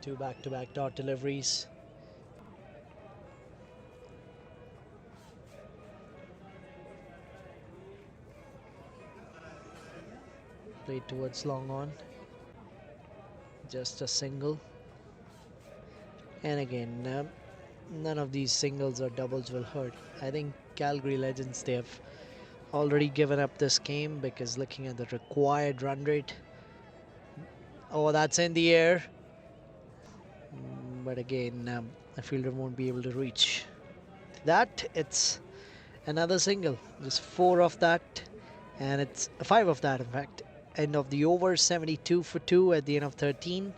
Speaker 1: Two back-to-back dot deliveries. Played towards long on. Just a single. And again, none of these singles or doubles will hurt. I think Calgary Legends, they have already given up this game because looking at the required run rate. Oh, that's in the air. But again, a fielder won't be able to reach that. It's another single. Just 4 of that And it's 5 of that, in fact. End of the over, 72 for 2 at the end of 13.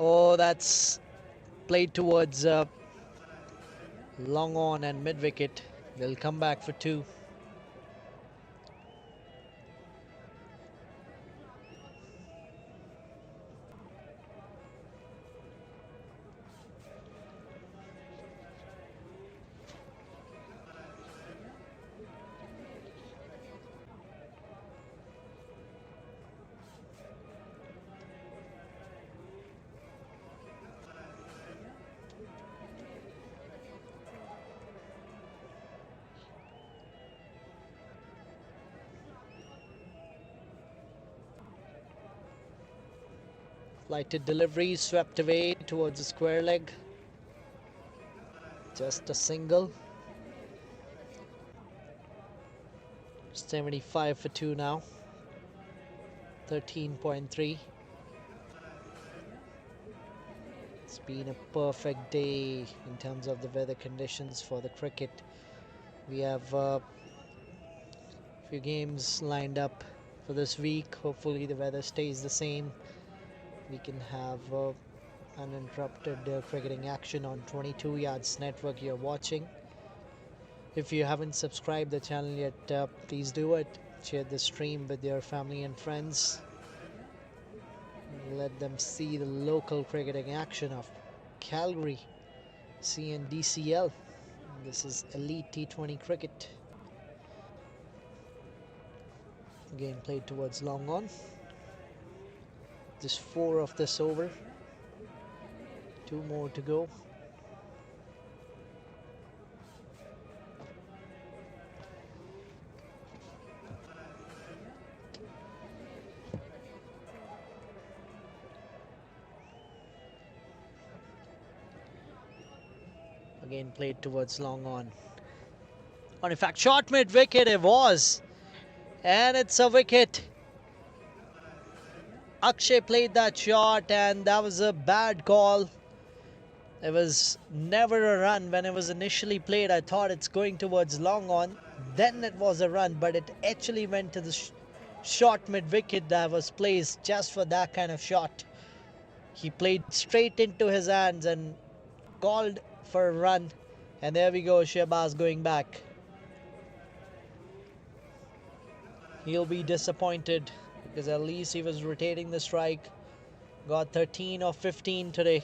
Speaker 1: Oh, that's played towards long on and mid wicket. They'll come back for 2. Flighted delivery swept away towards the square leg. Just a single. 75 for 2 now. 13.3. It's been a perfect day in terms of the weather conditions for the cricket. We have a few games lined up for this week. Hopefully the weather stays the same. We can have uninterrupted cricketing action on 22 Yards Network you're watching. If you haven't subscribed the channel yet, please do it. Share the stream with your family and friends. Let them see the local cricketing action of Calgary, C&DCL. This is elite T20 cricket. Again played towards long on. Just 4 of this over. 2 more to go. Again played towards long on. And in fact, short mid wicket it was. And it's a wicket. Akshay played that shot and that was a bad call. It was never a run. When it was initially played, I thought it's going towards long on. Then it was a run, but it actually went to the short mid wicket that was placed just for that kind of shot. He played straight into his hands and called for a run. And there we go, Shehbaz going back. He'll be disappointed because at least he was rotating the strike. Got 13 of 15 today.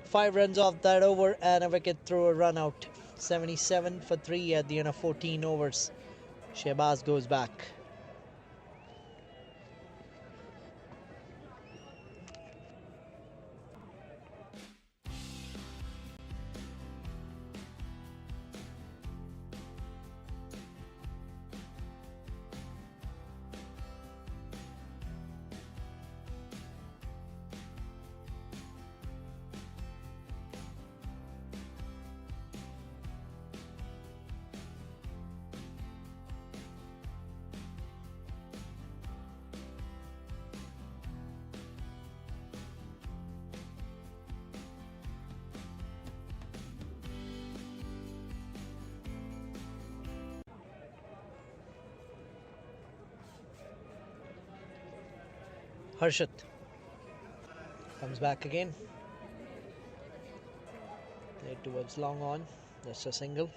Speaker 1: 5 runs off that over and a wicket through a run out. 77 for 3 at the end of 14 overs. Shehbaz goes back. Harshit comes back again. Played towards long on. Just a single.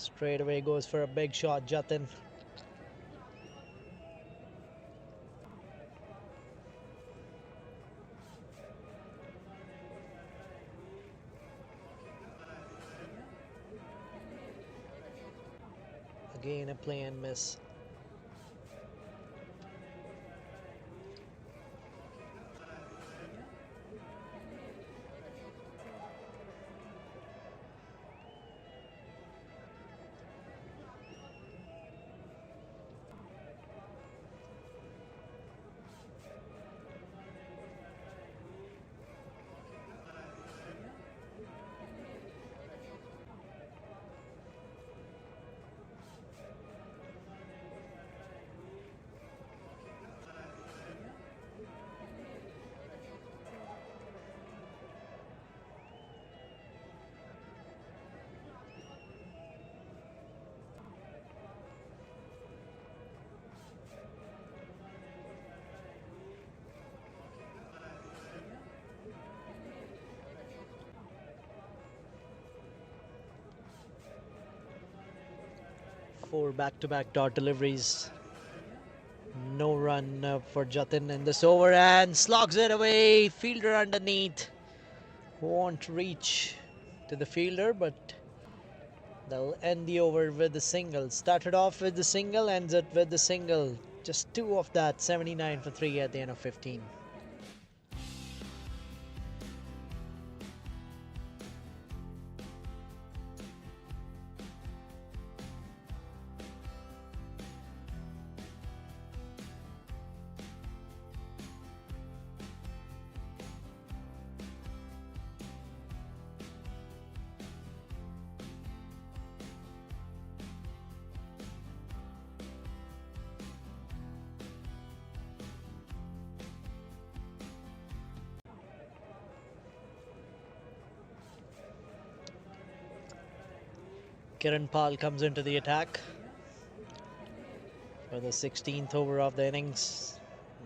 Speaker 1: Straight away goes for a big shot, Jatin. Again a play and miss. Four back-to-back dot deliveries. No run for Jatin in this over and slogs it away. Fielder underneath. Won't reach to the fielder, but they'll end the over with the single. Started off with the single, ends it with the single. Just two of that, 79 for 3 at the end of 15. Kiran Pal comes into the attack for the 16th over of the innings.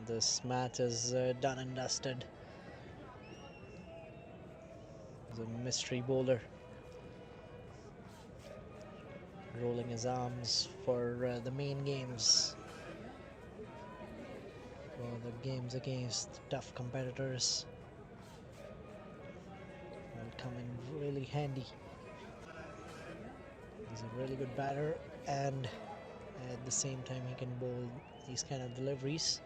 Speaker 1: This match is done and dusted. He's a mystery bowler, rolling his arms for the main games, for the games against tough competitors. Will come in really handy. He's a really good batter, and at the same time he can bowl these kind of deliveries.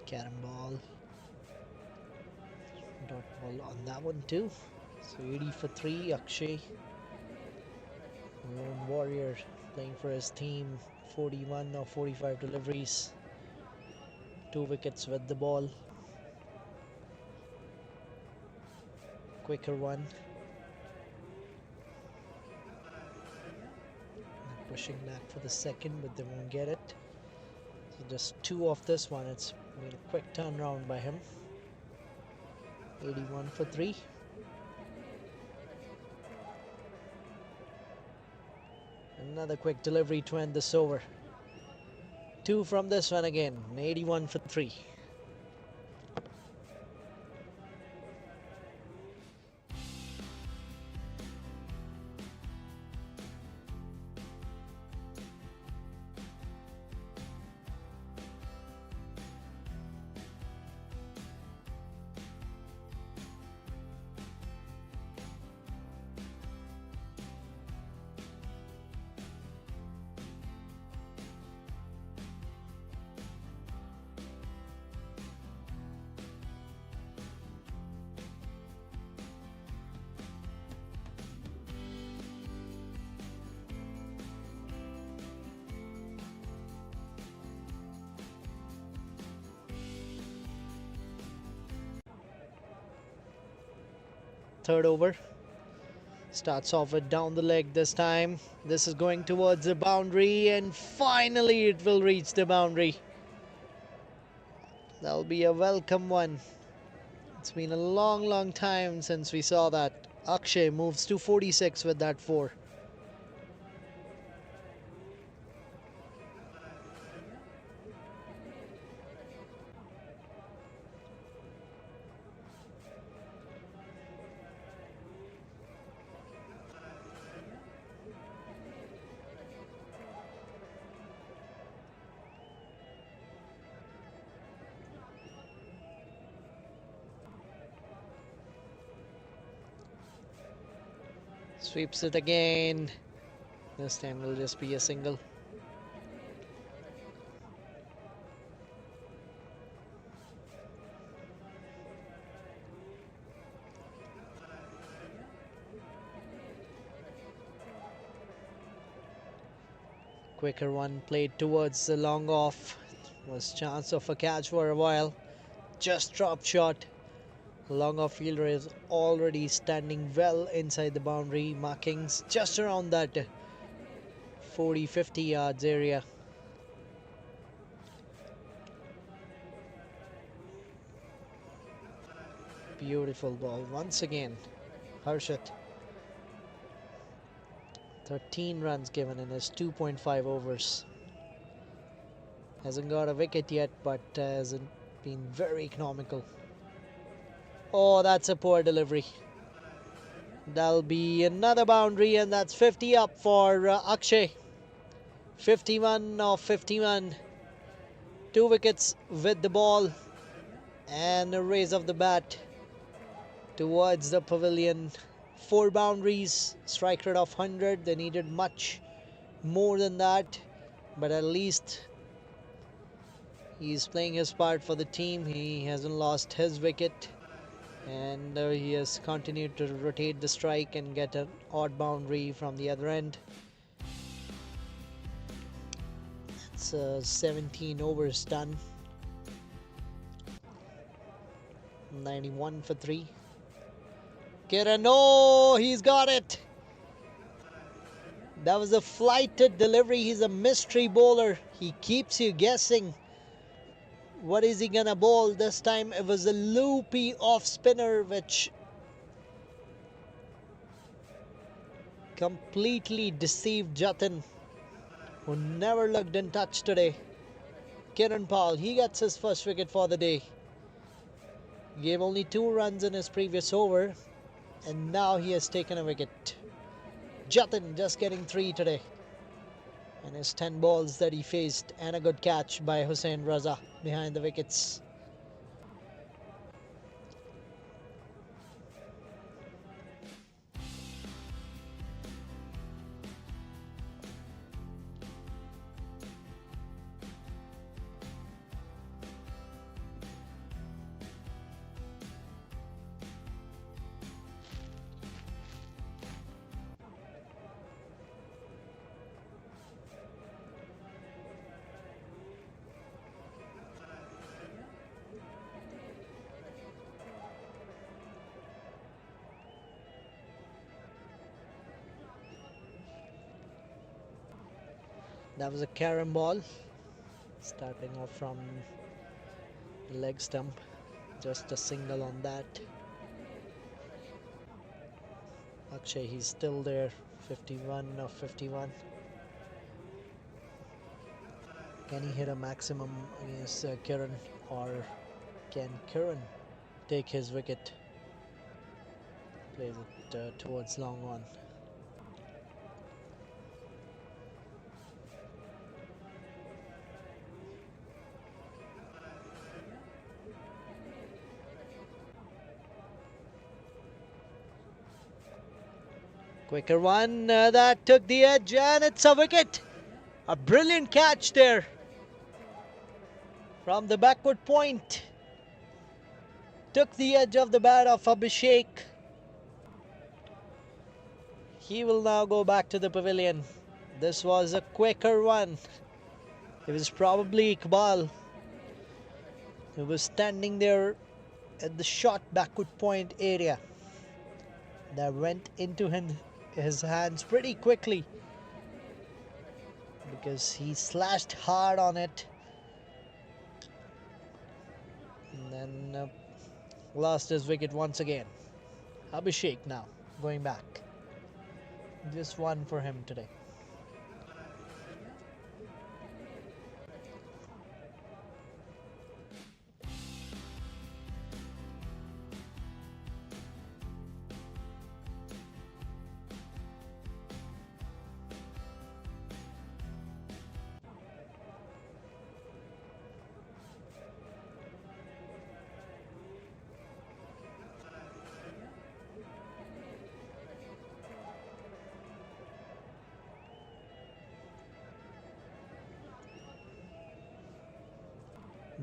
Speaker 1: Carom ball. Dot ball on that one too. So 80 for 3, Akshay. Lone warrior playing for his team. 41 or 45 deliveries. 2 wickets with the ball. Quicker one. They're pushing back for the second, but they won't get it. So just 2 off this one. It's been a quick turnaround by him. 81 for 3. Another quick delivery to end this over. 2 from this one again. 81 for 3. Third over. Starts off with down the leg this time. This is going towards the boundary, and finally it will reach the boundary. That'll be a welcome one. It's been a long time since we saw that. Akshay moves to 46 with that 4. Sweeps it again. This time will just be a single. Quicker one played towards the long off. Was chance of a catch for a while. Just dropped shot. Long off fielder is already standing well inside the boundary markings, just around that 40-50 yards area. Beautiful ball once again. Harshit. 13 runs given in his 2.5 overs. Hasn't got a wicket yet, but hasn't been very economical. Oh, that's a poor delivery. That'll be another boundary, and that's 50 up for Akshay. 51 of 51. 2 wickets with the ball, and a raise of the bat towards the pavilion. 4 boundaries, strike rate of 100. They needed much more than that, but at least he's playing his part for the team. He hasn't lost his wicket, and he has continued to rotate the strike and get an odd boundary from the other end. It's 17 overs done. 91 for 3. Kiran, no, he's got it. That was a flighted delivery. He's a mystery bowler. He keeps you guessing. What is he gonna bowl? This time it was a loopy off spinner which completely deceived Jatin, who never looked in touch today. Kiran Pal, he gets his first wicket for the day. Gave only 2 runs in his previous over, and now he has taken a wicket. Jatin just getting 3 today. And his 10 balls that he faced, and a good catch by Hussain Raza behind the wickets. That was a carom ball, starting off from the leg stump. Just a single on that. Akshay, he's still there. 51 of 51. Can he hit a maximum against Kiran, or can Kiran take his wicket? Plays it towards long on. Quicker one that took the edge, and it's a wicket. A brilliant catch there from the backward point. Took the edge of the bat of Abhishek. He will now go back to the pavilion. This was a quicker one. It was probably Iqbal who was standing there at the short backward point area. That went into his hands pretty quickly, because he slashed hard on it and then lost his wicket once again. Abhishek now going back. Just one for him today.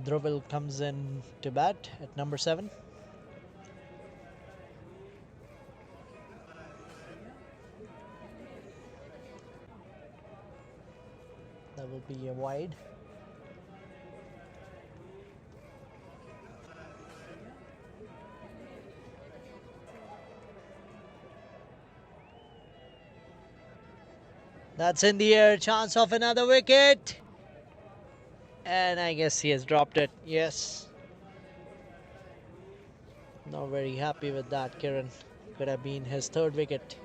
Speaker 1: Drovil comes in to bat at number 7. That will be a wide. That's in the air. Chance of another wicket. And I guess he has dropped it. Yes. Not very happy with that, Kiran. Could have been his 3rd wicket.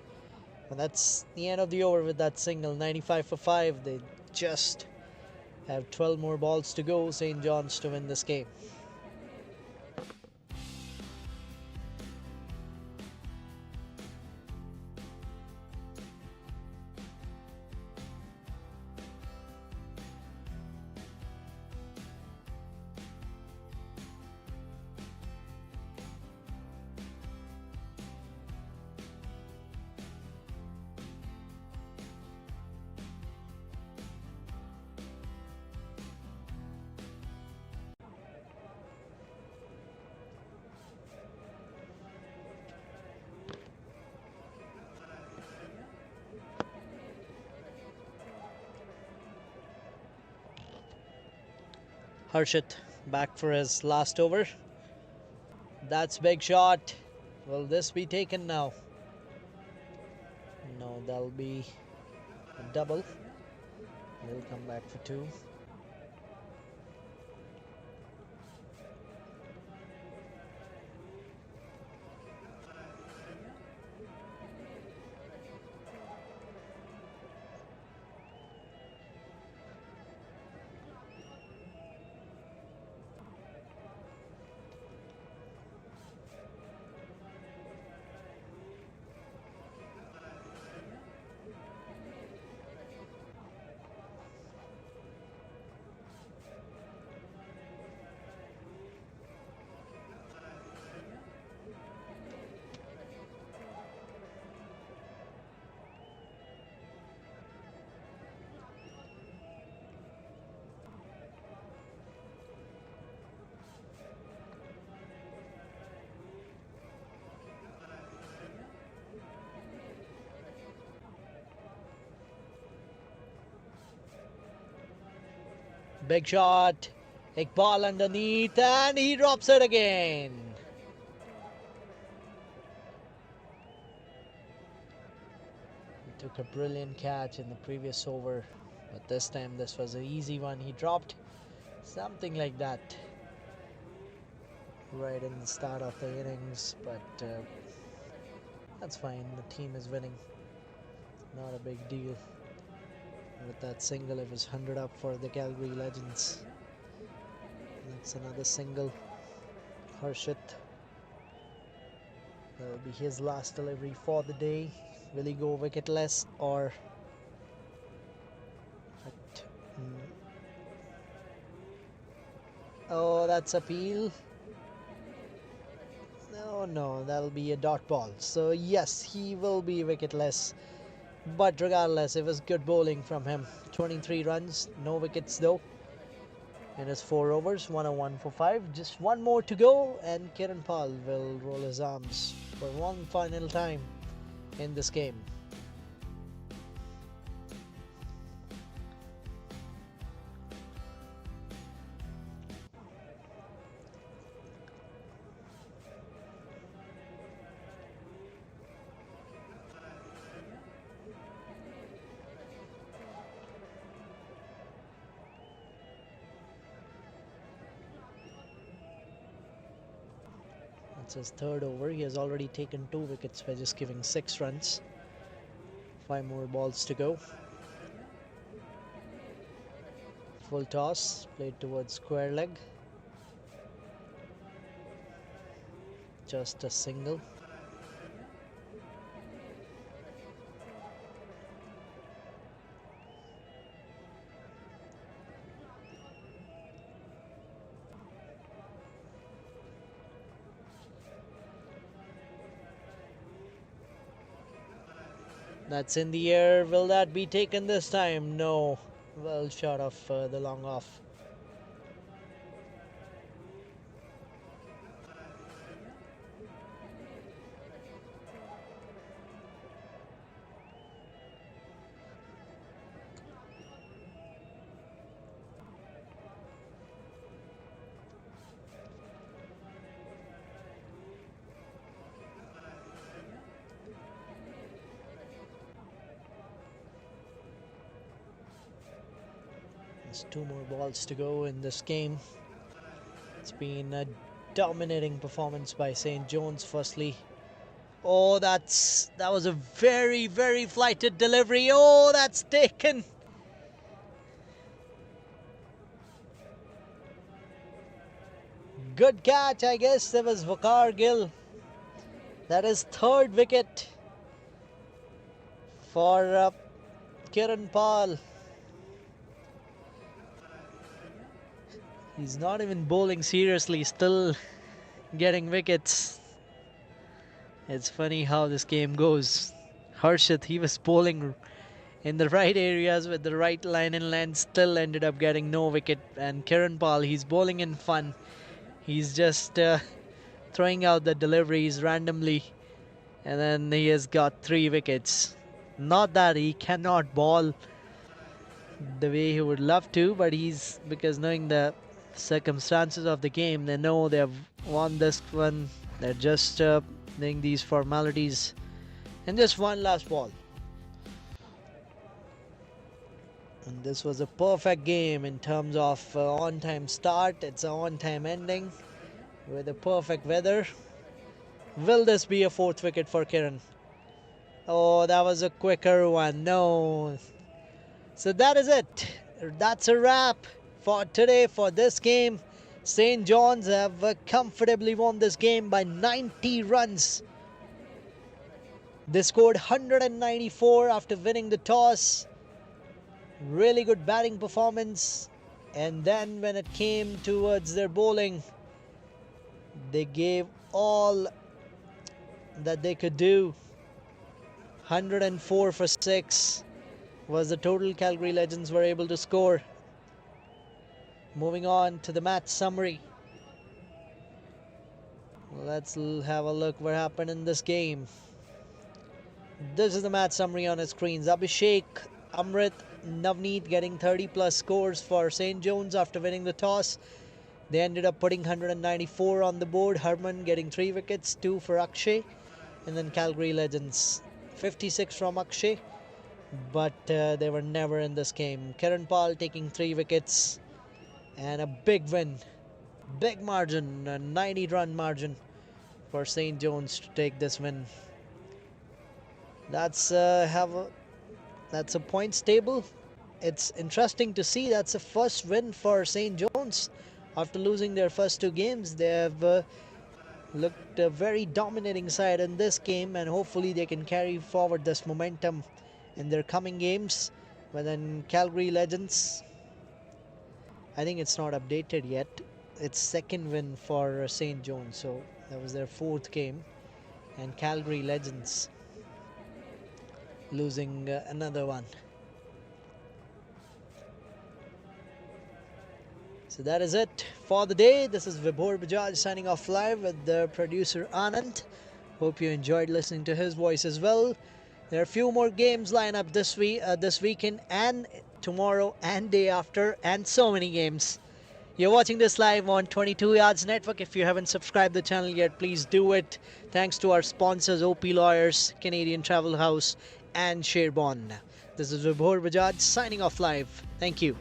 Speaker 1: And that's the end of the over with that single. 95 for 5. They just have 12 more balls to go, St. John's, to win this game. Harshit back for his last over. That's big shot. Will this be taken now? No, that'll be a double. They'll come back for 2. Big shot. Iqbal underneath and he drops it again. He took a brilliant catch in the previous over, but this time this was an easy one. He dropped something like that right in the start of the innings, but that's fine. The team is winning. Not a big deal. With that single, it was 100 up for the Calgary Legends. That's another single. Harshit. That will be his last delivery for the day. Will he go wicketless or... Oh, that's a peel. No, that'll be a dot ball. So yes, he will be wicketless. But regardless, it was good bowling from him. 23 runs, no wickets though. In his 4 overs, 101 for 5. Just one more to go, and Kiran Pal will roll his arms for one final time in this game. That's his 3rd over. He has already taken 2 wickets by just giving 6 runs. 5 more balls to go. Full toss, played towards square leg. Just a single. That's in the air. Will that be taken this time? No. Well short of the long off. 2 more balls to go in this game. It's been a dominating performance by St. John's. Firstly, oh, that was a very, very flighted delivery. Oh, that's taken. Good catch, I guess. There was Vakar Gill. That is 3rd wicket for Kiran Pal. He's not even bowling seriously, still getting wickets. It's funny how this game goes. Harshit, he was bowling in the right areas with the right line and length, still ended up getting no wicket. And Kiran Pal, he's bowling in fun. He's just throwing out the deliveries randomly, and then he has got 3 wickets. Not that he cannot bowl the way he would love to, but because knowing the circumstances of the game, they know they have won this one. They're just doing these formalities. And just one last ball. And this was a perfect game in terms of on-time start. It's an on-time ending with a perfect weather. Will this be a 4th wicket for Kiran? Oh, that was a quicker one. No. So that is it. That's a wrap for today for this game. St. John's have comfortably won this game by 90 runs. They scored 194 after winning the toss. Really good batting performance. And then when it came towards their bowling, they gave all that they could do. 104 for 6 was the total Calgary Legends were able to score. Moving on to the match summary. Let's have a look what happened in this game. This is the match summary on the screens. Abhishek, Amrit, Navneet getting 30 plus scores for St. John's after winning the toss. They ended up putting 194 on the board. Harman getting 3 wickets, 2 for Akshay. And then Calgary Legends, 56 from Akshay. But they were never in this game. Kiran Pal taking 3 wickets. And a big win. Big margin, a 90 run margin for St. John's to take this win. That's a points table. It's interesting to see that's the first win for St. John's after losing their first 2 games. They have looked a very dominating side in this game, and hopefully they can carry forward this momentum in their coming games. But then Calgary Legends, I think it's not updated yet. It's 2nd win for St. John's, so that was their 4th game. And Calgary Legends losing another one. So that is it for the day. This is Vibhor Bajaj signing off live with the producer Anand. Hope you enjoyed listening to his voice as well. There are a few more games lined up this weekend and tomorrow and day after, and so many games. You're watching this live on 22 Yards Network. If you haven't subscribed the channel yet, please do it. Thanks to our sponsors OP Lawyers, Canadian Travel House and Sherborne. This is Vibhor Bajaj signing off live. Thank you.